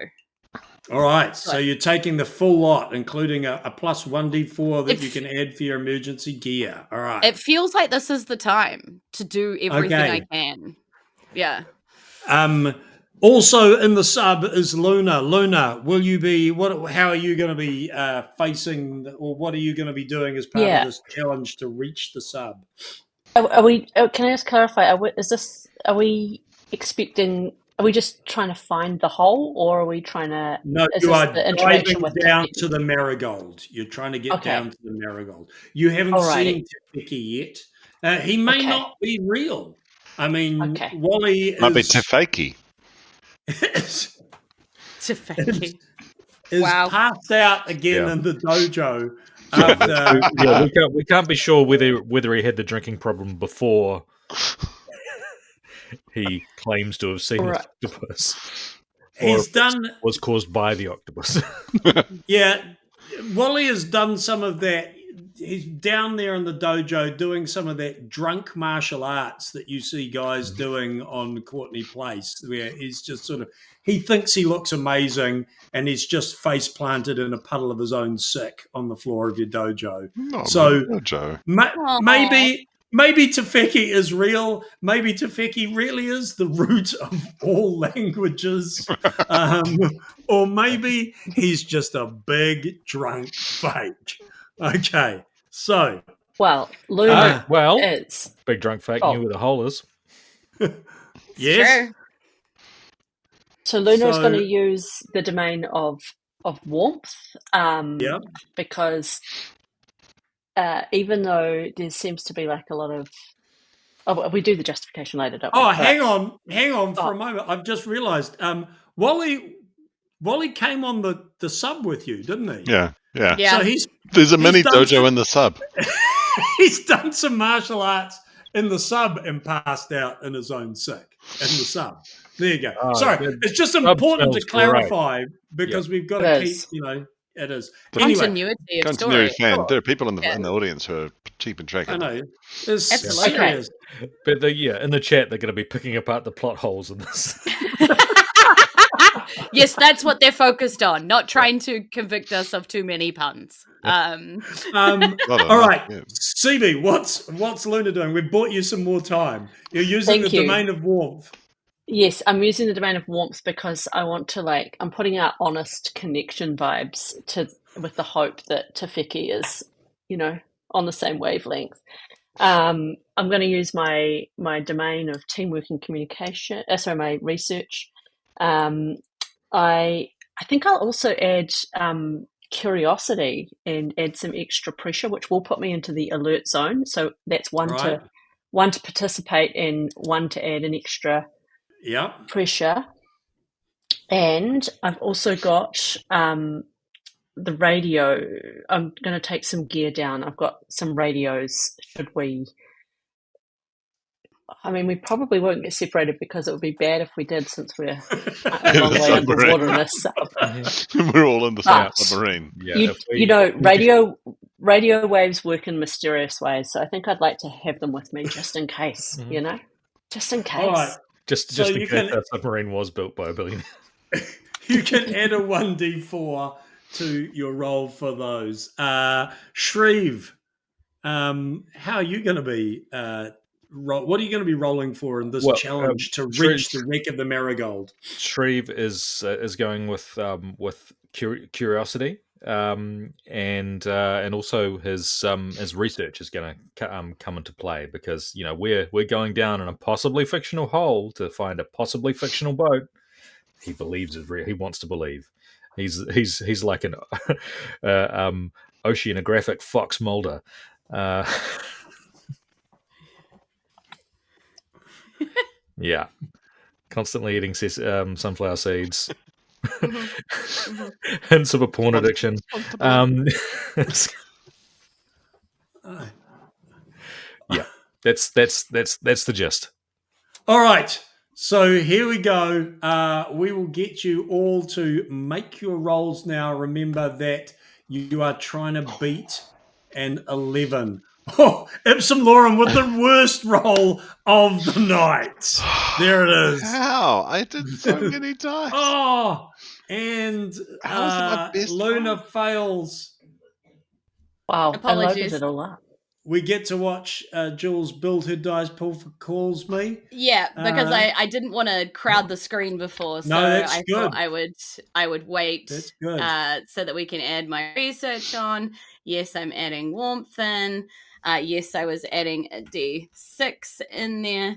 All right, so you're taking the full lot, including a plus 1d4 that you can add for your emergency gear. All right.
It feels like this is the time to do everything I can. Yeah.
Also in the sub is Luna. Luna, will you be? How are you going to be facing, or what are you going to be doing as part of this challenge to reach the sub?
Are we? Can I just clarify? Are we expecting? Are we just trying to find the hole, or are we trying to?
No, you are diving down to the marigold. You're trying to get down to the marigold. You haven't seen Tefeki yet. He may not be real. I mean, Wally
might be Tefeki.
Tefeki
is passed out again in the dojo.
We can't be sure whether he had the drinking problem before he claims to have seen the octopus. Was caused by the octopus.
Yeah, Wally has done some of that. he's down there in the dojo doing some of that drunk martial arts that you see guys doing on Courtney Place, where he's just sort of, he thinks he looks amazing and he's just face planted in a puddle of his own sick on the floor of your dojo.
Dojo.
Maybe Tefeki is real. Maybe Tefeki really is the root of all languages. Or maybe he's just a big drunk fake. Okay, so.
Well, Luna
is. Big drunk fake knew where the hole is.
Yes.
True.
So Luna's going to use the domain of warmth, because even though there seems to be like a lot of, we do the justification later, don't we?
Hang on for a moment. I've just realised. Wally came on the sub with you, didn't he?
Yeah.
So
there's a mini dojo in the sub.
He's done some martial arts in the sub and passed out in his own sick in the sub. There you go. Sorry, it's just important to clarify because we've got to keep, it is.
Continuity of story.
Fan. There are people in the audience who are keeping track of it.
I know. It's serious.
But in the chat, they're going to be picking apart the plot holes in this.
Yes, that's what they're focused on, not trying to convict us of too many puns.
All right, CB, what's Luna doing? We've bought you some more time. You're using the domain of warmth.
Yes, I'm using the domain of warmth because I want to I'm putting out honest connection vibes with the hope that Tefeki is, on the same wavelength. I'm going to use my domain of teamwork and communication. My research. I think I'll also add curiosity and add some extra pressure, which will put me into the alert zone. So that's one to participate and one to add an extra pressure. And I've also got the radio. I'm going to take some gear down. I've got some radios. We probably won't get separated because it would be bad if we did, since we're a long way underwater in a sub.
We're all in the same submarine.
Radio waves work in mysterious ways, so I think I'd like to have them with me just in case, just in case.
All right.
Just in case that submarine was built by a billionaire.
You can add a 1d4 to your roll for those. Shreve, how are you going to be... what are you going to be rolling for in this challenge to reach the wreck of the Marigold?
Shreve is going with curiosity, and also his research is going to come into play, because we're going down in a possibly fictional hole to find a possibly fictional boat. He believes it. He wants to believe. He's like an oceanographic Fox Mulder. Yeah, constantly eating sunflower seeds. Hints of a porn addiction. Yeah, that's the gist.
All right, so here we go. We will get you all to make your rolls now. Remember that you are trying to beat an 11. Oh, Ipsum Lorem with the worst roll of the night. There it is.
How? I did so many times.
And Luna fails.
Wow,
apologies.
I loaded it all up.
We get to watch Jules build her dice pool for Calls Me.
Yeah, because I didn't want to crowd the screen before, so I thought I would wait so that we can add my research on. Yes, I'm adding warmth in. Yes, I was adding a D6 in there,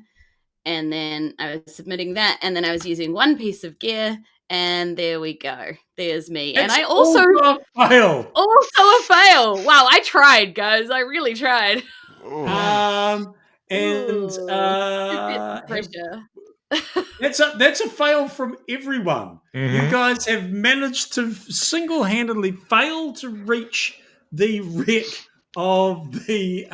and then I was submitting that, and then I was using one piece of gear, and there we go. There's me.
It's
and I also
a fail.
Also a fail. Wow, I tried, guys. I really tried.
That's a fail from everyone. Mm-hmm. You guys have managed to single-handedly fail to reach the wreck of the...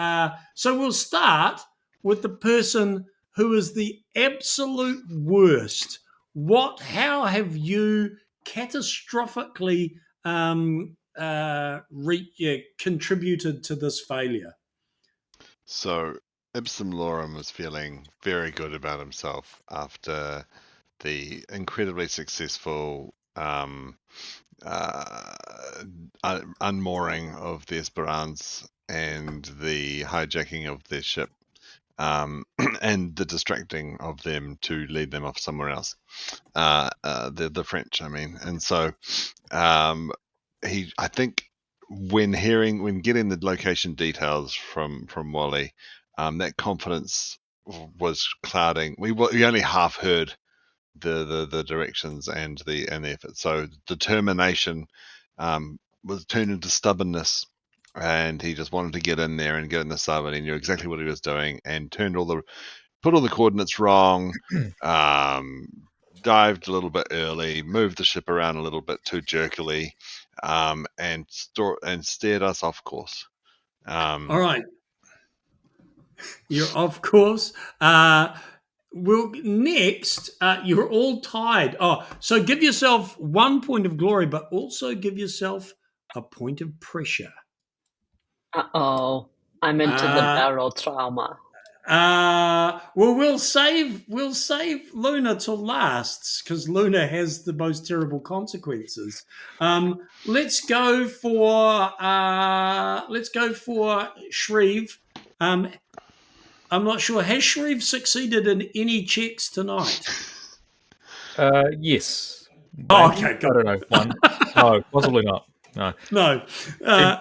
So we'll start with the person who is the absolute worst. How have you catastrophically contributed to this failure?
So Ipsum Lorem was feeling very good about himself after the incredibly successful unmooring of the Esperance and the hijacking of their ship, and the distracting of them to lead them off somewhere else. The French, I mean. And so I think when getting the location details from Wally, that confidence was clouding. We only half heard the directions and the effort. So determination was turned into stubbornness, and he just wanted to get in there and get in the sub, and he knew exactly what he was doing, and put all the coordinates wrong, dived a little bit early, moved the ship around a little bit too jerkily, and steered us off course.
All right, you're off course. Next, you're all tied. Oh, so give yourself 1 point of glory, but also give yourself a point of pressure.
Uh-oh. I'm into the barrel trauma.
Well, we'll save Luna till last because Luna has the most terrible consequences. Let's go for Shreve. I'm not sure. Has Shreve succeeded in any checks tonight?
Yes.
Oh,
Maybe?
okay, good.
I don't know. One. No, possibly not. No.
No.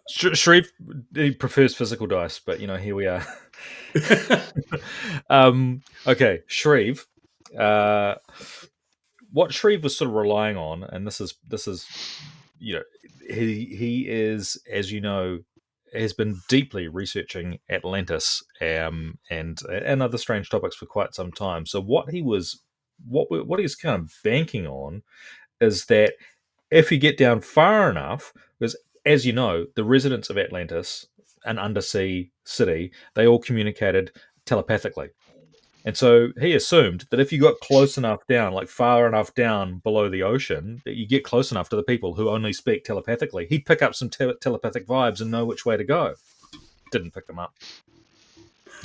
Shreve, he prefers physical dice, but here we are. Okay, Shreve. What Shreve was sort of relying on, and this is he is, as you know, has been deeply researching Atlantis and other strange topics for quite some time. So what he's kind of banking on is that if you get down far enough, because as you know, the residents of Atlantis, an undersea city, they all communicated telepathically. And so he assumed that if you got close enough down, like far enough down below the ocean, that you get close enough to the people who only speak telepathically, he'd pick up some telepathic vibes and know which way to go. Didn't pick them up.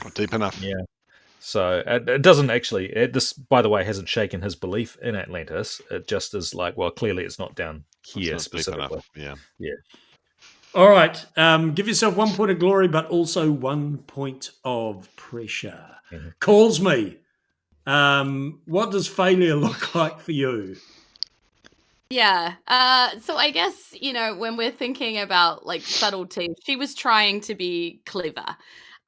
Not deep enough.
Yeah. So it doesn't actually. This, by the way, hasn't shaken his belief in Atlantis. It just is like, well, clearly it's not down here
It's not deep
specifically.
enough.
Yeah.
All right. Give yourself 1 point of glory, but also 1 point of pressure.
Mm-hmm.
Calls me. What does failure look like for you?
Yeah. So I guess, when we're thinking about like subtlety, she was trying to be clever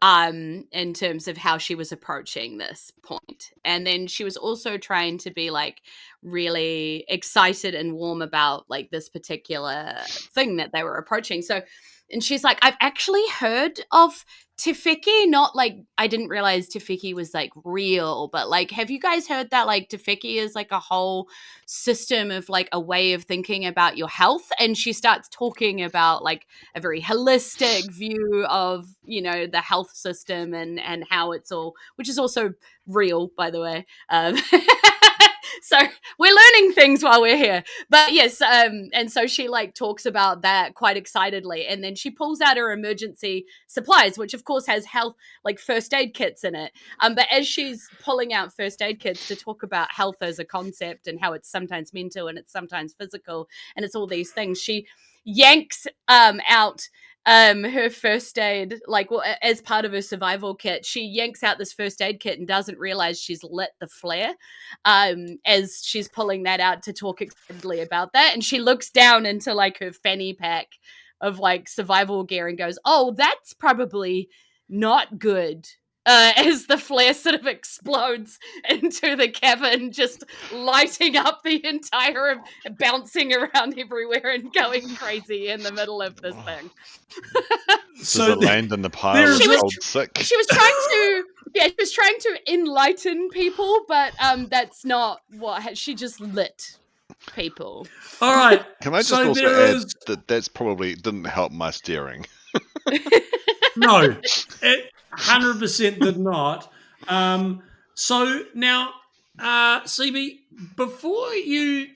in terms of how she was approaching this point. And then she was also trying to be like really excited and warm about like this particular thing that they were approaching. So, and she's like, I've actually heard of Tefeki, not like, I didn't realize Tefeki was like real, but like, have you guys heard that like Tefeki is like a whole system of like a way of thinking about your health? And she starts talking about like a very holistic view of, the health system and how it's all, which is also real, by the way. So we're learning things while we're here. But yes, and so she like talks about that quite excitedly. And then she pulls out her emergency supplies, which of course has health, like first aid kits in it. But as she's pulling out first aid kits to talk about health as a concept and how it's sometimes mental and it's sometimes physical and it's all these things, she yanks out her first aid, like, well, as part of her survival kit, she yanks out this first aid kit and doesn't realize she's lit the flare as she's pulling that out to talk excitedly about that. And she looks down into like her fanny pack of like survival gear and goes, oh, that's probably not good. As the flare sort of explodes into the cavern, just lighting up the entire, bouncing around everywhere and going crazy in the middle of this thing.
So does it land in the pile of old sick?
She was trying to enlighten people, but that's not what she just lit people.
All right.
Can I just also add that that's probably didn't help my steering?
No, it 100% did not. So now, CB, before you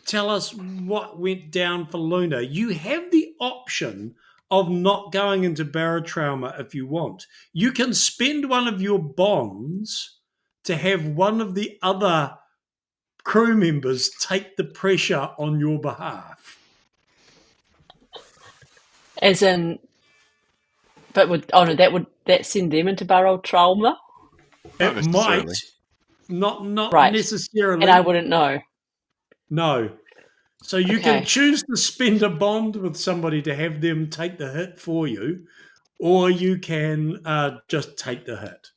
tell us what went down for Luna. You have the option of not going into barotrauma if you want. You can spend one of your bonds to have one of the other crew members take the pressure on your behalf.
As in, but would that send them into barotrauma?
Not
It might,
necessarily.
not
Right.
necessarily.
And I wouldn't know.
No. So you
Okay.
can choose to spend a bond with somebody to have them take the hit for you, or you can just take the hit.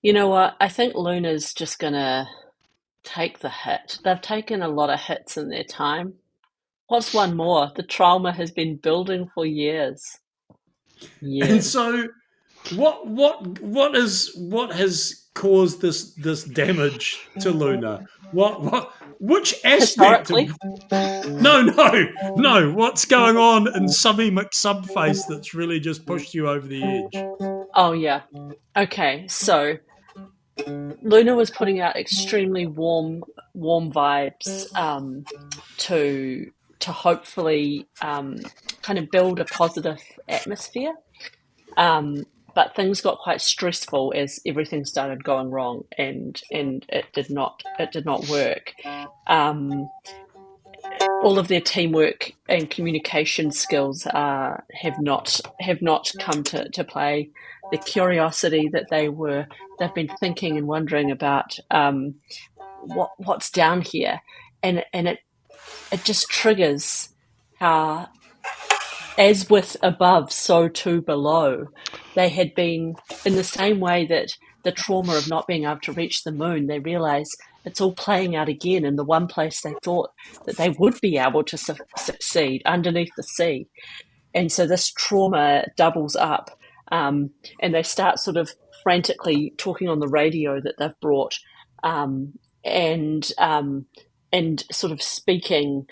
You know what? I think Luna's just going to take the hit. They've taken a lot of hits in their time. What's one more? The trauma has been building for years.
And so what has caused this damage to Luna? Which aspect
Historically?
No, what's going on in Subby McSubface that's really just pushed you over the edge?
Oh yeah. Okay, so Luna was putting out extremely warm vibes to hopefully kind of build a positive atmosphere. But things got quite stressful as everything started going wrong, and it did not work. All of their teamwork and communication skills have not come to play. The curiosity that they've been thinking and wondering about what's down here, and it just triggers how, as with above, so too below. They had been, in the same way that the trauma of not being able to reach the moon, they realize it's all playing out again in the one place they thought that they would be able to succeed, underneath the sea. And so this trauma doubles up, and they start sort of frantically talking on the radio that they've brought, and sort of speaking,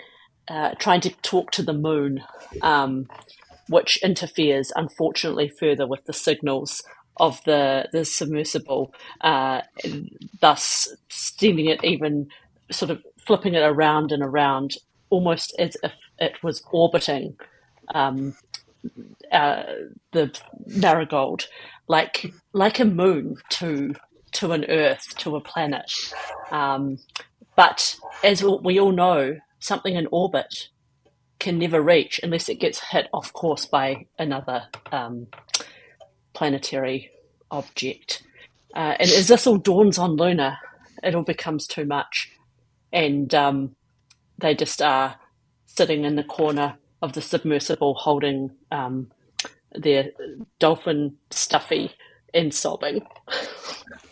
trying to talk to the moon, which interferes, unfortunately, further with the signals of the submersible, thus sending it, even sort of flipping it around and around, almost as if it was orbiting the marigold, like a moon to an Earth, to a planet. But as we all know, something in orbit can never reach unless it gets hit off course by another planetary object. And as this all dawns on Luna, it all becomes too much. And they just are sitting in the corner of the submersible holding their dolphin Stuffy and sobbing.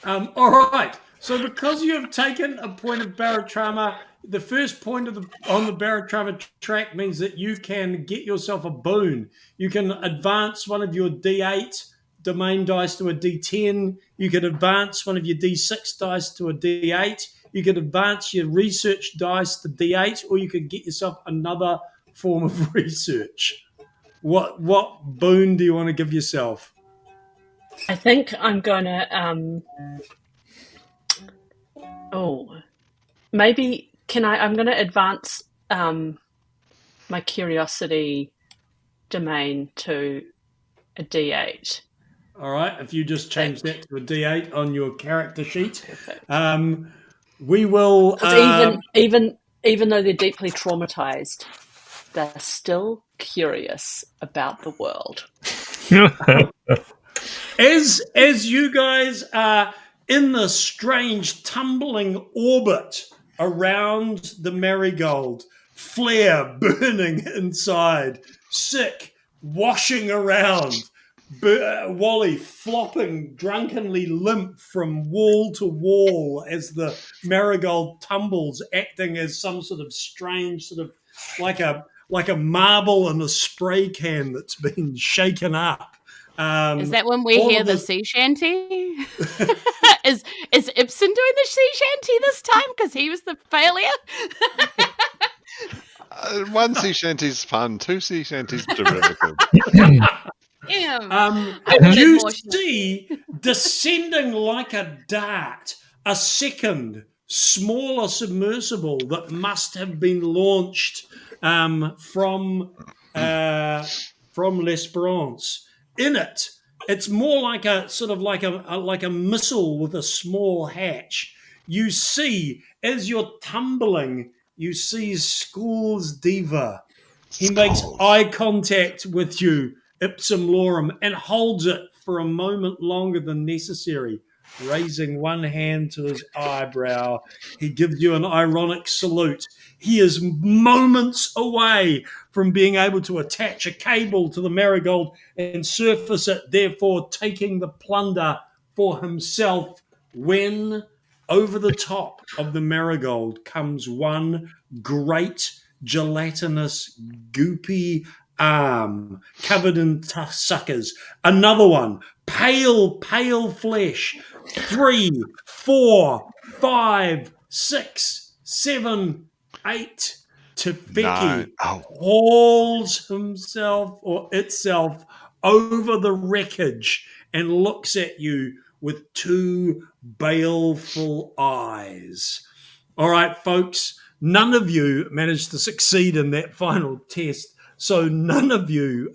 All right. So because you have taken a point of barotrauma, the first point on the barotrauma track means that you can get yourself a boon. You can advance one of your D8 domain dice to a D10. You can advance one of your D6 dice to a D8. You can advance your research dice to D8, or you could get yourself another form of research. What boon do you want to give yourself?
I think I'm going to... maybe... I'm going to advance my curiosity domain to a D8.
All right. If you just change that to a D8 on your character sheet.
Perfect.
We will...
even though they're deeply traumatized, they're still curious about the world.
As you guys are in the strange tumbling orbit around the marigold, flare burning inside, sick, washing around, Wally flopping drunkenly limp from wall to wall as the marigold tumbles, acting as some sort of strange sort of like a marble in a spray can that's been shaken up.
Is that when we hear the sea shanty? Is Ibsen doing the sea shanty this time because he was the failure?
One sea shanty's fun, two sea shanties derivative.
You see, descending like a dart, a second smaller submersible that must have been launched from L'Esperance. In it, it's more like a sort of like a missile with a small hatch. You see, as you're tumbling, you see School's Diva. He makes eye contact with you, ipsum lorem, and holds it for a moment longer than necessary. Raising one hand to his eyebrow, he gives you an ironic salute. He is moments away from being able to attach a cable to the marigold and surface it, therefore taking the plunder for himself, when over the top of the marigold comes one great gelatinous, goopy arm covered in suckers. Another one, pale flesh. 3, 4, 5, 6, 7, 8. Tefeki hauls himself or itself over the wreckage and looks at you with 2 baleful eyes. All right, folks, none of you managed to succeed in that final test, so none of you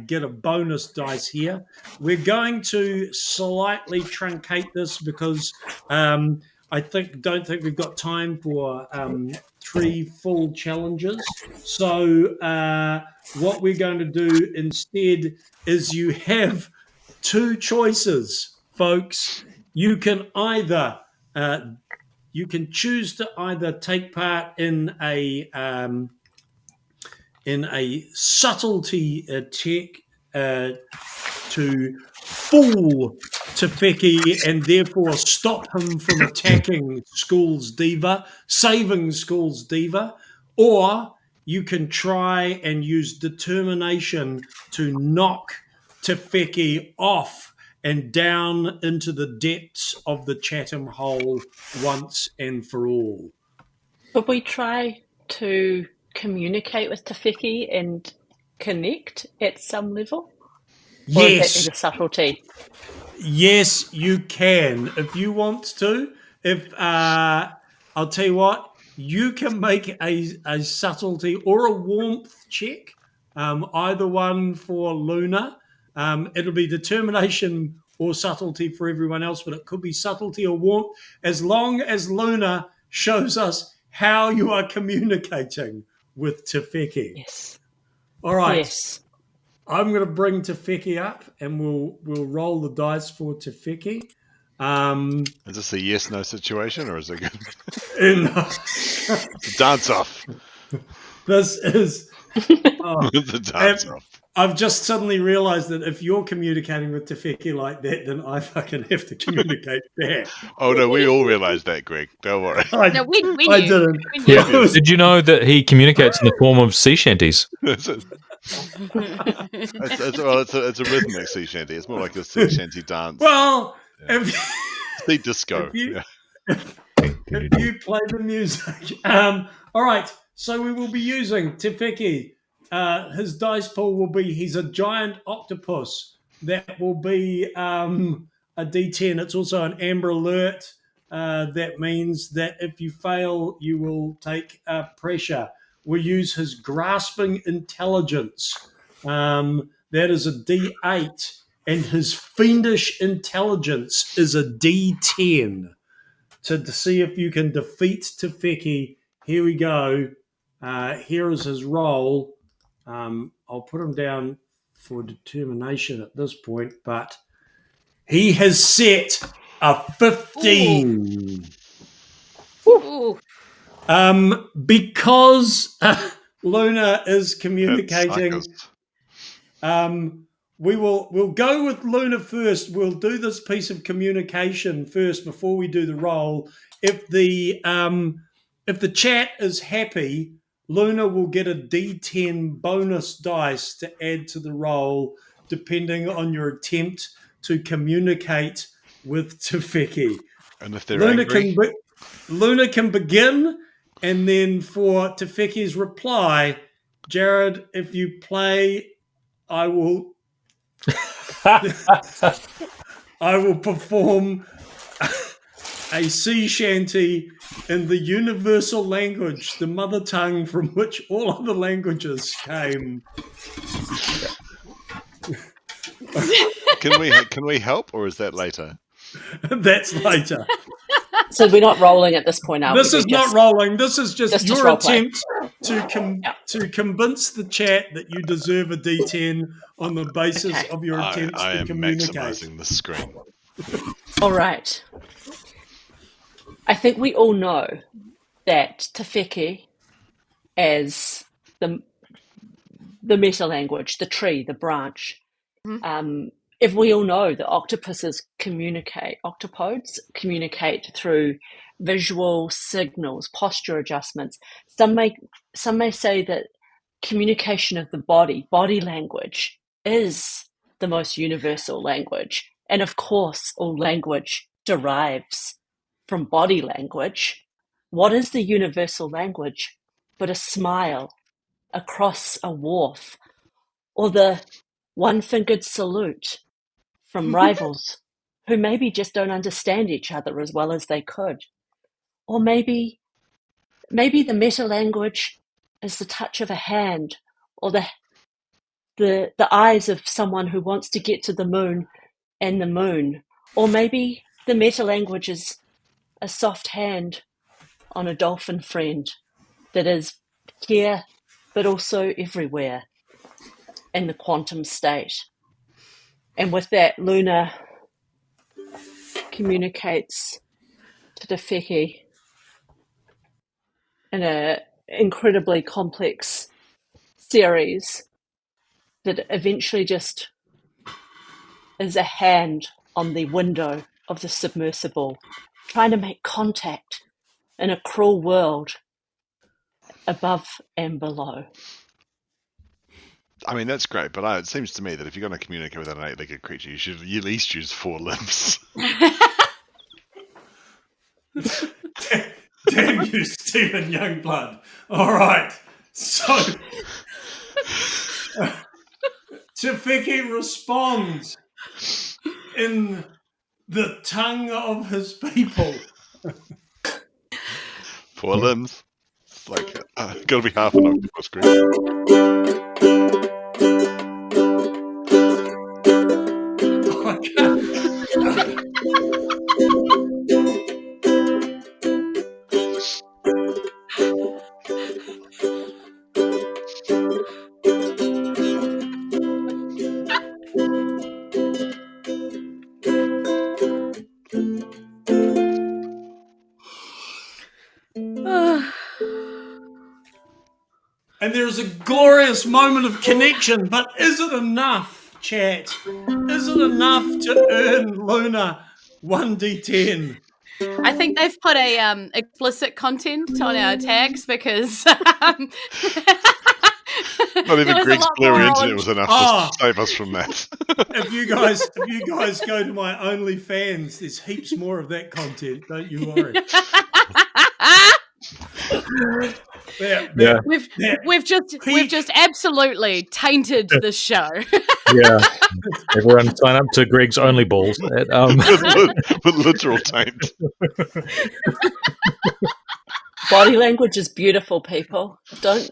get a bonus dice here. We're going to slightly truncate this because I don't think we've got time for 3 full challenges. So what we're going to do instead is you have 2 choices, folks. You can either you can choose to either take part in a subtlety check to fool Tefeki and therefore stop him from attacking School's Diva, saving School's Diva, or you can try and use determination to knock Tefeki off and down into the depths of the Chatham Hole once and for all.
Could we try to communicate with Tefeki and connect at some level? Or would that be the subtlety?
Yes, you can if you want to. If I'll tell you what, you can make a subtlety or a warmth check, either one for Luna. It'll be determination or subtlety for everyone else, but it could be subtlety or warmth as long as Luna shows us how you are communicating with Tefeki.
Yes.
All right.
Yes.
I'm going to bring Tefeki up, and we'll roll the dice for Tefeki.
Is this a yes/no situation, or is it good?
It's
a dance-off.
This is
the dance-off.
I've just suddenly realized that if you're communicating with Tefeki like that, then I fucking have to communicate back.
Oh, no, we all realized that, Greg. Don't worry.
No, we knew.
I didn't.
Yeah. Did you know that he communicates in the form of sea shanties?
It's a rhythmic sea shanty. It's more like a sea shanty dance.
Well,
sea disco.
If you play the music. All right, so we will be using Tefeki. His dice pool will be, he's a giant octopus. That will be a D10. It's also an amber alert. That means that if you fail, you will take pressure. We'll use his grasping intelligence. That is a D8. And his fiendish intelligence is a D10. To see if you can defeat Tefeki. Here we go. Here is his roll. I'll put him down for determination at this point, but he has set a 15.
Ooh.
Because Luna is communicating. We'll go with Luna first. We'll do this piece of communication first before we do the roll. If the chat is happy, Luna will get a D10 bonus dice to add to the roll, depending on your attempt to communicate with Tefeki.
And if they're angry?
Luna can begin, and then for Tefeki's reply, Jared, if you play, I will perform a sea shanty in the universal language, the mother tongue from which all other languages came.
Can we help, or is that later?
That's later.
So we're not rolling at this point, are we?
This is not rolling. This is just your
role play.
attempt to convince the chat that you deserve a D10 on the basis of your attempts
I
to
am
communicate.
maximizing the screen.
All right. I think we all know that Tafeki, as the meta language, the tree, the branch. If we all know that octopods communicate through visual signals, posture adjustments. Some may say that communication of the body language, is the most universal language. And of course, all language derives from body language. What is the universal language but a smile across a wharf, or the one-fingered salute from rivals who maybe just don't understand each other as well as they could? Or maybe the meta language is the touch of a hand, or the eyes of someone who wants to get to the moon and the moon. Or maybe the meta language is a soft hand on a dolphin friend that is here but also everywhere in the quantum state. And with that, Luna communicates to Tafeki in an incredibly complex series that eventually just is a hand on the window of the submersible, trying to make contact in a cruel world above and below.
I mean, that's great, but it seems to me that if you're going to communicate with an eight-legged creature, you should at least use 4 limbs.
Damn you, Stephen Youngblood. All right. So, Tafeki responds in the tongue of his people.
4 limbs. It's like, gotta be half an octopus creature.
And there's a glorious moment of connection, but is it enough, chat? Is it enough to earn Luna 1d10?
I think they've put a explicit content on our tags because
Not even Greg's blurry internet was enough to save us from that.
If you guys go to my OnlyFans, there's heaps more of that content. Don't you worry.
We've just absolutely tainted the show.
Yeah, everyone sign up to Greg's Only Balls.
With literal taint.
Body language is beautiful, people. Don't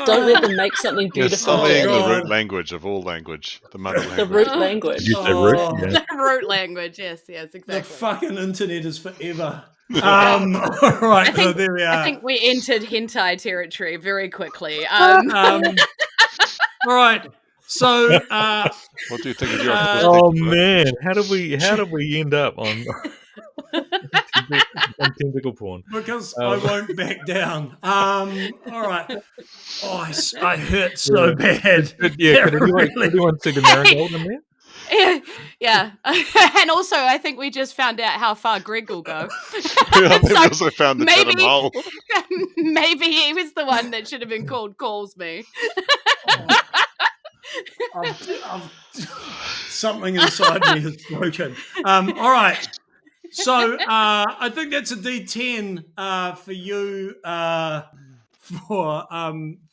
let them make something beautiful.
Sullying the root language of all language, the mother language.
The root language.
The root language. Yes, exactly.
The fucking internet is forever. All right, so there we are.
I think we entered hentai territory very quickly.
All right, so
what do you think of your?
Oh man, how did we end up on tentacle porn?
Because I won't back down. All right. Oh, I hurt so bad.
Could anyone see the marigold in there?
Yeah. And also, I think we just found out how far Greg will go.
We also found the Chatham hole.
Maybe he was the one that should have been called Calls Me.
Something inside me has broken. All right. So I think that's a D10 for you for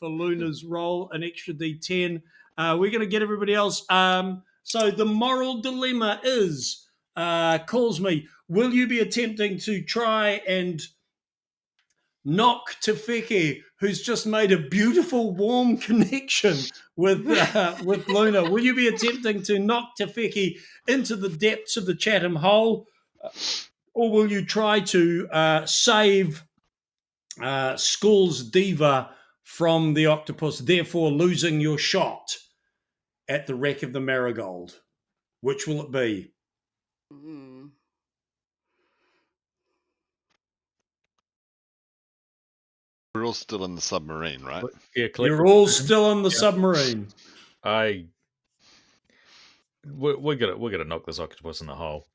Luna's roll, an extra D10. We're going to get everybody else. So the moral dilemma is, calls me, will you be attempting to try and knock Tefeki, who's just made a beautiful, warm connection with Luna? Will you be attempting to knock Tefeki into the depths of the Chatham Hole, or will you try to save Skull's Diva from the octopus, therefore losing your shot at the wreck of the Marigold? Which will it be?
We're all still in the submarine, right?
Yeah,
You're all still in the submarine.
We're gonna knock this octopus in the hole.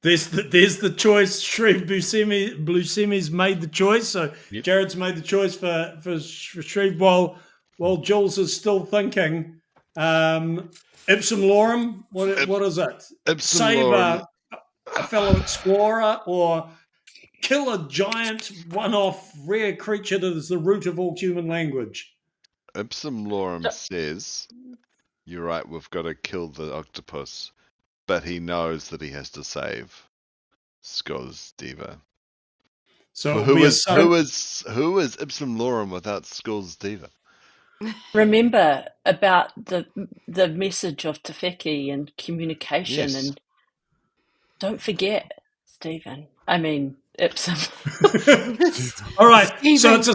There's the choice. Shreve Buscemi's made the choice. So
Yep.
Jared's made the choice for Shreve while Jules is still thinking. Ipsum Lorem, what is it?
Ipsum
Save
Lorem.
a fellow explorer, or kill a giant one-off rare creature that is the root of all human language?
Ipsum Lorem says, you're right, we've got to kill the octopus, but he knows that he has to save Skull's Diva.
So
who is Ipsum Lorem without Skull's Diva?
Remember about the message of Tefeki and communication,
Yes.
and don't forget, Stephen. I mean, Ipsum.
All right,
Stephen.
so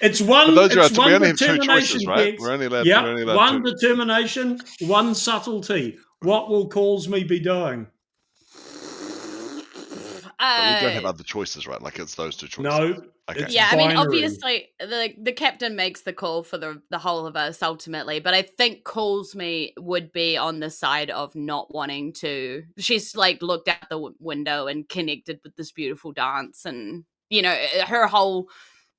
it's one.
But those
It's
we
one
only have two
determination,
choices, right?
Dex.
We're only allowed.
Yeah,
we're only allowed
one
two.
determination, one subtlety. What will Calls Me be doing?
But we don't have other choices, right? Like it's those two choices.
No.
Okay.
It's
Yeah, I mean,
binary.
obviously, the captain makes the call for the whole of us ultimately, but I think Calls Me would be on the side of not wanting to. She's like looked out the window and connected with this beautiful dance, and you know, her whole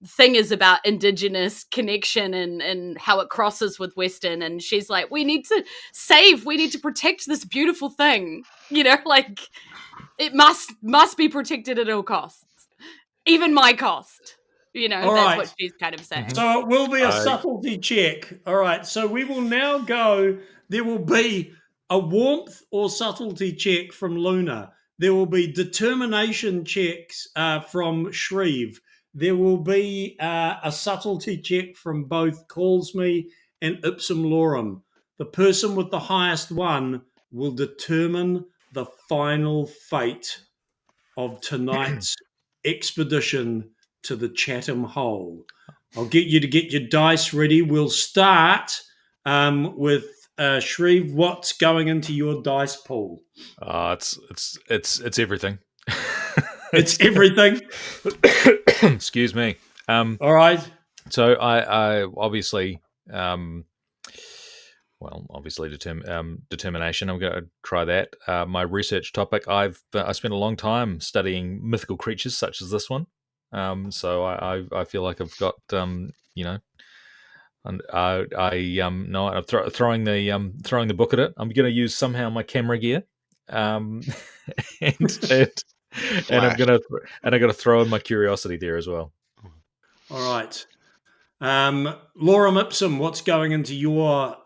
thing is about indigenous connection and how it crosses with Western, and she's like, we need to protect this beautiful thing, you know, like it must be protected at all costs, even my cost. You know,
All
that's
right.
what she's kind of saying.
So it will be a subtlety check. All right. So we will now go. There will be a warmth or subtlety check from Luna. There will be determination checks from Shreve. There will be a subtlety check from both Calls Me and Ipsum Lorem. The person with the highest one will determine the final fate of tonight's expedition to the Chatham Hole. I'll get you to get your dice ready. We'll start with Shreve. What's going into your dice pool?
It's everything.
It's everything.
Excuse me.
All right.
So I obviously, determination. I'm going to try that. My research topic. I spent a long time studying mythical creatures such as this one. So I feel like I've got and I'm throwing the book at it. I'm going to use somehow my camera gear, and I'm going to throw in my curiosity there as well.
All right. Lorem Ipsum, what's going into your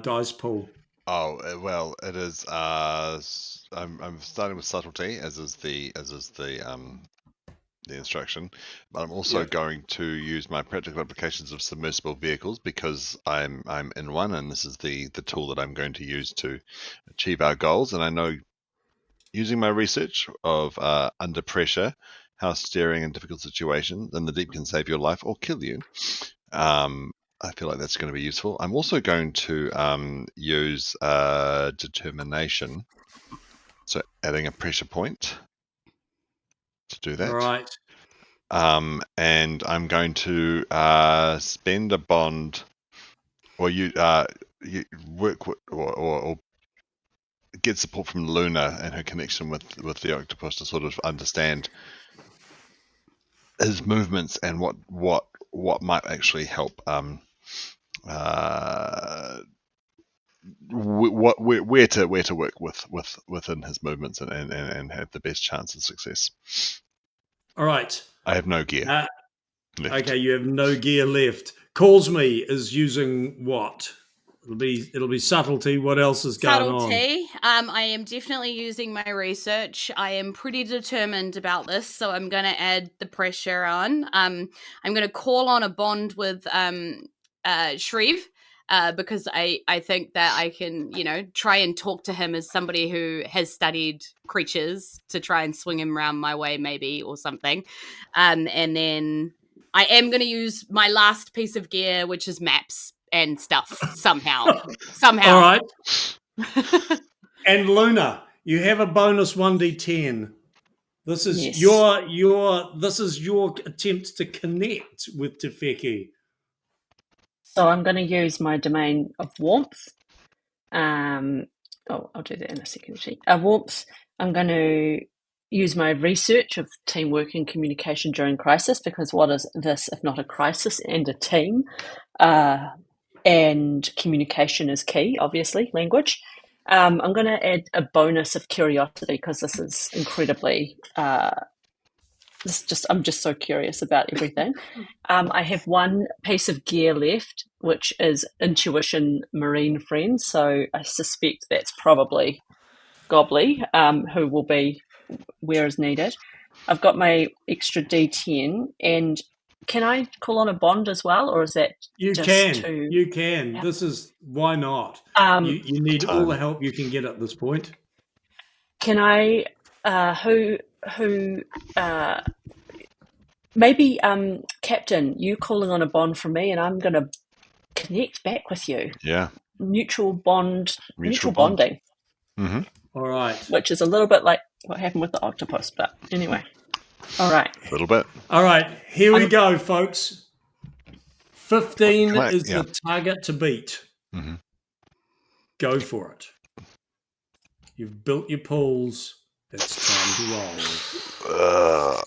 dice pool?
Oh well, it is. I'm starting with subtlety, as is the instruction, but I'm also going to use my practical applications of submersible vehicles because I'm in one, and this is the tool that I'm going to use to achieve our goals. And I know using my research of under pressure, how steering in difficult situations in the deep can save your life or kill you. I feel like that's going to be useful. I'm also going to use determination, so adding a pressure point to do that.
All right.
And I'm going to spend a bond, or you work with, or get support from Luna and her connection with the octopus to sort of understand his movements and what might actually help where to work within his movements and have the best chance of success.
All right.
I have no gear left.
Okay, you have no gear left. Calls Me is using what? It'll be subtlety. What else is going on?
Subtlety. I am definitely using my research. I am pretty determined about this, so I'm going to add the pressure on. I'm going to call on a bond with Shreve. Because I think that I can, try and talk to him as somebody who has studied creatures to try and swing him around my way, maybe, or something. And then I am going to use my last piece of gear, which is maps and stuff, somehow.
All right. And Luna, you have a bonus 1d10. This is this is your attempt to connect with Te Wheke.
So I'm going to use my domain of warmth. I'll do that in a second. Warmth. I'm going to use my research of teamwork and communication during crisis, because what is this if not a crisis and a team? And communication is key, obviously, language. I'm going to add a bonus of curiosity, because this is incredibly... I'm just so curious about everything. I have one piece of gear left, which is intuition marine friend. So I suspect that's probably Gobbly, who will be where is needed. I've got my extra D10, and can I call on a bond as well, or is that
you
just
can?
Yeah.
This is why not? You need all the help you can get at this point.
Can I? Maybe Captain, you calling on a bond from me, and I'm going to connect back with you.
Yeah.
Mutual bonding.
Mm-hmm.
All right.
Which is a little bit like what happened with the octopus, but anyway. All right.
A little bit.
All right. Here we go, folks. 15 is the target to beat.
Mm-hmm.
Go for it. You've built your pools. It's time to roll.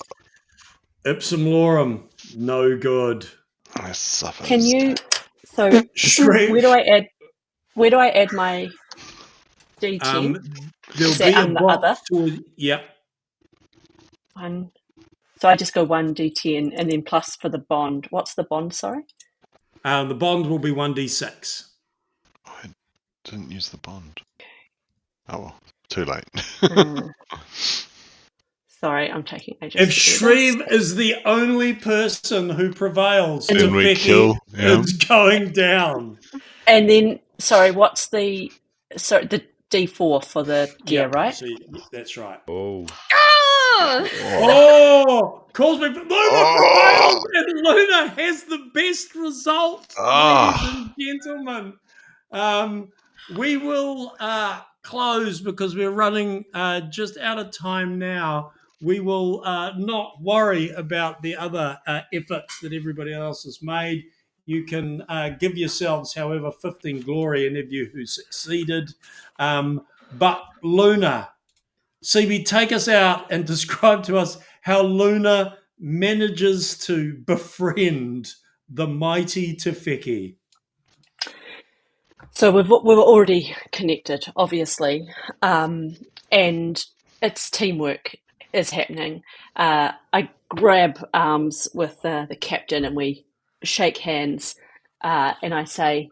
Ipsum Lorem, no good.
Can you? So where do I add my D10?
There'll be a box. Yep.
So I just go 1d10 and then plus for the bond. What's the bond? Sorry.
The bond will be 1d6.
I didn't use the bond. Oh well, too late.
Sorry, I'm taking ages.
If Shreve is the only person who prevails, Te
Wheke
is going down.
And then, sorry, what's the D4 for the gear, right?
So that's right.
Oh!
Calls me. Luna prevails, and Luna has the best result, ladies and gentlemen. We will close because we're running just out of time now. We will not worry about the other efforts that everybody else has made. You can give yourselves, however, 15 glory, any of you who succeeded. But Luna, CB, take us out and describe to us how Luna manages to befriend the mighty Te Wheke.
So we've already connected, obviously, and it's teamwork is happening. I grab arms with the captain and we shake hands, and I say,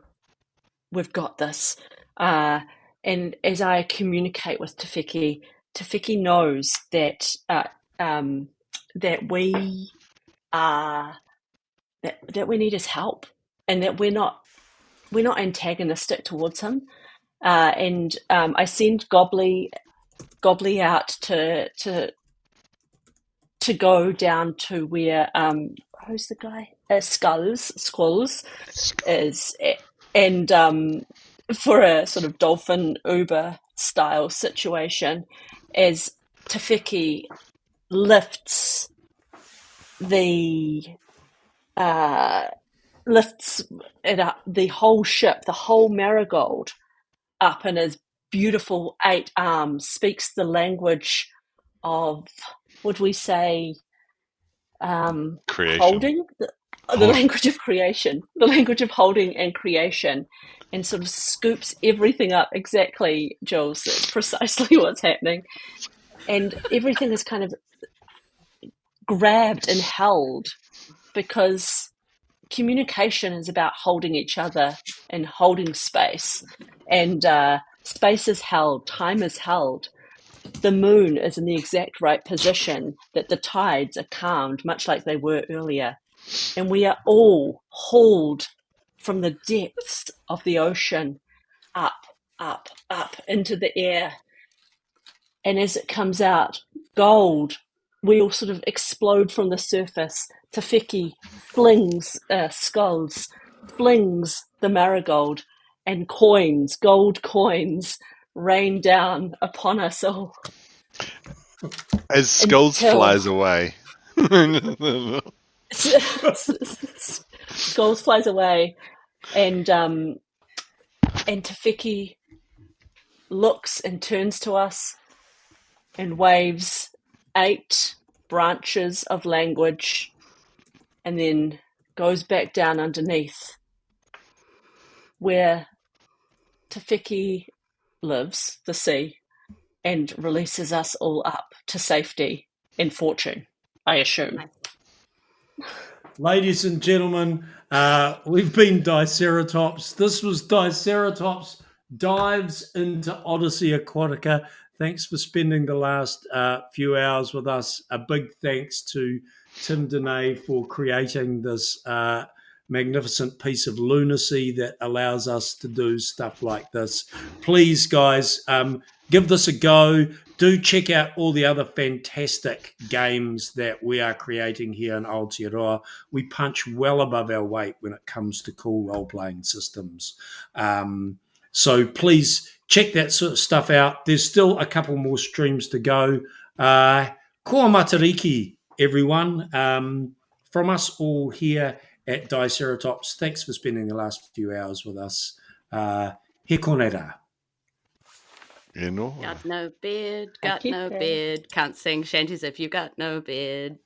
"We've got this." And as I communicate with Te Wheke knows that that we that we need his help, and that we're not antagonistic towards him. And I send Gobbly out to go down to where who's the guy? Skulls is, and for a sort of dolphin Uber style situation, as Te Wheke lifts it up, the whole ship, the whole marigold, up in his beautiful 8 arms, speaks the language of, would we say, holding? The language of creation, the language of holding and creation, and sort of scoops everything up. Exactly, Jules, that's precisely what's happening. And everything is kind of grabbed and held because communication is about holding each other and holding space. And space is held, time is held. The moon is in the exact right position that the tides are calmed, much like they were earlier. And we are all hauled from the depths of the ocean up, up, up into the air. And as it comes out, gold, we all sort of explode from the surface. Tafeki flings skulls, flings the marigold, and coins, gold coins, rain down upon us all.
As Skulls flies away.
Skulls flies away, and Tafeki looks and turns to us and waves 8 branches of language, and then goes back down underneath where Tafeki lives, the sea, and releases us all up to safety and fortune, I assume.
Ladies and gentlemen, we've been Diceratops. This was Diceratops Dives into Odyssey Aquatica. Thanks for spending the last few hours with us. A big thanks to Tim Denee for creating this magnificent piece of lunacy that allows us to do stuff like this. Please, guys, give this a go. Do check out all the other fantastic games that we are creating here in Aotearoa. We punch well above our weight when it comes to cool role-playing systems. So please check that sort of stuff out. There's still a couple more streams to go. Koa matariki, everyone. From us all here at Diceratops, thanks for spending the last few hours with us. He konera.
Got no beard, got no beard. Can't sing shanties if you got no beard.